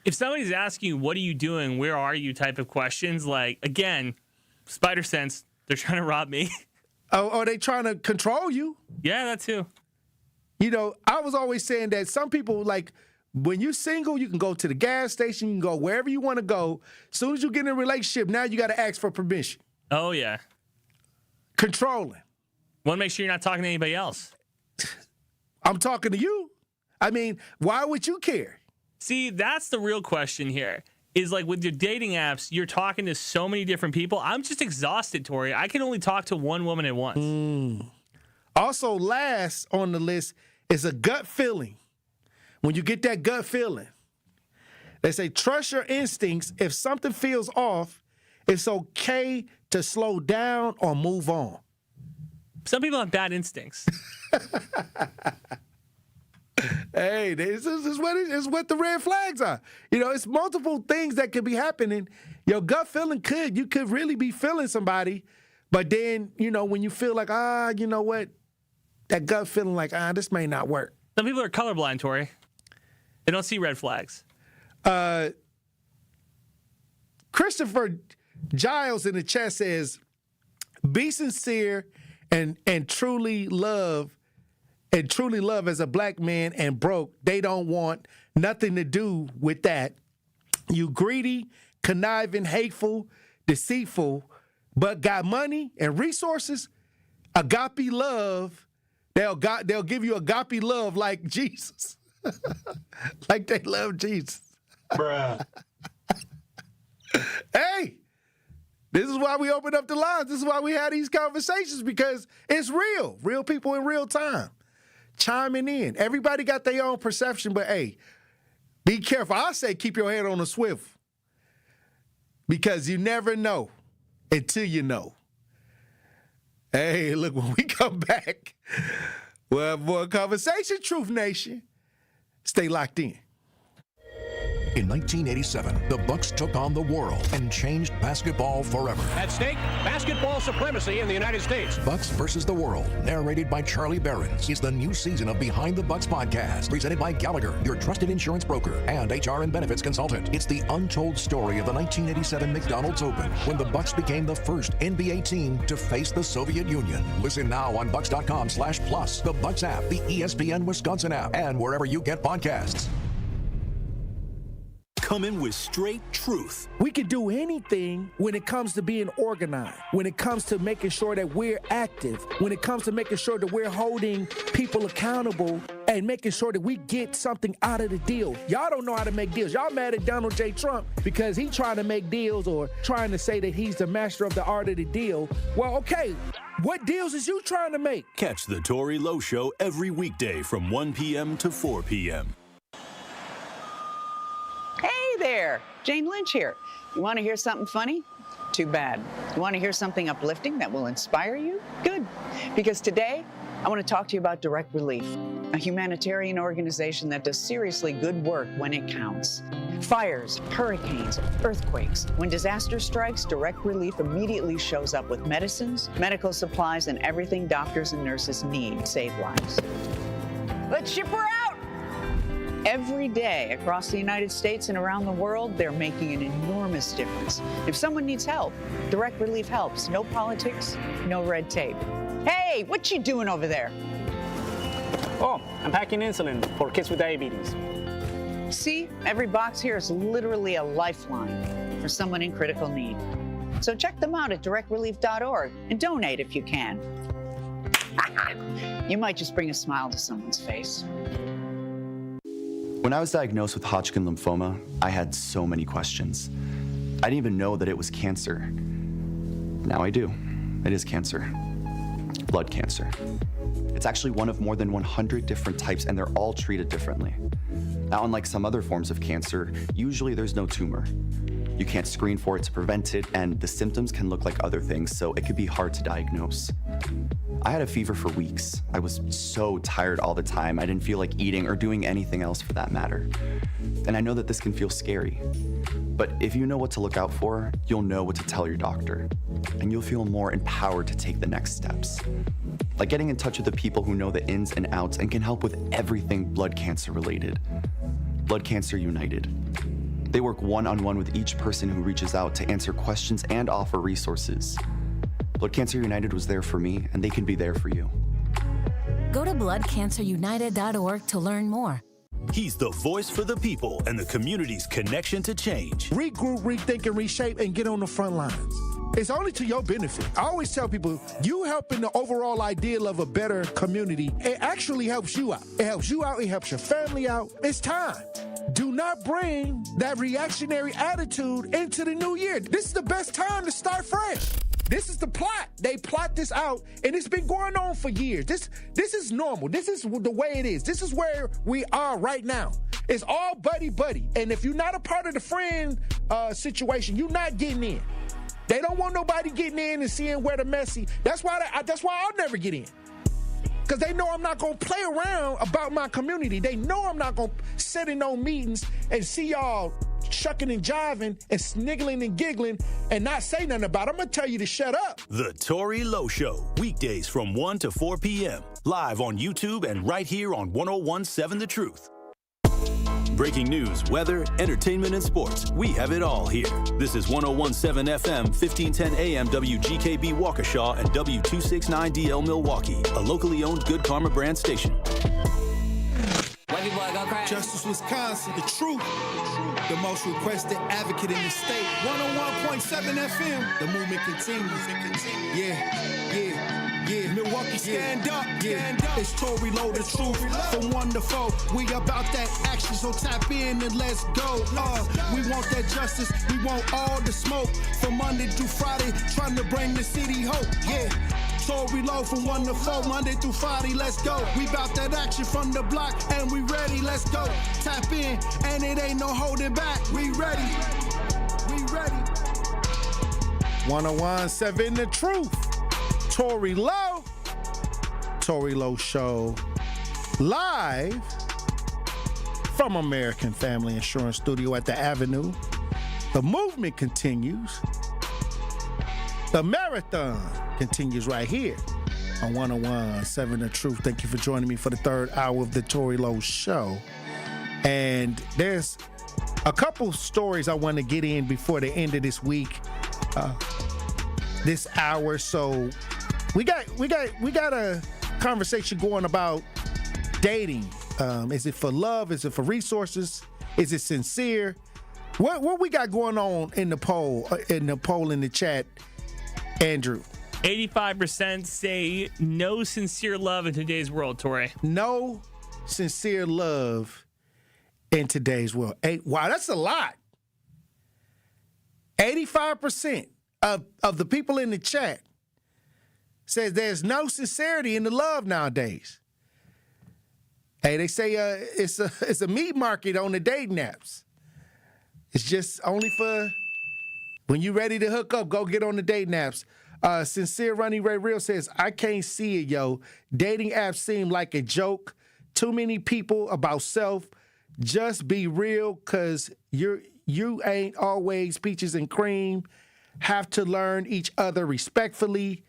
If somebody's asking you, what are you doing? Where are you? Type of questions, like, again, spider sense, they're trying to rob me. Oh, are they trying to control you? Yeah, that too. You know, I was always saying that some people, like, when you're single, you can go to the gas station, you can go wherever you want to go. As soon as you get in a relationship, now you got to ask for permission. Oh, yeah. Controlling. Want to make sure you're not talking to anybody else. I'm talking to you. I mean, why would you care? See, that's the real question here. Is like with your dating apps, you're talking to so many different people. I'm just exhausted, Tory. I can only talk to one woman at once. Also, last on the list is a gut feeling. When you get that gut feeling, they say trust your instincts. If something feels off, it's okay to slow down or move on. Some people have bad instincts. Hey, this is what the red flags are. You know, it's multiple things that could be happening. Your gut feeling you could really be feeling somebody, but then, you know, when you feel like, you know what, that gut feeling like, this may not work. Some people are colorblind, Tory. They don't see red flags. Christopher Giles in the chat says, be sincere and truly love as a black man and broke. They don't want nothing to do with that. You greedy, conniving, hateful, deceitful, but got money and resources, agape love. They'll give you agape love like Jesus. Like they love Jesus. Bruh. Hey, this is why we open up the lines. This is why we have these conversations, because it's real. Real people in real time chiming in. Everybody got their own perception, but hey, be careful. I say keep your head on a swivel, because you never know until you know. Hey, look, when we come back, we'll have more conversation, Truth Nation. Stay locked in. In 1987, the Bucks took on the world and changed basketball forever. At stake, basketball supremacy in the United States. Bucks versus the World, narrated by Charlie Behrens, is the new season of Behind the Bucks podcast, presented by Gallagher, your trusted insurance broker and HR and benefits consultant. It's the untold story of the 1987 McDonald's Open, when the Bucks became the first NBA team to face the Soviet Union. Listen now on Bucks.com/plus, the Bucks app, the ESPN Wisconsin app, and wherever you get podcasts. Coming with straight truth. We can do anything when it comes to being organized, when it comes to making sure that we're active, when it comes to making sure that we're holding people accountable and making sure that we get something out of the deal. Y'all don't know how to make deals. Y'all mad at Donald J. Trump because he's trying to make deals or trying to say that he's the master of the art of the deal. Well, okay, what deals is you trying to make? Catch the Tory Lowe Show every weekday from 1 p.m. to 4 p.m. Hey there, Jane Lynch here. You want to hear something funny? Too bad. You want to hear something uplifting that will inspire you? Good. Because today, I want to talk to you about Direct Relief, a humanitarian organization that does seriously good work when it counts. Fires, hurricanes, earthquakes. When disaster strikes, Direct Relief immediately shows up with medicines, medical supplies, and everything doctors and nurses need to save lives. Let's ship her out! Every day across the United States and around the world, they're making an enormous difference. If someone needs help, Direct Relief helps. No politics, no red tape. Hey, what you doing over there? Oh, I'm packing insulin for kids with diabetes. See, every box here is literally a lifeline for someone in critical need. So check them out at directrelief.org and donate if you can. You might just bring a smile to someone's face. When I was diagnosed with Hodgkin lymphoma, I had so many questions. I didn't even know that it was cancer. Now I do. It is cancer. Blood cancer. It's actually one of more than 100 different types, and they're all treated differently. Now, unlike some other forms of cancer, usually there's no tumor. You can't screen for it to prevent it, and the symptoms can look like other things, so it could be hard to diagnose. I had a fever for weeks. I was so tired all the time. I didn't feel like eating or doing anything else for that matter. And I know that this can feel scary. But if you know what to look out for, you'll know what to tell your doctor. And you'll feel more empowered to take the next steps. Like getting in touch with the people who know the ins and outs and can help with everything blood cancer related. Blood Cancer United. They work one-on-one with each person who reaches out to answer questions and offer resources. Blood Cancer United was there for me, and they can be there for you. Go to bloodcancerunited.org to learn more. He's the voice for the people and the community's connection to change. Regroup, rethink, and reshape, and get on the front lines. It's only to your benefit. I always tell people, you helping the overall ideal of a better community, it actually helps you out. It helps you out. It helps your family out. It's time. Do not bring that reactionary attitude into the new year. This is the best time to start fresh. This is the plot. They plot this out, and it's been going on for years. This is normal. This is the way it is. This is where we are right now. It's all buddy-buddy. And if you're not a part of the friend situation, you're not getting in. They don't want nobody getting in and seeing where the messy. That's why I'll never get in. Because they know I'm not going to play around about my community. They know I'm not going to sit in no meetings and see y'all shucking and jiving and sniggling and giggling and not say nothing about it. I'm going to tell you to shut up. The Tory Lowe Show, weekdays from 1 to 4 p.m. Live on YouTube and right here on 101.7 The Truth. Breaking news, weather, entertainment, and sports. We have it all here. This is 101.7 FM, 1510 AM WGKB Waukesha and W269DL Milwaukee, a locally owned Good Karma brand station. Justice, Wisconsin, the truth. The most requested advocate in the state. 101.7 FM. The movement continues. Yeah. Milwaukee, stand up. It's Tory Lowe, the truth. From 1 to 4, we about that action, so tap in and let's go. We want that justice. We want all the smoke. From Monday through Friday, trying to bring the city hope. Yeah. Tory Lowe from 1 to 4, Monday through Friday, let's go. We bout that action from the block, and we ready, let's go. Tap in, and it ain't no holding back. We ready. 101.7 The Truth. Tory Lowe. Tory Lowe Show. Live from American Family Insurance Studio at the Avenue. The movement continues. The marathon continues right here on 101.7 The Truth. Thank you for joining me for the third hour of the Tory Lowe Show. And there's a couple stories I want to get in before the end of this week, this hour. So we got a conversation going about dating. Is it for love? Is it for resources? Is it sincere? What we got going on in the poll in the chat, Andrew? 85% say no sincere love in today's world, Tory. No sincere love in today's world. Wow, that's a lot. 85% of the people in the chat says there's no sincerity in the love nowadays. Hey, they say it's a meat market on the dating apps. It's just only for when you ready to hook up, go get on the dating apps. Sincere Ronnie Ray Real says, I can't see it, yo. Dating apps seem like a joke. Too many people about self. Just be real, cause you ain't always peaches and cream. Have to learn each other respectfully.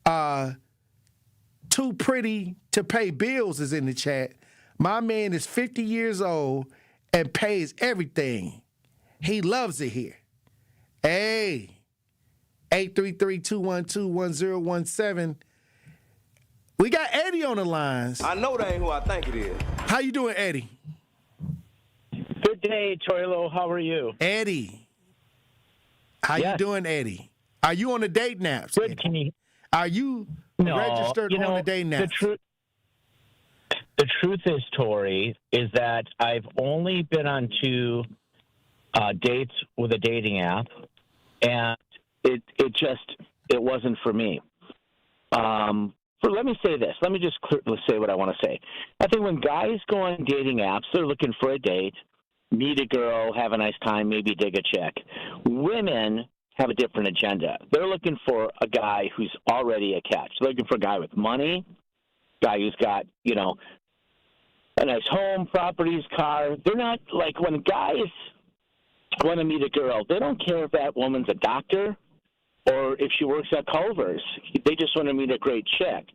Too pretty to pay bills is in the chat. My man is 50 years old and pays everything. He loves it here. Hey, 833-212-1017. We got Eddie on the lines. I know that ain't who I think it is. How you doing, Eddie? Good day, Tory Lowe. How are you? Eddie. How you doing, Eddie? Are you on the dating apps? Good. Can you? Are you registered on the dating apps? The truth is, Tory, is that I've only been on 2 dates with a dating app, and it wasn't for me. Let me say this. Let me just say what I want to say. I think when guys go on dating apps, they're looking for a date. meet a girl, have a nice time, maybe dig a chick. Women have a different agenda. They're looking for a guy who's already a catch. They're looking for a guy with money, guy who's got, a nice home, properties, car. They're not like when guys want to meet a girl, they don't care if that woman's a doctor or if she works at Culver's. They just want to meet a great chick.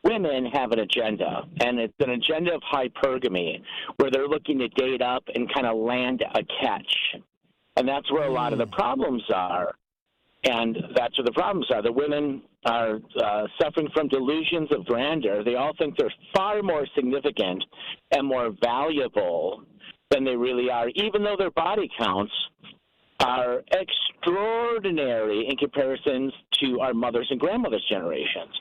Women have an agenda, and it's an agenda of hypergamy, where they're looking to date up and kind of land a catch. And that's where a lot of the problems are. And that's where the problems are. The women are suffering from delusions of grandeur. They all think they're far more significant and more valuable than they really are, even though their body counts are extraordinary in comparisons to our mothers and grandmothers' generations.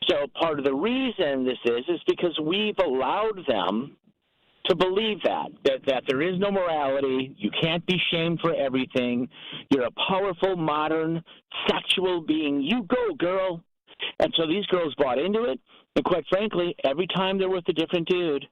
So part of the reason this is because we've allowed them to believe that there is no morality, you can't be shamed for everything, you're a powerful, modern, sexual being, you go, girl. And so these girls bought into it, and quite frankly, every time they're with a different dude,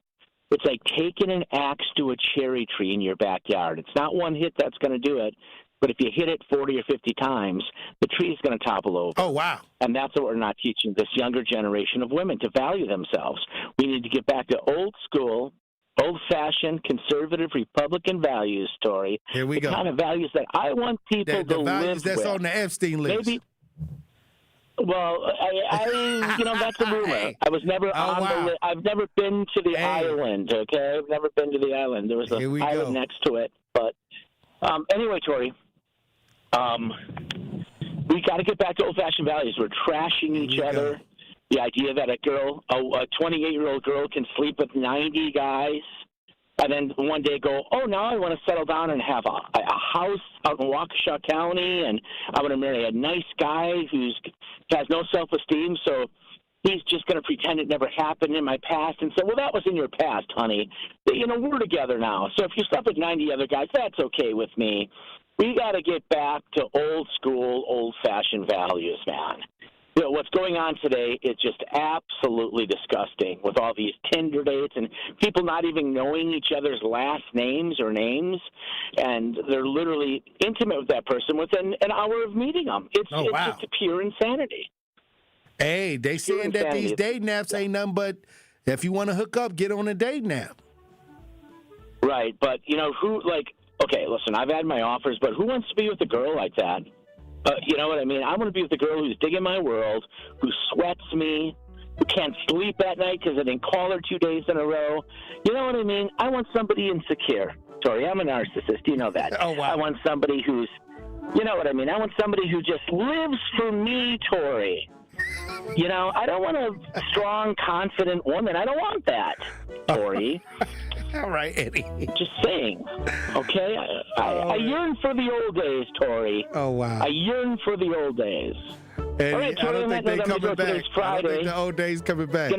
it's like taking an axe to a cherry tree in your backyard. It's not one hit that's going to do it, but if you hit it 40 or 50 times, the tree is going to topple over. Oh, wow. And that's what we're not teaching this younger generation of women, to value themselves. We need to get back to old school, old-fashioned, conservative, Republican values, Tory. Here we go. The kind of values that I want people to values live that's with. on the Epstein list. Maybe. Well, that's a rumor. Hey. I was never on the list. I've never been to the island, okay? I've never been to the island. There was an island next to it. But anyway, Tory, we got to get back to old-fashioned values. We're trashing each other. The idea that a 28-year-old girl can sleep with 90 guys and then one day go, oh, now I want to settle down and have a house out in Waukesha County, and I want to marry a nice guy who has no self-esteem, so he's just going to pretend it never happened in my past. And so, well, that was in your past, honey. We're together now. So if you slept with 90 other guys, that's okay with me. We got to get back to old school, old-fashioned values, man. What's going on today is just absolutely disgusting with all these Tinder dates and people not even knowing each other's last names or names, and they're literally intimate with that person within an hour of meeting them. It's just a pure insanity. Hey, they saying that these dating apps ain't nothing but if you want to hook up, get on a dating app. Right, but okay, listen, I've had my offers, but who wants to be with a girl like that? You know what I mean? I want to be with a girl who's digging my world, who sweats me, who can't sleep at night because I didn't call her 2 days in a row. You know what I mean? I want somebody insecure. Sorry, I'm a narcissist. You know that. Oh, wow. I want somebody who's, you know what I mean? I want somebody who just lives for me, Tory. I don't want a strong, confident woman. I don't want that, Tory. All right, Eddie. Just saying, okay? I yearn for the old days, Tory. Oh, wow. I yearn for the old days. Eddie, All right, Tory, I don't think they're coming back. I don't think the old days coming back.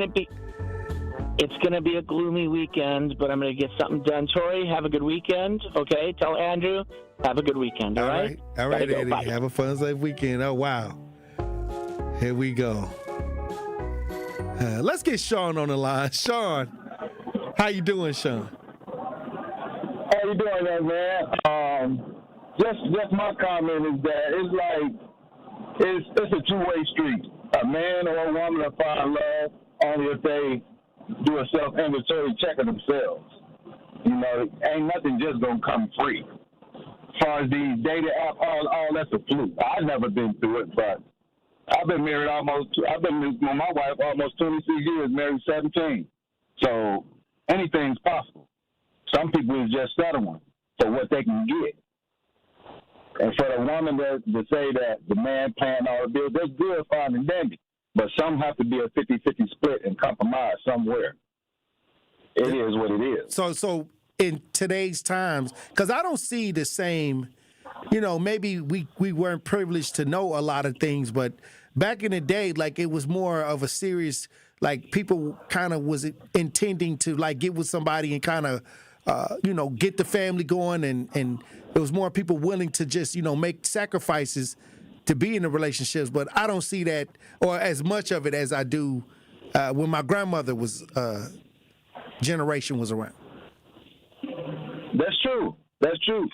It's going to be a gloomy weekend, but I'm going to get something done. Tory, have a good weekend, okay? Tell Andrew, have a good weekend, all right? All right, Gotta go. Eddie. Bye. Have a fun, safe weekend. Oh, wow. Here we go. Let's get Sean on the line. Sean, how you doing, Sean? How you doing there, man? Just my comment is that it's like it's a two-way street. A man or a woman will find love only if they do a self-inventory check of themselves. Ain't nothing just gonna come free. As far as the dating app, all that's a fluke. I've never been through it, but I've been with my wife almost 26 years, married 17. So anything's possible. Some people is just settling for what they can get. And for the woman to say that the man paying all the bills, that's good, fine, and dandy. But some have to be a 50-50 split and compromise somewhere. It is what it is. So in today's times, because I don't see the same, maybe we weren't privileged to know a lot of things, but back in the day, like it was more of a serious, like people kind of was intending to like get with somebody and kind of, get the family going, and there was more people willing to just, make sacrifices to be in the relationships. But I don't see that or as much of it as I do when my grandmother was generation was around. That's true. That's true.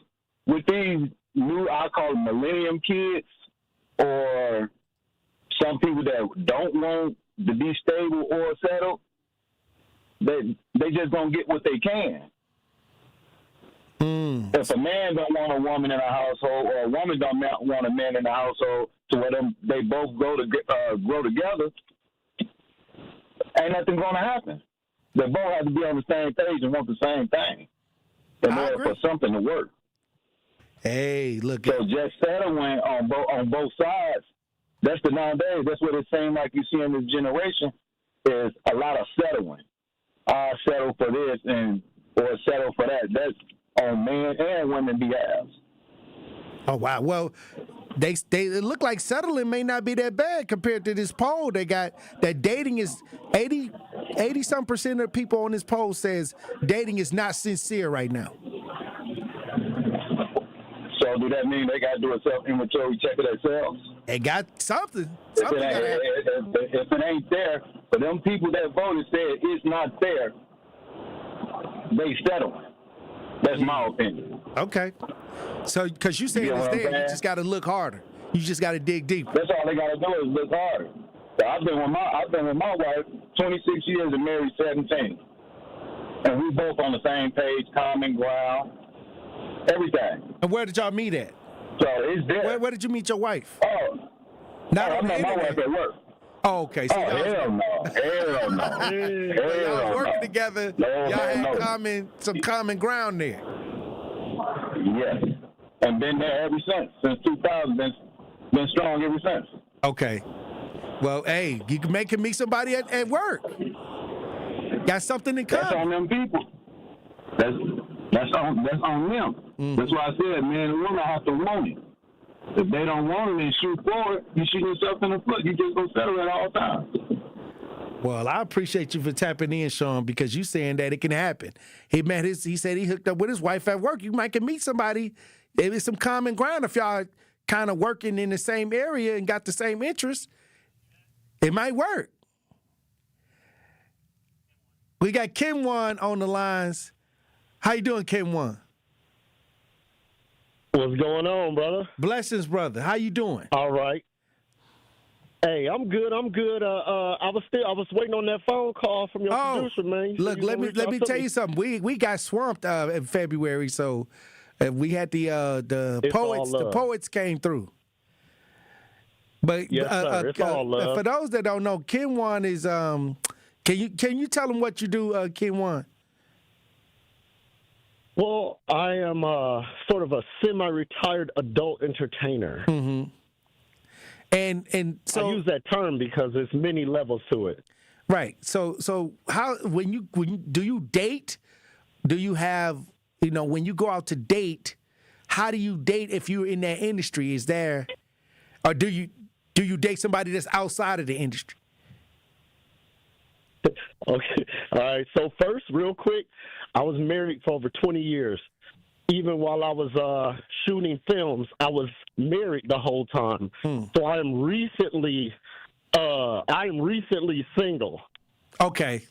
With these new, I call them millennium kids, or some people that don't want to be stable or settled, they just gonna get what they can. If a man don't want a woman in a household, or a woman don't want a man in the household, to where they both grow together, ain't nothing gonna happen. They both have to be on the same page and want the same thing in order for something to work. Hey, look. So just settling on both sides. That's the nowadays. That's what it seems like you see in this generation is a lot of settling. I settle for this or settle for that. That's on men and women behalf. Oh wow. Well, they look like settling may not be that bad compared to this poll. They got that dating is 80% of people on this poll says dating is not sincere right now. So do that mean they got to do a self-inventory check of themselves? They got something. If it ain't there, for them people that voted said it's not there, they settle. That's my opinion. Okay. So, because you saying it's there, you just got to look harder. You just got to dig deeper. That's all they got to do is look harder. So I've been with my wife 26 years and married 17, and we both on the same page, common ground, everything. And where did y'all meet at? So it's there. Where did you meet your wife? I met my wife at work. Oh, okay. So hell no. Hell no. Y'all was working together. Y'all had some common ground there. Yes. And been there ever since 2000. Been strong ever since. Okay. Well, hey, you can make him meet somebody at work. Got something in common. That's on them people. That's on them. Mm-hmm. That's why I said, man and woman have to want it. If they don't want it and shoot forward, you shoot yourself in the foot. You just gonna settle at all times. Well, I appreciate you for tapping in, Sean, because you saying that it can happen. He said he hooked up with his wife at work. You might can meet somebody. There's some common ground if y'all kind of working in the same area and got the same interests. It might work. We got Kim Wan on the lines. How you doing, Kim Wan? What's going on, brother? Blessings, brother. How you doing? All right. Hey, I'm good. I was waiting on that phone call from your producer, man. Look, let me tell you something. We got swamped in February, so we had the poets. The poets came through. But yes, sir. It's all love. For those that don't know, Kim Wan is can you tell them what you do, Kim Wan? Well, I am sort of a semi-retired adult entertainer. Mm-hmm. And so I use that term because there's many levels to it. Right. So how when you do you date? Do you have when you go out to date? How do you date if you're in that industry? Is there, or do you date somebody that's outside of the industry? Okay. All right. So first, real quick, I was married for over 20 years. Even while I was shooting films, I was married the whole time. So I am recently single. Okay.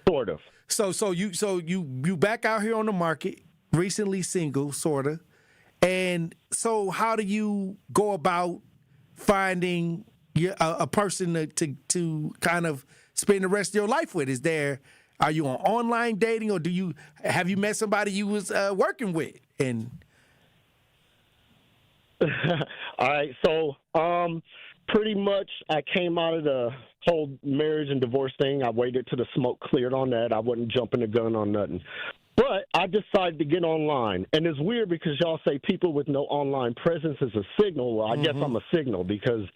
Sort of. So you back out here on the market, recently single, sort of. And so how do you go about finding a person to kind of spend the rest of your life with? Are you on online dating, or have you met somebody you was working with? And all right, so pretty much I came out of the whole marriage and divorce thing. I waited till the smoke cleared on that. I wasn't jumping the gun on nothing. But I decided to get online. And it's weird because y'all say people with no online presence is a signal. Well, I guess I'm a signal because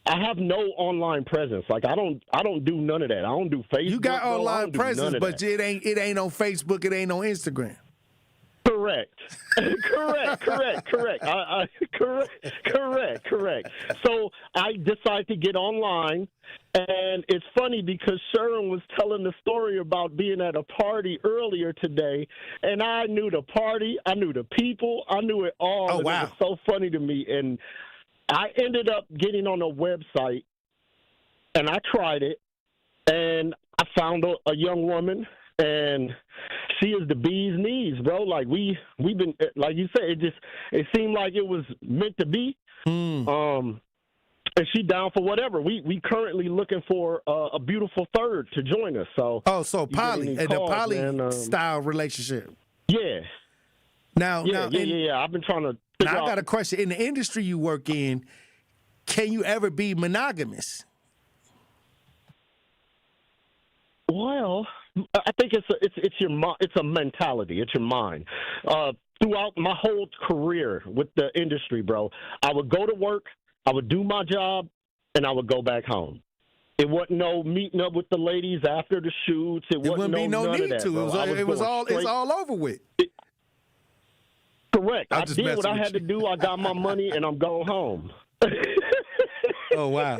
I have no online presence. Like I don't do none of that. I don't do Facebook. You got online presence, but it ain't on Facebook. It ain't on Instagram. Correct. Correct. Correct. So I decided to get online, and it's funny because Sharon was telling the story about being at a party earlier today, and I knew the party, I knew the people, I knew it all. Oh, wow. It was so funny to me, and I ended up getting on a website, and I tried it, and I found a young woman, and she is the bee's knees, bro. Like we've been, like you said, it seemed like it was meant to be. And she down for whatever. We currently looking for a beautiful third to join us. So poly and a poly style relationship. Yeah. Now, I've been trying to. Now I got a question. In the industry you work in, can you ever be monogamous? Well, I think it's a mentality. It's your mind. Throughout my whole career with the industry, bro, I would go to work, I would do my job, and I would go back home. It wasn't no meeting up with the ladies after the shoots. It wouldn't be no need to. It's all over with. Correct. I did what I had to do. I got my money, and I'm going home. Oh wow.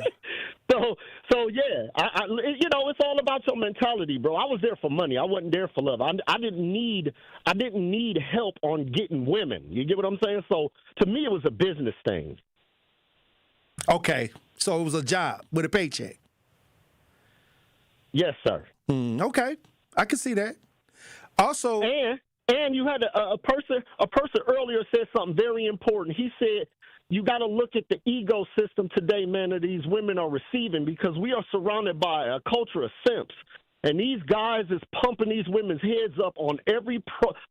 So yeah, I it's all about your mentality, bro. I was there for money. I wasn't there for love. I didn't need help on getting women. You get what I'm saying? So to me, it was a business thing. Okay, so it was a job with a paycheck. Yes, sir. Okay, I can see that. Also, and you had a person earlier said something very important. He said, you got to look at the ecosystem today, man, that these women are receiving, because we are surrounded by a culture of simps. And these guys is pumping these women's heads up on every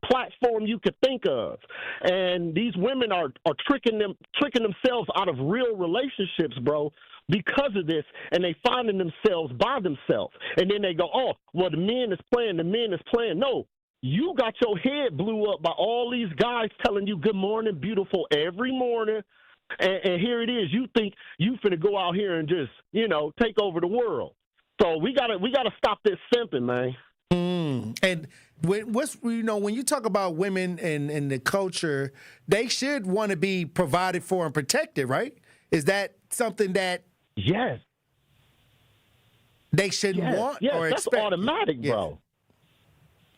platform you could think of. And these women are tricking themselves out of real relationships, bro, because of this. And they finding themselves by themselves. And then they go, oh, well, the men is playing. No. You got your head blew up by all these guys telling you good morning, beautiful, every morning. And here it is. You think you finna go out here and just, take over the world. So we gotta stop this simping, man. And when you talk about women and the culture, they should want to be provided for and protected, right? Is that something that they should want or expect? That's automatic, bro.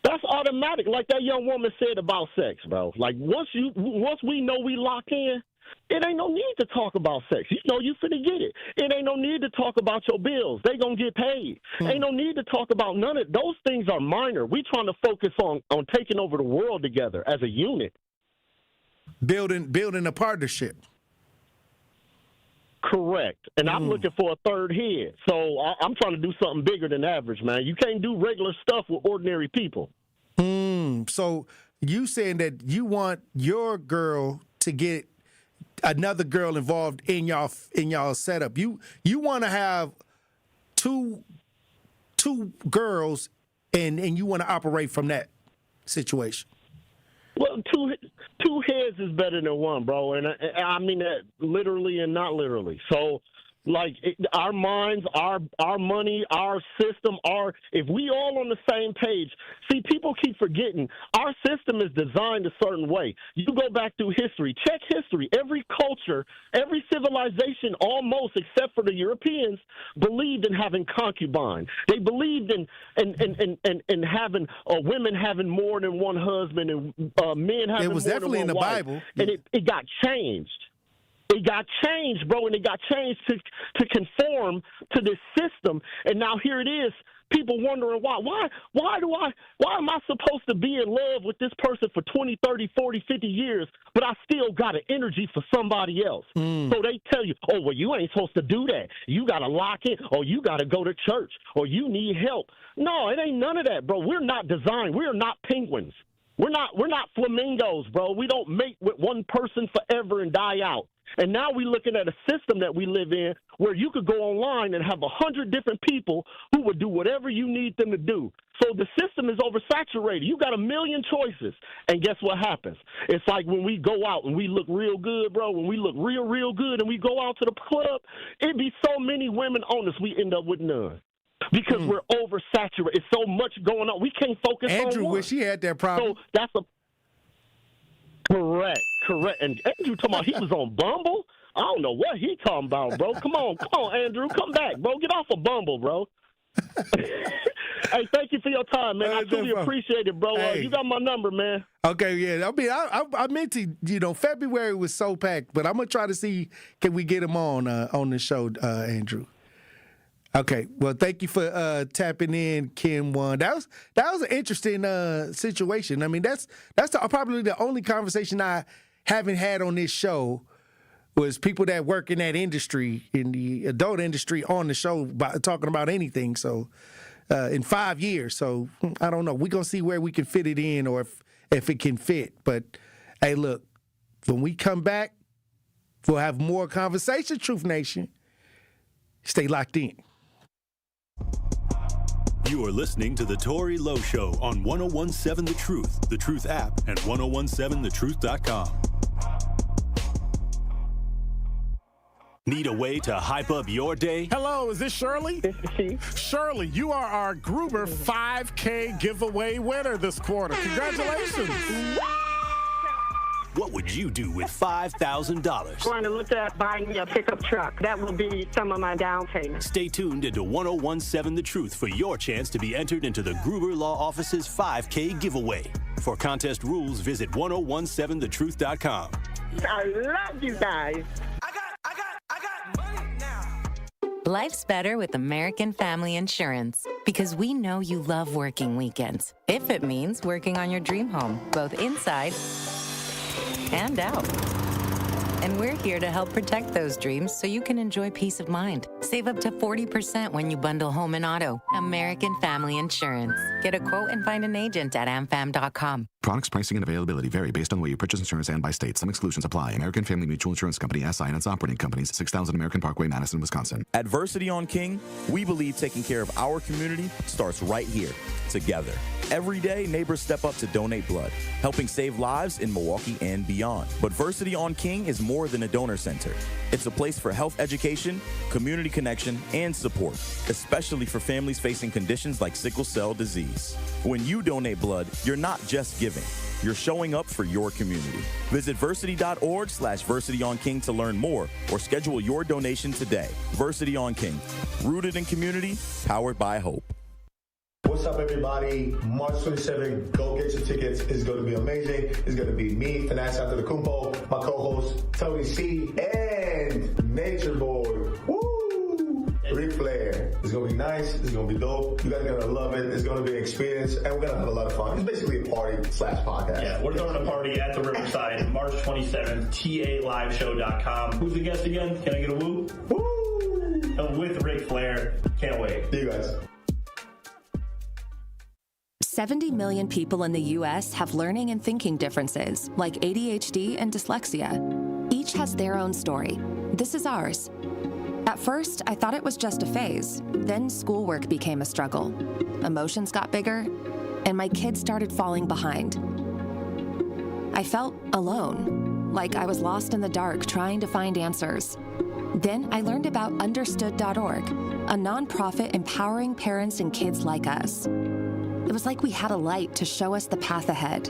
That's automatic. Like that young woman said about sex, bro. Like once we know we lock in, it ain't no need to talk about sex. You know you finna get it. It ain't no need to talk about your bills. They gonna get paid. Ain't no need to talk about none of those things are minor. We trying to focus on taking over the world together as a unit. Building a partnership. Correct. And I'm looking for a third head. So I'm trying to do something bigger than average, man. You can't do regular stuff with ordinary people. So you saying that you want your girl to get another girl involved in y'all setup. You want to have two girls and you want to operate from that situation. Well, two heads is better than one, bro, and I mean that literally and not literally. So, like our minds, our money, our system, if we all on the same page. See, people keep forgetting our system is designed a certain way. You go back through history, check history. Every culture, every civilization, almost except for the Europeans, believed in having concubines. They believed in having women having more than one husband and men having more than one wife. It was definitely in the Bible, and it got changed. It got changed, bro, and it got changed to conform to this system. And now here it is, people wondering why. Why am I supposed to be in love with this person for 20, 30, 40, 50 years, but I still got an energy for somebody else? So they tell you, oh, well, you ain't supposed to do that. You got to lock in, or you got to go to church, or you need help. No, it ain't none of that, bro. We're not designed. We're not penguins. We're not flamingos, bro. We don't mate with one person forever and die out. And now we're looking at a system that we live in where you could go online and have 100 different people who would do whatever you need them to do. So the system is oversaturated. You got a million choices. And guess what happens? It's like when we go out and we look real good, bro, when we look real good and we go out to the club, it'd be so many women on us, we end up with none. Because we're oversaturated. It's so much going on. We can't focus on one. Andrew wish he had that problem. So that's correct. And Andrew talking about he was on Bumble? I don't know what he talking about, bro. Come on, Andrew. Come back, bro. Get off of Bumble, bro. Hey, thank you for your time, man. I truly appreciate it, bro. Hey. You got my number, man. Okay, yeah. I mean, I meant to, February was so packed, but I'm going to try to see, can we get him on the show, Andrew? Okay, well, thank you for tapping in, Kim One. That was an interesting situation. I mean, that's probably the only conversation I haven't had on this show was people that work in that industry, in the adult industry, on the show talking about anything. So, in 5 years, so I don't know. We're gonna see where we can fit it in, or if it can fit. But hey, look, when we come back, we'll have more conversation. Truth Nation, stay locked in. You are listening to The Tory Lowe Show on 1017 The Truth app, and 1017thetruth.com. Need a way to hype up your day? Hello, is this Shirley? This is she. Shirley, you are our Gruber 5K giveaway winner this quarter. Congratulations. What would you do with $5,000? Going to look at buying me a pickup truck. That will be some of my down payment. Stay tuned into 1017 The Truth for your chance to be entered into the Gruber Law Office's 5K giveaway. For contest rules, visit 1017thetruth.com. I love you guys. Life's better with American Family Insurance because we know you love working weekends. If it means working on your dream home, both inside and out. And we're here to help protect those dreams so you can enjoy peace of mind. Save up to 40% when you bundle home and auto. American Family Insurance. Get a quote and find an agent at amfam.com. Products, pricing, and availability vary based on the way you purchase insurance and by state. Some exclusions apply. American Family Mutual Insurance Company, SI, and its operating companies, 6000 American Parkway, Madison, Wisconsin. At Versity on King, we believe taking care of our community starts right here, together. Every day, neighbors step up to donate blood, helping save lives in Milwaukee and beyond. But Versity on King is more than a donor center. It's a place for health education, community connection, and support, especially for families facing conditions like sickle cell disease. When you donate blood, you're not just giving. You're showing up for your community. Visit versity.org/VersityOnKing to learn more or schedule your donation today. Versity on King, rooted in community, powered by hope. What's up, everybody? March 27th, go get your tickets. It's going to be amazing. It's going to be me, Finance After the Kumpo, my co-host, Tony C, and Nature Boy. Woo! Ric Flair. It's going to be nice. It's going to be dope. You guys are going to love it. It's going to be an experience, and we're going to have a lot of fun. It's basically a party/podcast. Yeah, we're throwing a party at the Riverside, March 27th, TALiveshow.com. Who's the guest again? Can I get a woo? Woo! With Ric Flair. Can't wait. See you guys. 70 million people in the U.S. have learning and thinking differences, like ADHD and dyslexia. Each has their own story. This is ours. At first, I thought it was just a phase. Then schoolwork became a struggle. Emotions got bigger, and my kids started falling behind. I felt alone, like I was lost in the dark trying to find answers. Then I learned about Understood.org, a nonprofit empowering parents and kids like us. It was like we had a light to show us the path ahead.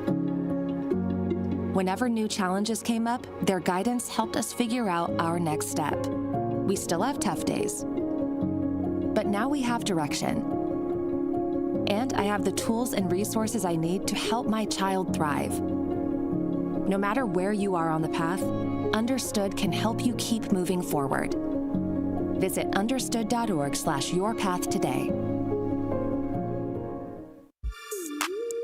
Whenever new challenges came up, their guidance helped us figure out our next step. We still have tough days, but now we have direction. And I have the tools and resources I need to help my child thrive. No matter where you are on the path, Understood can help you keep moving forward. Visit understood.org/yourpath today.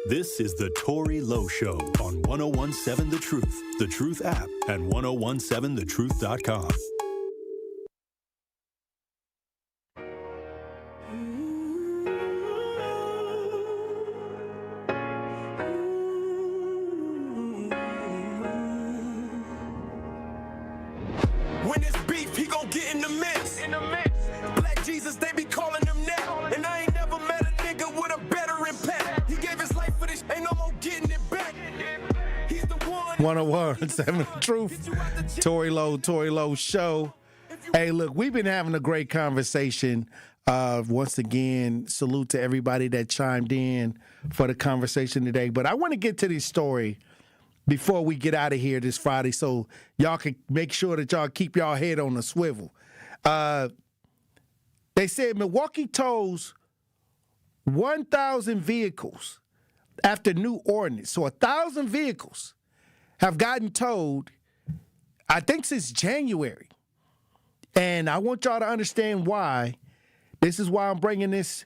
This is The Tory Lowe Show on 1017 The Truth app, and 1017thetruth.com. When it's beef, he gon' get in the mix. Black Jesus, they be calling him now. And I ain't never met a nigga with a better impact. He gave his life for this, ain't no more getting it back. He's the one. 1017 The Truth. Tory Lowe Show. Hey, look, we've been having a great conversation. Once again, salute to everybody that chimed in for the conversation today. But I want to get to this story before we get out of here this Friday, so y'all can make sure that y'all keep y'all head on the swivel. They said Milwaukee tows 1,000 vehicles after new ordinance. So 1,000 vehicles have gotten towed, I think, since January. And I want y'all to understand why. This is why I'm bringing this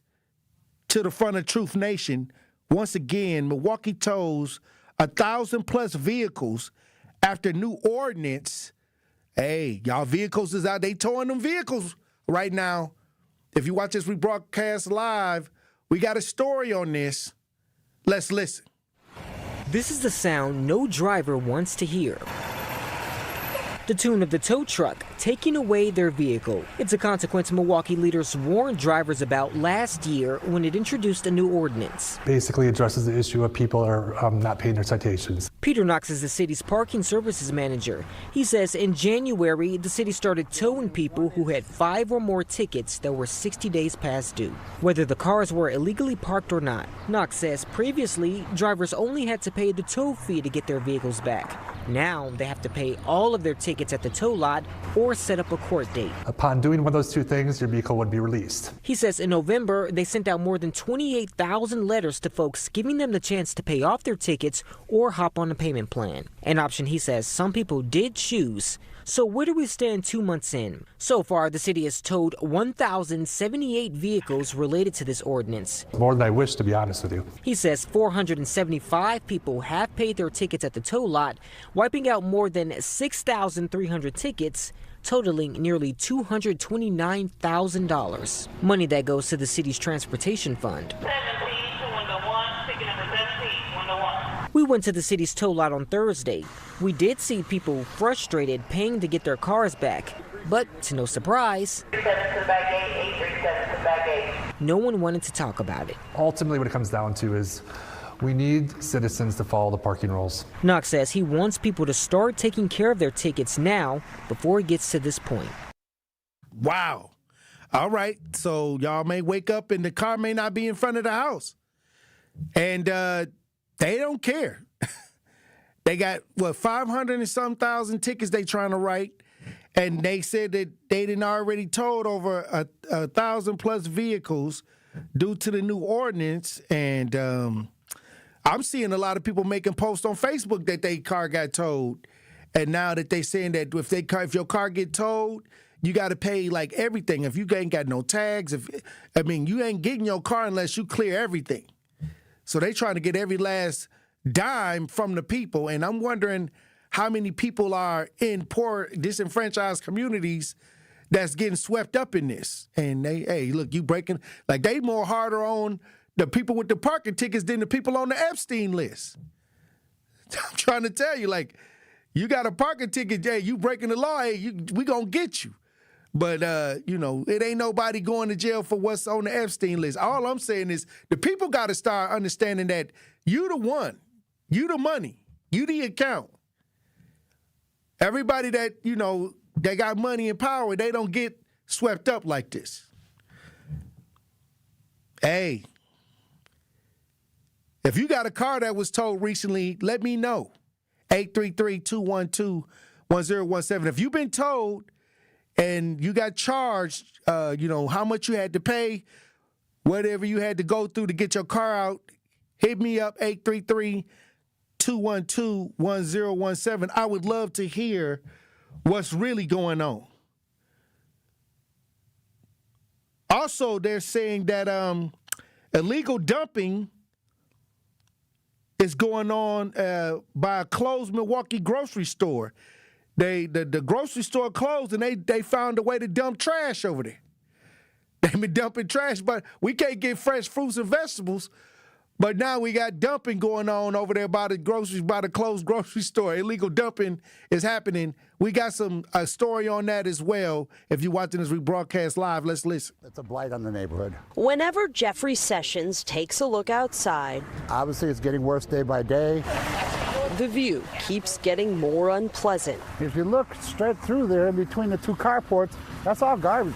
to the front of Truth Nation. Once again, Milwaukee tows 1,000+ vehicles after new ordinance. Hey, y'all vehicles is out. They towing them vehicles right now. If you watch this rebroadcast live, we got a story on this. Let's listen. This is the sound no driver wants to hear. The tune of the tow truck taking away their vehicle. It's a consequence Milwaukee leaders warned drivers about last year when it introduced a new ordinance. Basically addresses the issue of people are not paying their citations. Peter Knox is the city's parking services manager. He says in January, the city started towing people who had 5 or more tickets that were 60 days past due, whether the cars were illegally parked or not. Knox says previously, drivers only had to pay the tow fee to get their vehicles back. Now they have to pay all of their tickets at the tow lot or set up a court date. Upon doing one of those two things, your vehicle would be released. He says in November, they sent out more than 28,000 letters to folks giving them the chance to pay off their tickets or hop on a payment plan. An option he says some people did choose. So where do we stand 2 months in? So far, the city has towed 1,078 vehicles related to this ordinance. More than I wish, to be honest with you. He says 475 people have paid their tickets at the tow lot, wiping out more than 6,300 tickets, totaling nearly $229,000. Money that goes to the city's transportation fund. We went to the city's tow lot on Thursday. We did see people frustrated paying to get their cars back, but to no surprise, no one wanted to talk about it. Ultimately, what it comes down to is we need citizens to follow the parking rules. Knox says he wants people to start taking care of their tickets now before it gets to this point. Wow. All right. So y'all may wake up and the car may not be in front of the house. And they don't care. They got, 500 and some thousand tickets they trying to write. And they said that they didn't already towed over 1,000+ vehicles due to the new ordinance. And I'm seeing a lot of people making posts on Facebook that their car got towed. And now that they saying that if your car get towed, you got to pay like everything. If you ain't got no tags, you ain't getting your car unless you clear everything. So they trying to get every last dime from the people. And I'm wondering how many people are in poor, disenfranchised communities that's getting swept up in this. And hey, look, you breaking, like they more harder on the people with the parking tickets than the people on the Epstein list. I'm trying to tell you, like, you got a parking ticket, hey, you breaking the law, hey, we gonna get you. But, it ain't nobody going to jail for what's on the Epstein list. All I'm saying is the people got to start understanding that you the one, you the money, you the account. Everybody that, they got money and power, they don't get swept up like this. Hey, if you got a car that was towed recently, let me know. 833-212-1017. If you've been told and you got charged, how much you had to pay, whatever you had to go through to get your car out, hit me up, 833-212-1017. I would love to hear what's really going on. Also, they're saying that illegal dumping is going on by a closed Milwaukee grocery store. The grocery store closed, and they found a way to dump trash over there. They've been dumping trash, but we can't get fresh fruits and vegetables. But now we got dumping going on over there by the closed grocery store. Illegal dumping is happening. We got a story on that as well. If you're watching this rebroadcast live, let's listen. It's a blight on the neighborhood. Whenever Jeffrey Sessions takes a look outside, obviously it's getting worse day by day. The view keeps getting more unpleasant. If you look straight through there in between the two carports, that's all garbage.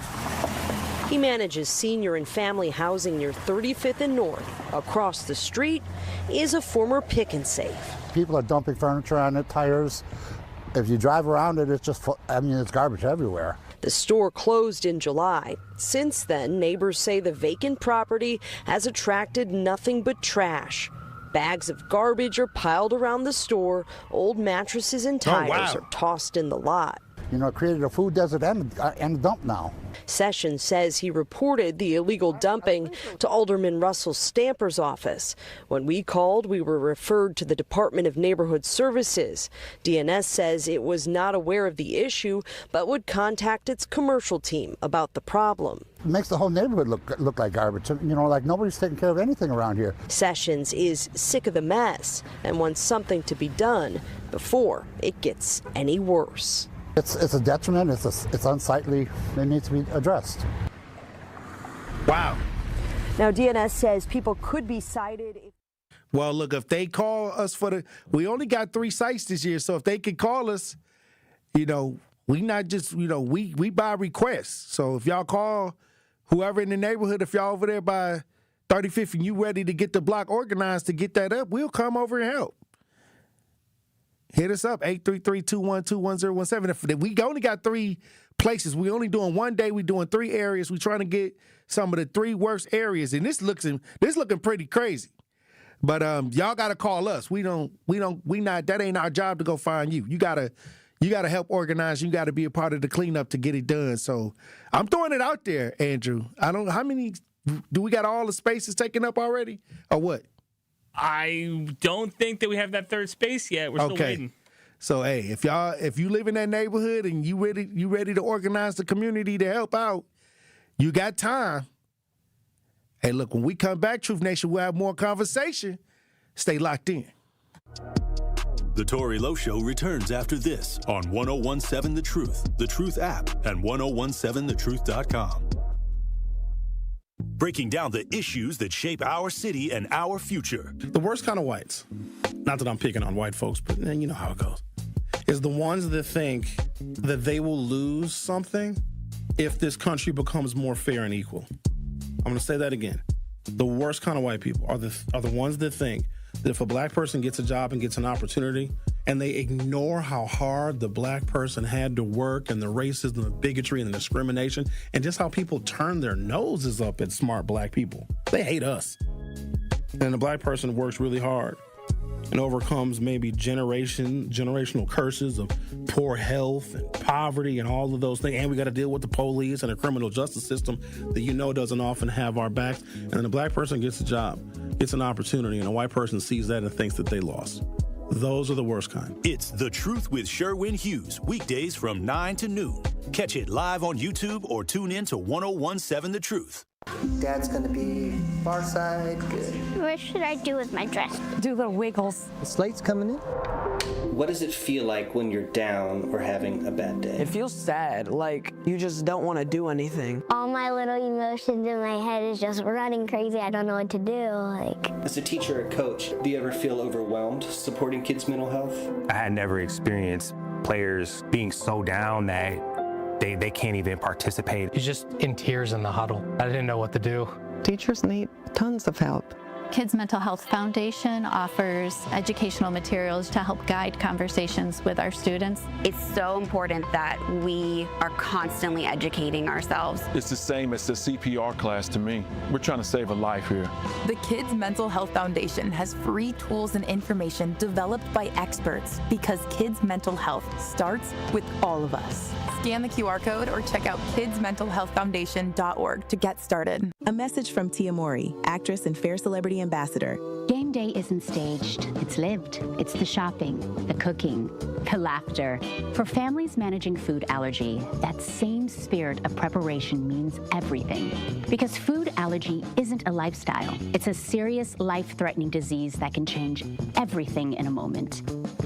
He manages senior and family housing near 35th and North. Across the street is a former pick and save. People are dumping furniture on it, tires. If you drive around it, it's just, it's garbage everywhere. The store closed in July. Since then, neighbors say the vacant property has attracted nothing but trash. Bags of garbage are piled around the store. Old mattresses and tires are tossed in the lot. created a food desert and a dump now. Sessions says he reported the illegal dumping to Alderman Russell Stamper's office. When we called, we were referred to the Department of Neighborhood Services. DNS says it was not aware of the issue, but would contact its commercial team about the problem. It makes the whole neighborhood look like garbage. Like nobody's taking care of anything around here. Sessions is sick of the mess and wants something to be done before it gets any worse. It's a detriment. It's unsightly. It needs to be addressed. Wow. Now, DNS says people could be cited. Well, look, if they call us we only got 3 sites this year, so if they could call us, we not just, we by request. So if y'all call whoever in the neighborhood, if y'all over there by 35th and you ready to get the block organized to get that up, we'll come over and help. Hit us up, 833-212-1017. If we only got 3 places, we only doing one day, we doing 3 areas. We trying to get some of the 3 worst areas, and this looking pretty crazy. But y'all gotta call us. That ain't our job to go find you. You gotta help organize. You gotta be a part of the cleanup to get it done. So I'm throwing it out there, Andrew. How many do we got all the spaces taken up already, or what? I don't think that we have that 3rd space yet. We're still waiting. So hey, if you live in that neighborhood and you ready to organize the community to help out, you got time. Hey, look, when we come back, Truth Nation, we'll have more conversation. Stay locked in. The Tory Lowe Show returns after this on 1017 The Truth app, and 1017thetruth.com. Breaking down the issues that shape our city and our future. The worst kind of whites, not that I'm picking on white folks, but you know how it goes, is the ones that think that they will lose something if this country becomes more fair and equal. I'm going to say that again. The worst kind of white people are the ones that think that if a black person gets a job and gets an opportunity, and they ignore how hard the black person had to work and the racism, the bigotry, and the discrimination, and just how people turn their noses up at smart black people. They hate us. And the black person works really hard and overcomes maybe generational curses of poor health and poverty and all of those things. And we got to deal with the police and the criminal justice system that doesn't often have our backs. And then the black person gets a job, gets an opportunity, and a white person sees that and thinks that they lost. Those are the worst kind. It's The Truth with Sherwin Hughes, weekdays from 9 to noon. Catch it live on YouTube or tune in to 1017 The Truth. Dad's gonna be far side, good. What should I do with my dress? Do little wiggles. The slate's coming in. What does it feel like when you're down or having a bad day? It feels sad, like you just don't want to do anything. All my little emotions in my head is just running crazy. I don't know what to do. As a teacher or coach, do you ever feel overwhelmed supporting kids' mental health? I had never experienced players being so down that they can't even participate. You're just in tears in the huddle. I didn't know what to do. Teachers need tons of help. Kids Mental Health Foundation offers educational materials to help guide conversations with our students. It's so important that we are constantly educating ourselves. It's the same as the CPR class to me. We're trying to save a life here. The Kids Mental Health Foundation has free tools and information developed by experts because kids' mental health starts with all of us. Scan the QR code or check out kidsmentalhealthfoundation.org to get started. A message from Tia Mowry, actress and Fair Celebrity Ambassador. Game day isn't staged, it's lived. It's the shopping, the cooking, the laughter. For families managing food allergy, that same spirit of preparation means everything. Because food allergy isn't a lifestyle. It's a serious, life-threatening disease that can change everything in a moment.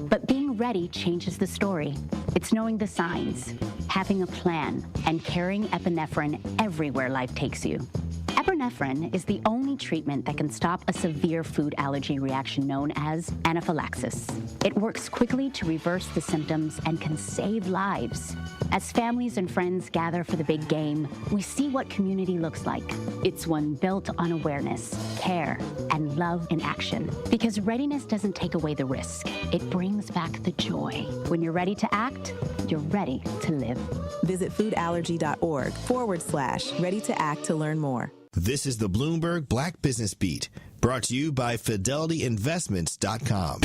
But being ready changes the story. It's knowing the signs, having a plan, and carrying epinephrine everywhere life takes you. Epinephrine is the only treatment that can stop a severe food allergy reaction known as anaphylaxis. It works quickly to reverse the symptoms and can save lives. As families and friends gather for the big game, we see what community looks like. It's one built on awareness, care, and love in action. Because readiness doesn't take away the risk. It brings back the joy. When you're ready to act, you're ready to live. Visit foodallergy.org/ready to act to learn more. This is the Bloomberg Black Business Beat, brought to you by FidelityInvestments.com.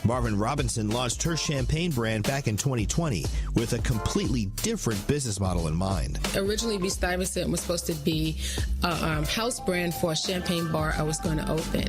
Marvin Robinson launched her champagne brand back in 2020 with a completely different business model in mind. Originally, B. Stuyvesant was supposed to be a house brand for a champagne bar I was going to open.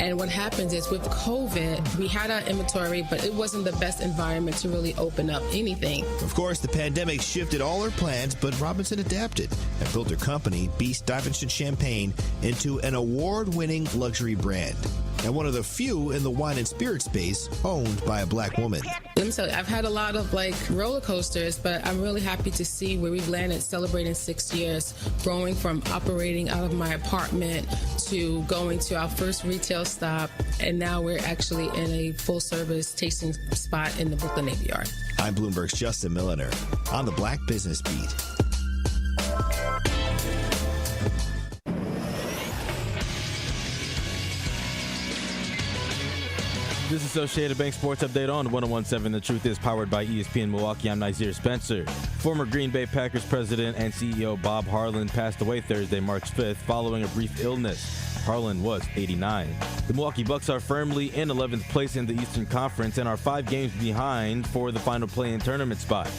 And what happens is with COVID, we had our inventory, but it wasn't the best environment to really open up anything. Of course, the pandemic shifted all her plans, but Robinson adapted and built her company, B. Stuyvesant Champagne, into an award-winning luxury brand, and one of the few in the wine and spirit space owned by a black woman. Let me tell you, I've had a lot of roller coasters, but I'm really happy to see where we've landed, celebrating 6 years, growing from operating out of my apartment to going to our first retail stop, and now we're actually in a full-service tasting spot in the Brooklyn Navy Yard. I'm Bloomberg's Justin Milliner on the Black Business Beat. This is Associated Bank Sports Update on 101.7 The Truth is powered by ESPN Milwaukee. I'm Nazir Spencer. Former Green Bay Packers president and CEO Bob Harlan passed away Thursday, March 5th, following a brief illness. Harlan was 89. The Milwaukee Bucks are firmly in 11th place in the Eastern Conference and are 5 games behind for the final play-in tournament spot.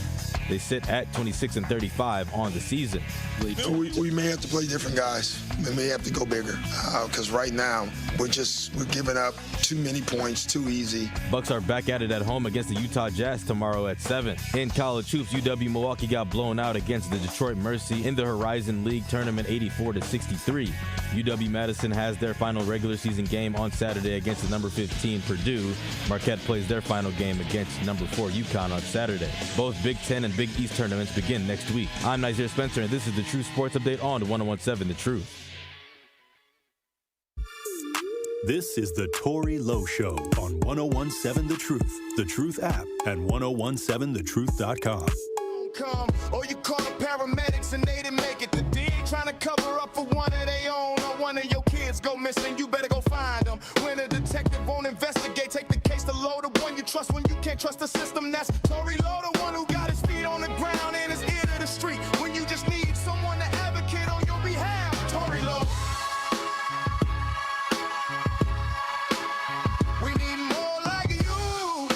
They sit at 26-35 on the season. We may have to play different guys. We may have to go bigger because right now we're giving up too many points too easy. Bucks are back at it at home against the Utah Jazz tomorrow at 7. In college hoops, UW-Milwaukee got blown out against the Detroit Mercy in the Horizon League tournament 84-63. UW-Madison has their final regular season game on Saturday against the number 15 Purdue. Marquette plays their final game against number 4 UConn on Saturday. Both Big Ten and Big East tournaments begin next week. I'm Nazir Spencer, and this is the True Sports Update on 101.7 The Truth. This is the Tory Lowe Show on 101.7 The Truth, The Truth app, and 1017thetruth.com. Or you call the paramedics and they didn't make it. The dig trying to cover up for one of their own, or one of your kids go missing, you better go find them. When a detective won't investigate, take the case to Lowe, the one you trust when you can't trust the system. That's Tory Lowe, the one who got his feet on the ground and his ear to the street. When you just need someone to advocate on your behalf, Tory Lowe. We need more like you.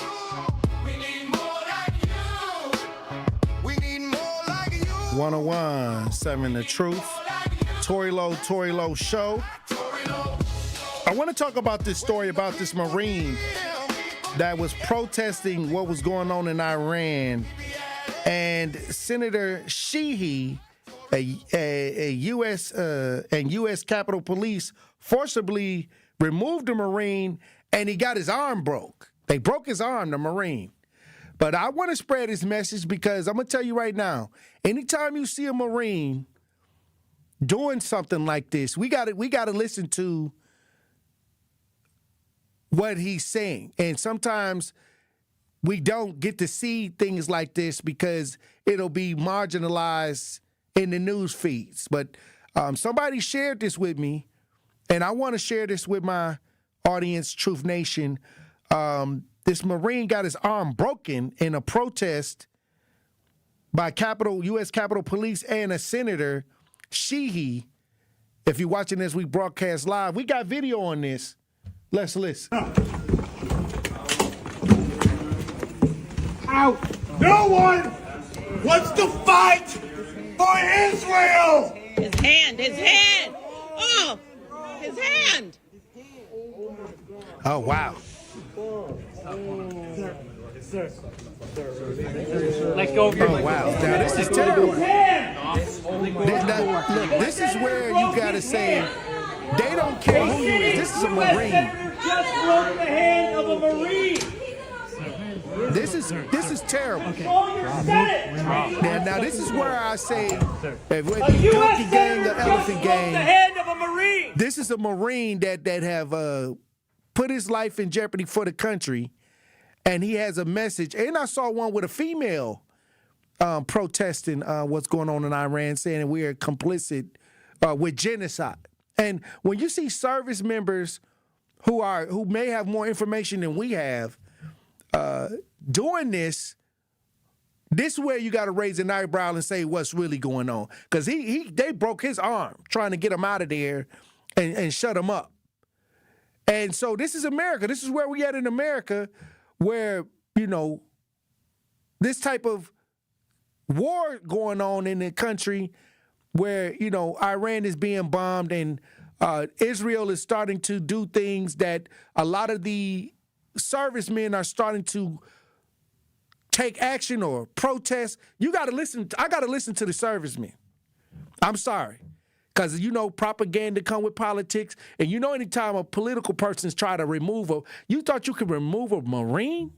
We need more like you. We need more like you. 101.7 The Truth. Tory Lowe Show. I want to talk about this story about this Marine that was protesting what was going on in Iran, and Senator Shady, a U.S. Capitol Police forcibly removed the Marine, and he got his arm broke. They broke his arm, the Marine. But I want to spread this message because I'm going to tell you right now, anytime you see a Marine doing something like this, we got to listen to what he's saying. And sometimes we don't get to see things like this because it'll be marginalized in the news feeds. But somebody shared this with me, and I want to share this with my audience, Truth Nation. This Marine got his arm broken in a protest by U.S. Capitol Police and a Senator, Shady. If you're watching this, we broadcast live. We got video on this. Let's listen. Out. No one wants to fight for Israel. His hand. Oh, his hand. Oh, wow. Let's go. Oh, wow. Now, this is terrible. Look, this is where you got to say, they don't care who you is. This is a Marine. Just broke the hand of a Marine. This is terrible. Now, this is where I say, if we're the Donkey Gang or Elephant Gang, the hand of a Marine. This is a Marine that have put his life in jeopardy for the country, and he has a message. And I saw one with a female protesting what's going on in Iran, saying that we are complicit with genocide. And when you see service members who may have more information than we have doing this is where you got to raise an eyebrow and say what's really going on. Because they broke his arm trying to get him out of there and shut him up. And so this is America. This is where we at in America, where, this type of war going on in the country where, Iran is being bombed and Israel is starting to do things that a lot of the servicemen are starting to take action or protest. I got to listen to the servicemen. I'm sorry. Because, propaganda come with politics. And anytime a political person's try to you thought you could remove a Marine?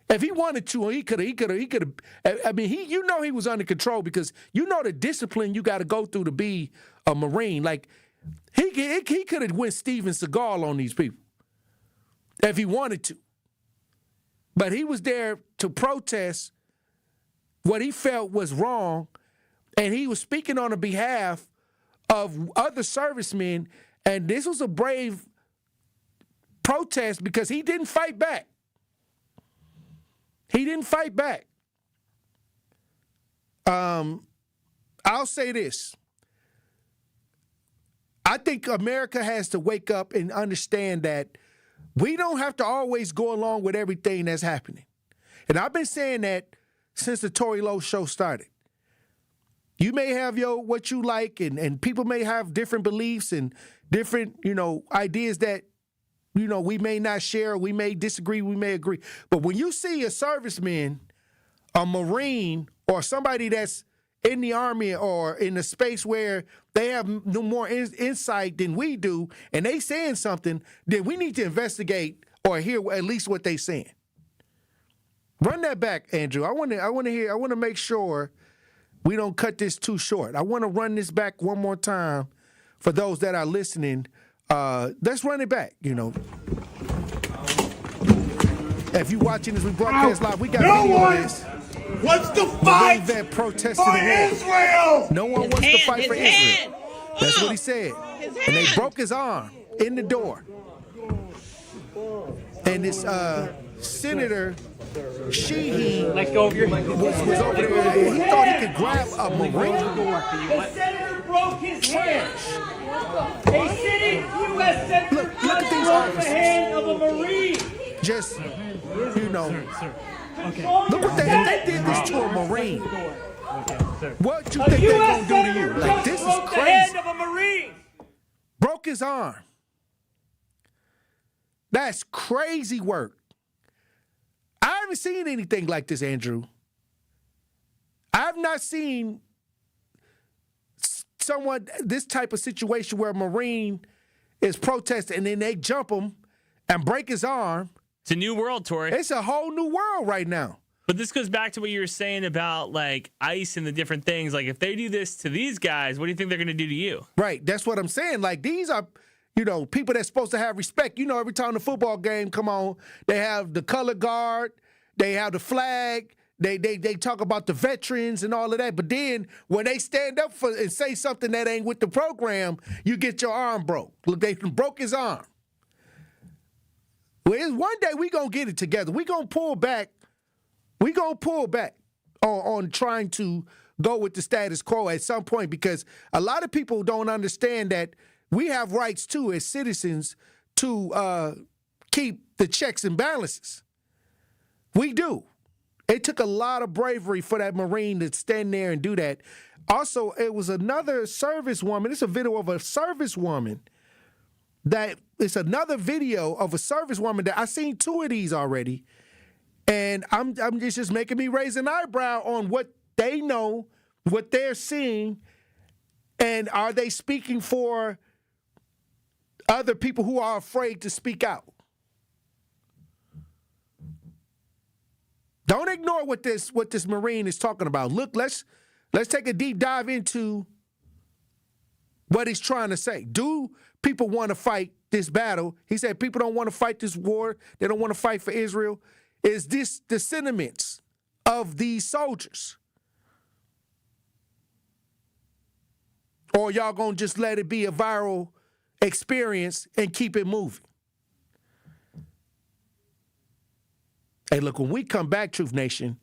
If he wanted to, he could have. I mean, he was under control because the discipline you got to go through to be a Marine. Like, he could have went Steven Seagal on these people if he wanted to. But he was there to protest what he felt was wrong, and he was speaking on the behalf of other servicemen, and this was a brave protest because he didn't fight back. He didn't fight back. I'll say this. I think America has to wake up and understand that we don't have to always go along with everything that's happening. And I've been saying that since the Tory Lowe show started. You may have what you like, and people may have different beliefs and different, ideas that, we may not share, we may disagree, we may agree. But when you see a serviceman, a Marine, or somebody that's in the Army or in a space where they have no more insight than we do, and they saying something, then we need to investigate or hear at least what they saying. Run that back, Andrew. I want to make sure we don't cut this too short. I want to run this back one more time for those that are listening. Let's run it back, If you're watching this, we broadcast live. We got video of this. What's the fight for Israel? No one wants to fight for Israel. That's what he said. And they broke his arm in the door. And this Senator Shady was over there. He thought he could grab a Marine. The senator broke his hand. A sitting U.S. senator Look at these broke the officers. hand of a Marine. Just, look what they did this to a Marine. What you think they gonna do to you? Like, this is crazy. The hand of a Marine. Broke his arm. That's crazy work. I haven't seen anything like this, Andrew. I've not seen this type of situation where a Marine is protesting and then they jump him and break his arm. It's a new world, Tory. It's a whole new world right now. But this goes back to what you were saying about like ICE and the different things. Like, if they do this to these guys, what do you think they're going to do to you? Right. That's what I'm saying. Like, these are, people that's supposed to have respect. Every time the football game come on, they have the color guard, they have the flag, they talk about the veterans and all of that. But then when they stand up and say something that ain't with the program, you get your arm broke. Look, they broke his arm. Well, one day we going to get it together. We going to pull back. We going to pull back on trying to go with the status quo at some point, because a lot of people don't understand that we have rights too as citizens to keep the checks and balances. We do. It took a lot of bravery for that Marine to stand there and do that. Also, it was another servicewoman. It's a video of a servicewoman. It's another video of a servicewoman that I've seen two of these already. And it's just making me raise an eyebrow on what they know, what they're seeing, and are they speaking for other people who are afraid to speak out? Don't ignore what this Marine is talking about. Look, let's take a deep dive into what he's trying to say. Do people want to fight this battle? He said people don't want to fight this war. They don't want to fight for Israel. Is this the sentiments of these soldiers? Or y'all gonna just let it be a viral experience and keep it moving? Hey, look, when we come back, Truth Nation,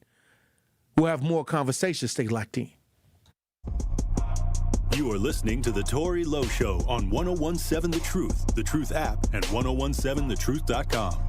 we'll have more conversations. Stay locked in. You are listening to The Tory Lowe Show on 101.7 The Truth app, and 1017thetruth.com.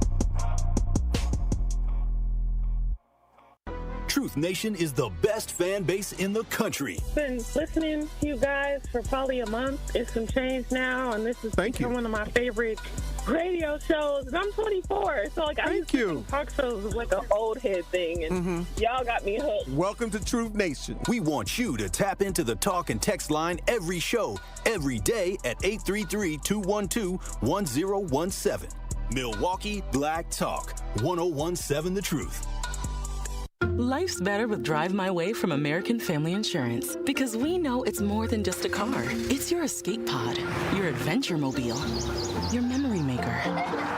Truth Nation is the best fan base in the country. Been listening to you guys for probably a month. It's some change now, and this is one of my favorite radio shows. And I'm 24, so like I used to think talk shows was like an old head thing, and y'all got me hooked. Welcome to Truth Nation. We want you to tap into the talk and text line every show, every day at 833-212-1017. Milwaukee Black Talk, 1017 The Truth. Life's better with Drive My Way from American Family Insurance, because we know it's more than just a car. It's your escape pod, your adventure mobile, your memory maker.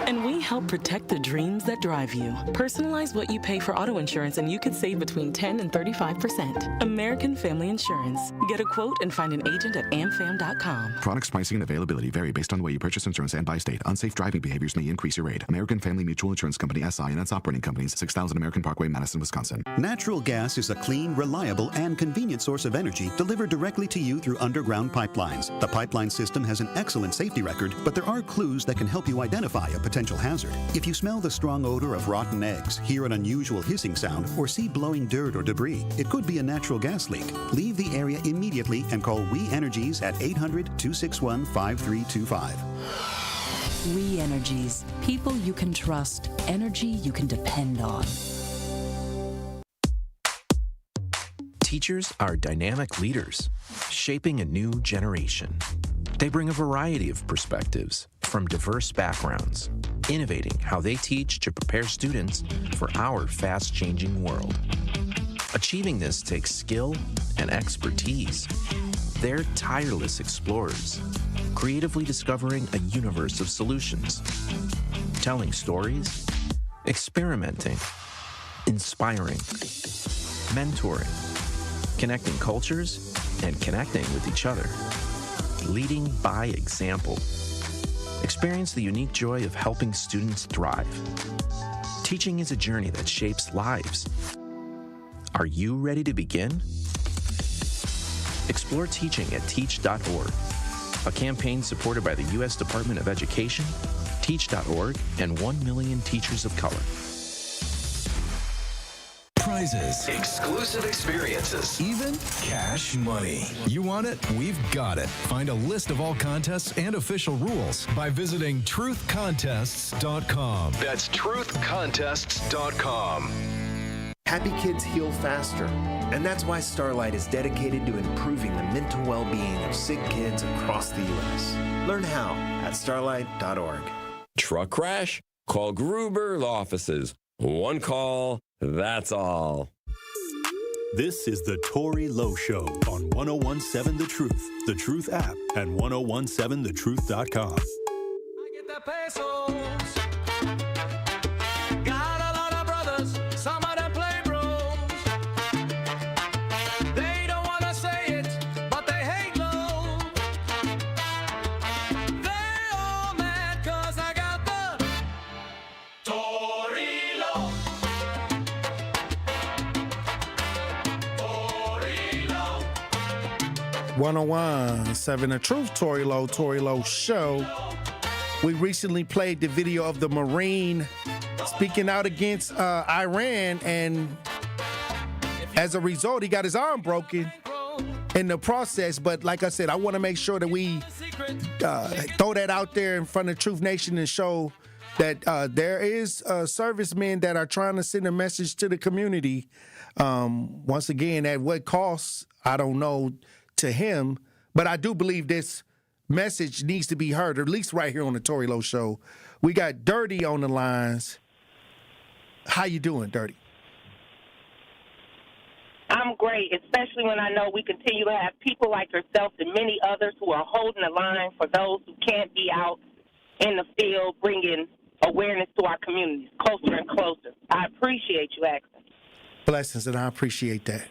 And we help protect the dreams that drive you. Personalize what you pay for auto insurance and you could save between 10 and 35%. American Family Insurance. Get a quote and find an agent at amfam.com. Products, pricing, and availability vary based on the way you purchase insurance and by state. Unsafe driving behaviors may increase your rate. American Family Mutual Insurance Company, SI, and its operating companies, 6000 American Parkway, Madison, Wisconsin. Natural gas is a clean, reliable, and convenient source of energy delivered directly to you through underground pipelines. The pipeline system has an excellent safety record, but there are clues that can help you identify a potential hazard. If you smell the strong odor of rotten eggs, hear an unusual hissing sound, or see blowing dirt or debris, it could be a natural gas leak. Leave the area immediately and call We Energies at 800-261-5325. We Energies. People you can trust. Energy you can depend on. Teachers are dynamic leaders, shaping a new generation. They bring a variety of perspectives from diverse backgrounds, innovating how they teach to prepare students for our fast-changing world. Achieving this takes skill and expertise. They're tireless explorers, creatively discovering a universe of solutions, telling stories, experimenting, inspiring, mentoring, connecting cultures, and connecting with each other. Leading by example. Experience the unique joy of helping students thrive. Teaching is a journey that shapes lives. Are you ready to begin? Explore teaching at teach.org, a campaign supported by the U.S. Department of Education, teach.org, and 1 million teachers of color. Prizes, exclusive experiences, even cash money. You want it? We've got it. Find a list of all contests and official rules by visiting truthcontests.com. That's truthcontests.com. Happy kids heal faster, and that's why Starlight is dedicated to improving the mental well-being of sick kids across the U.S. Learn how at starlight.org. Truck crash? Call Gruber offices. One call, that's all. This is the Tory Lowe Show on 1017 The Truth, The Truth app, and 1017thetruth.com. I get the pesos. Got a lot of brothers, some of them play bros. They don't want to say it, but they hate Lowe. They all mad cause I got the Tory Lowe. 1017 The Truth, Tory Lowe Show. We recently played the video of the Marine speaking out against Iran, and as a result, he got his arm broken in the process. But like I said, I want to make sure that we throw that out there in front of Truth Nation and show that there is servicemen that are trying to send a message to the community. Once again, at what cost, I don't know, to him, but I do believe this message needs to be heard, or at least right here on the Tory Lowe Show. We got Dirty on the lines. How you doing, Dirty? I'm great, especially when I know we continue to have people like yourself and many others who are holding the line for those who can't be out in the field, bringing awareness to our communities closer and closer. I appreciate you, Axel. Blessings, and I appreciate that.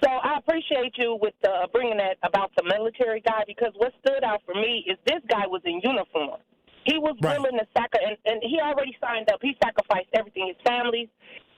So I appreciate you with bringing that about the military guy, because what stood out for me is this guy was in uniform. He was willing to and he already signed up. He sacrificed everything, his family,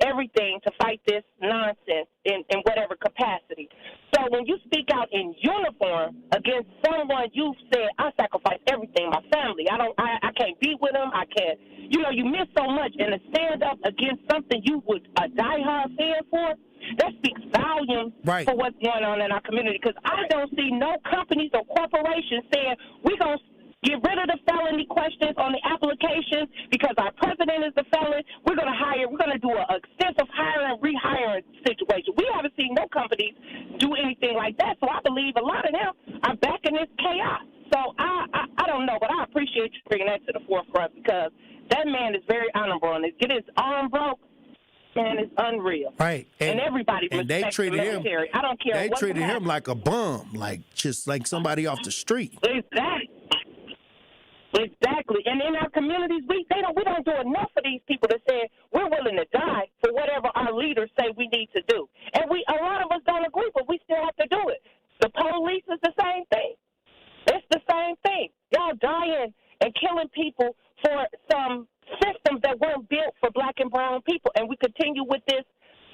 everything, to fight this nonsense in whatever capacity. So when you speak out in uniform against someone, you said, I sacrificed everything, my family. I can't be with him. I can. You know, you miss so much, and to stand up against something you would a diehard fan for, that speaks volumes for what's going on in our community. Because I don't see no companies or corporations saying we're going to get rid of the felony questions on the applications because our president is the felon. We're going to do an extensive hiring, rehiring situation. We haven't seen no companies do anything like that. So I believe a lot of them are backing this chaos. So I don't know, but I appreciate you bringing that to the forefront because that man is very honorable. And to get his arm broke, man, it's unreal. Right. And everybody respects the military. I don't care They what treated him happened. like a bum, just like somebody off the street. Exactly. And in our communities, we don't do enough for these people that say we're willing to die for whatever our leaders say we need to do. And a lot of us don't agree, but we still have to do it. The police is the same thing. It's the same thing. Y'all dying and killing people for some systems that weren't built for black and brown people. And we continue with this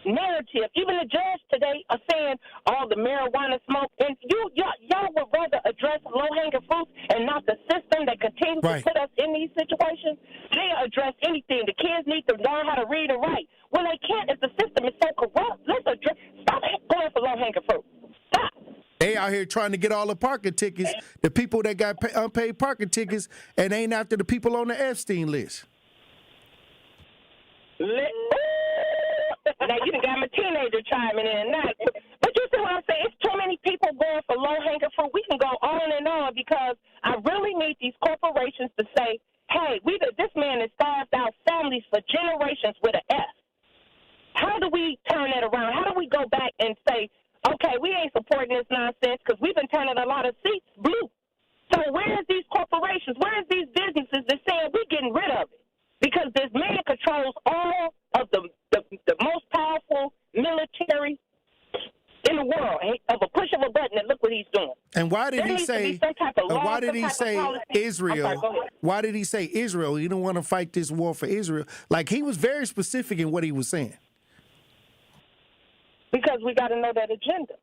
narrative. Even the judge today are saying all the marijuana smoke. And y'all would rather address low-hanging fruits and not the system that continues to put us in these situations. They address anything. The kids need to learn how to read and write. Well, they can't if the system is so corrupt. Stop going for low-hanging fruit. Stop. They out here trying to get all the parking tickets, the people that got unpaid parking tickets, and ain't after the people on the Epstein list. Now, you done got my teenager chiming in now. But you see what I'm saying? It's too many people going for low-hanging fruit. We can go on and on because I really need these corporations to say, hey, this man has starved out families for generations with an S. How do we turn that around? How do we go back and say, okay, we ain't supporting this nonsense because we've been turning a lot of seats blue. So where's these corporations? Where's these businesses that saying we're getting rid of it? Because this man controls all of the most powerful military in the world. Of a push of a button, and look what he's doing. And why did he say? Why did he say Israel? I'm sorry, go ahead. Why did he say Israel? He didn't want to fight this war for Israel. Like he was very specific in what he was saying. Because we got to know that agenda.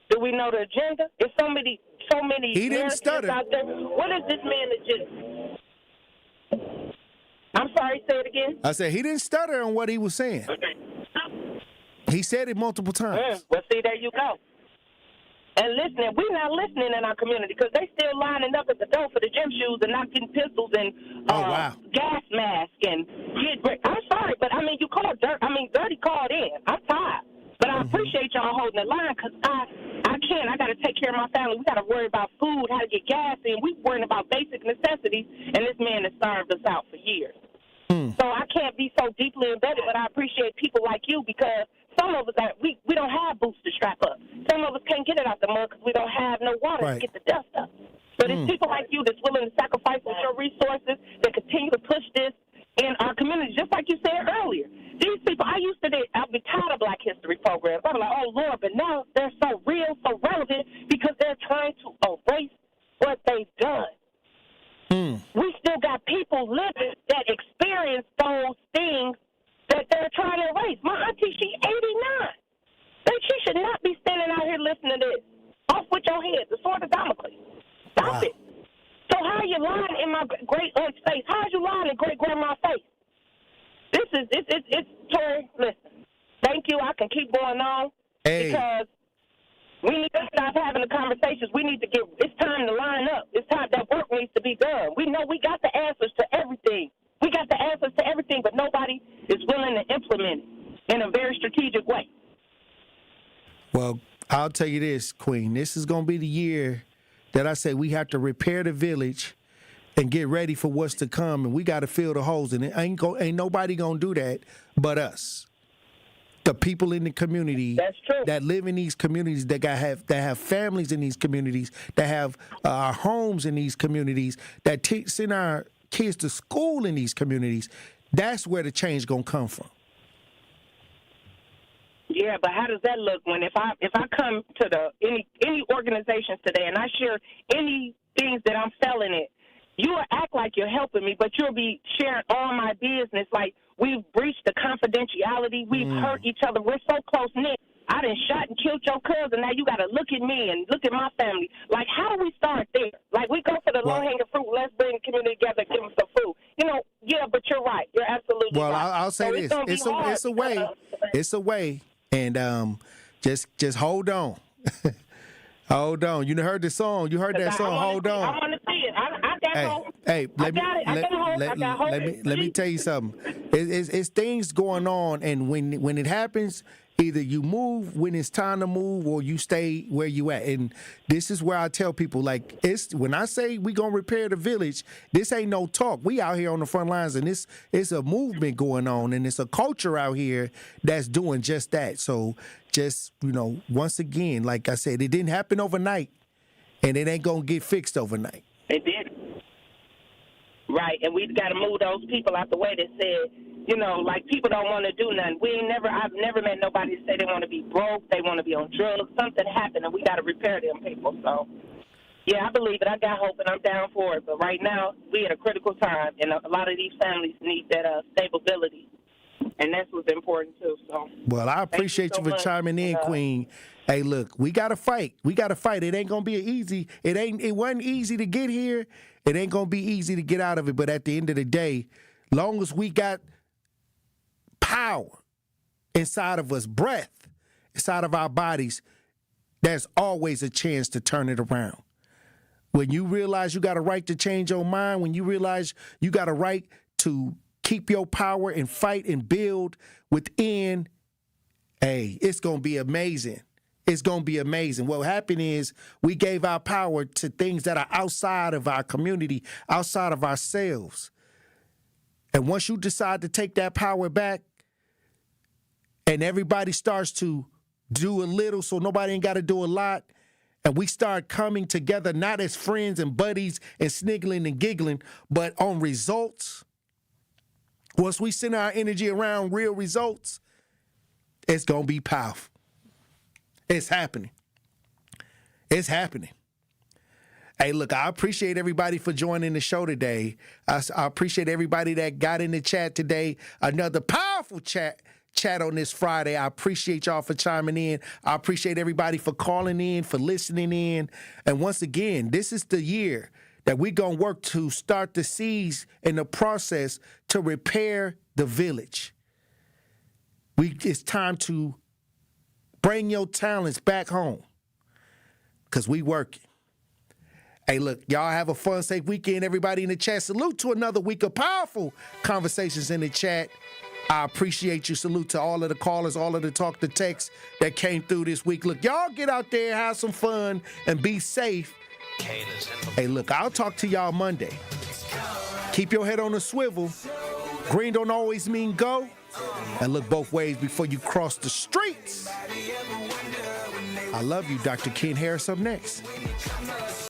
Do we know the agenda? There's so many. He didn't stutter. Out there. What is this man's agenda? I'm sorry, say it again. I said he didn't stutter on what he was saying. He said it multiple times. Well, see, there you go. And listening, we're not listening in our community because they still lining up at the door for the gym shoes and not getting pistols and gas masks and I'm sorry, but I mean, you called Dirty called in. I'm tired. But I appreciate y'all holding the line because I can't. I got to take care of my family. We got to worry about food, how to get gas in. We're worrying about basic necessities, and this man has starved us out for years. So I can't be so deeply embedded, but I appreciate people like you because some of us, we don't have boots to strap up. Some of us can't get it out the mud because we don't have no water to get the dust up. But it's people like you that's willing to sacrifice with your resources that continue to push this in our community, just like you said earlier. These people, I'll be tired of Black History programs. I'm like, oh, Lord, but now they're so real, so relevant because they're trying to erase what they've done. We still got people living that experience those things that they're trying to erase. My auntie, she's 89. She should not be standing out here listening to this. Off with your head, the sword of Damocles. Stop it. So how are you lying in my great-aunt's face? How are you lying in great-grandma's face? It's Tory, listen, thank you. I can keep going on because we need to stop having the conversations. It's time to line up. It's time that work needs to be done. We know we got the answers to everything. But nobody is willing to implement it in a very strategic way. Well, I'll tell you this, Queen. This is going to be the year that I say we have to repair the village and get ready for what's to come, and we got to fill the holes. And it ain't nobody going to do that but us. The people in the community that live in these communities, that have families in these communities, that have homes in these communities, that send our kids to school in these communities. That's where the change gonna come from. Yeah, but how does that look when if I come to any organizations today and I share any things that I'm selling it, you will act like you're helping me, but you'll be sharing all my business like we've breached the confidentiality. We've hurt each other. We're so close-knit. I done shot and killed your cousin. Now you got to look at me and look at my family. Like, how do we start there? Like, we go for the low-hanging fruit. Let's bring the community together, give them some food. You know, yeah, Well, I'll say this: it's a way. It's a way, and just hold on. Hold on. You heard the song. You heard that song. Hold on. I want to see it. I got hope. Hey, let me tell you something. It's things going on, and when it happens, either you move when it's time to move, or you stay where you at. And this is where I tell people, like, it's when I say we gonna repair the village, this ain't no talk. We out here on the front lines, and it's a movement going on, and it's a culture out here that's doing just that. So just, once again, like I said, it didn't happen overnight, and it ain't gonna get fixed overnight. It did. Right, and we've got to move those people out the way that said, like, people don't want to do nothing. I've never met nobody say they want to be broke, they want to be on drugs. Something happened, and we got to repair them people. So, yeah, I believe it. I got hope, and I'm down for it. But right now, we're at a critical time, and a lot of these families need that stability, and that's what's important, too. So, well, I appreciate you for chiming in, Queen. Hey, look, we got to fight. We got to fight. It ain't going to be easy. It wasn't easy to get here. It ain't going to be easy to get out of it. But at the end of the day, long as we got power inside of us, breath inside of our bodies, there's always a chance to turn it around. When you realize you got a right to change your mind, when you realize you got a right to keep your power and fight and build within, hey, it's going to be amazing. It's going to be amazing. What happened is we gave our power to things that are outside of our community, outside of ourselves. And once you decide to take that power back and everybody starts to do a little so nobody ain't got to do a lot, and we start coming together not as friends and buddies and sniggling and giggling, but on results, once we send our energy around real results, it's going to be powerful. It's happening. It's happening. Hey, look, I appreciate everybody for joining the show today. I appreciate everybody that got in the chat today. Another powerful chat on this Friday. I appreciate y'all for chiming in. I appreciate everybody for calling in, for listening in. And once again, this is the year that we're going to work to start the seeds in the process to repair the village. It's time to bring your talents back home, because we working. Hey, look, y'all have a fun, safe weekend. Everybody in the chat, salute to another week of powerful conversations in the chat. I appreciate you. Salute to all of the callers, all of the talk to text that came through this week. Look, y'all get out there, have some fun, and be safe. Hey, look, I'll talk to y'all Monday. Keep your head on a swivel. Green don't always mean go. And look both ways before you cross the streets. I love you. Dr. Ken Harris up next.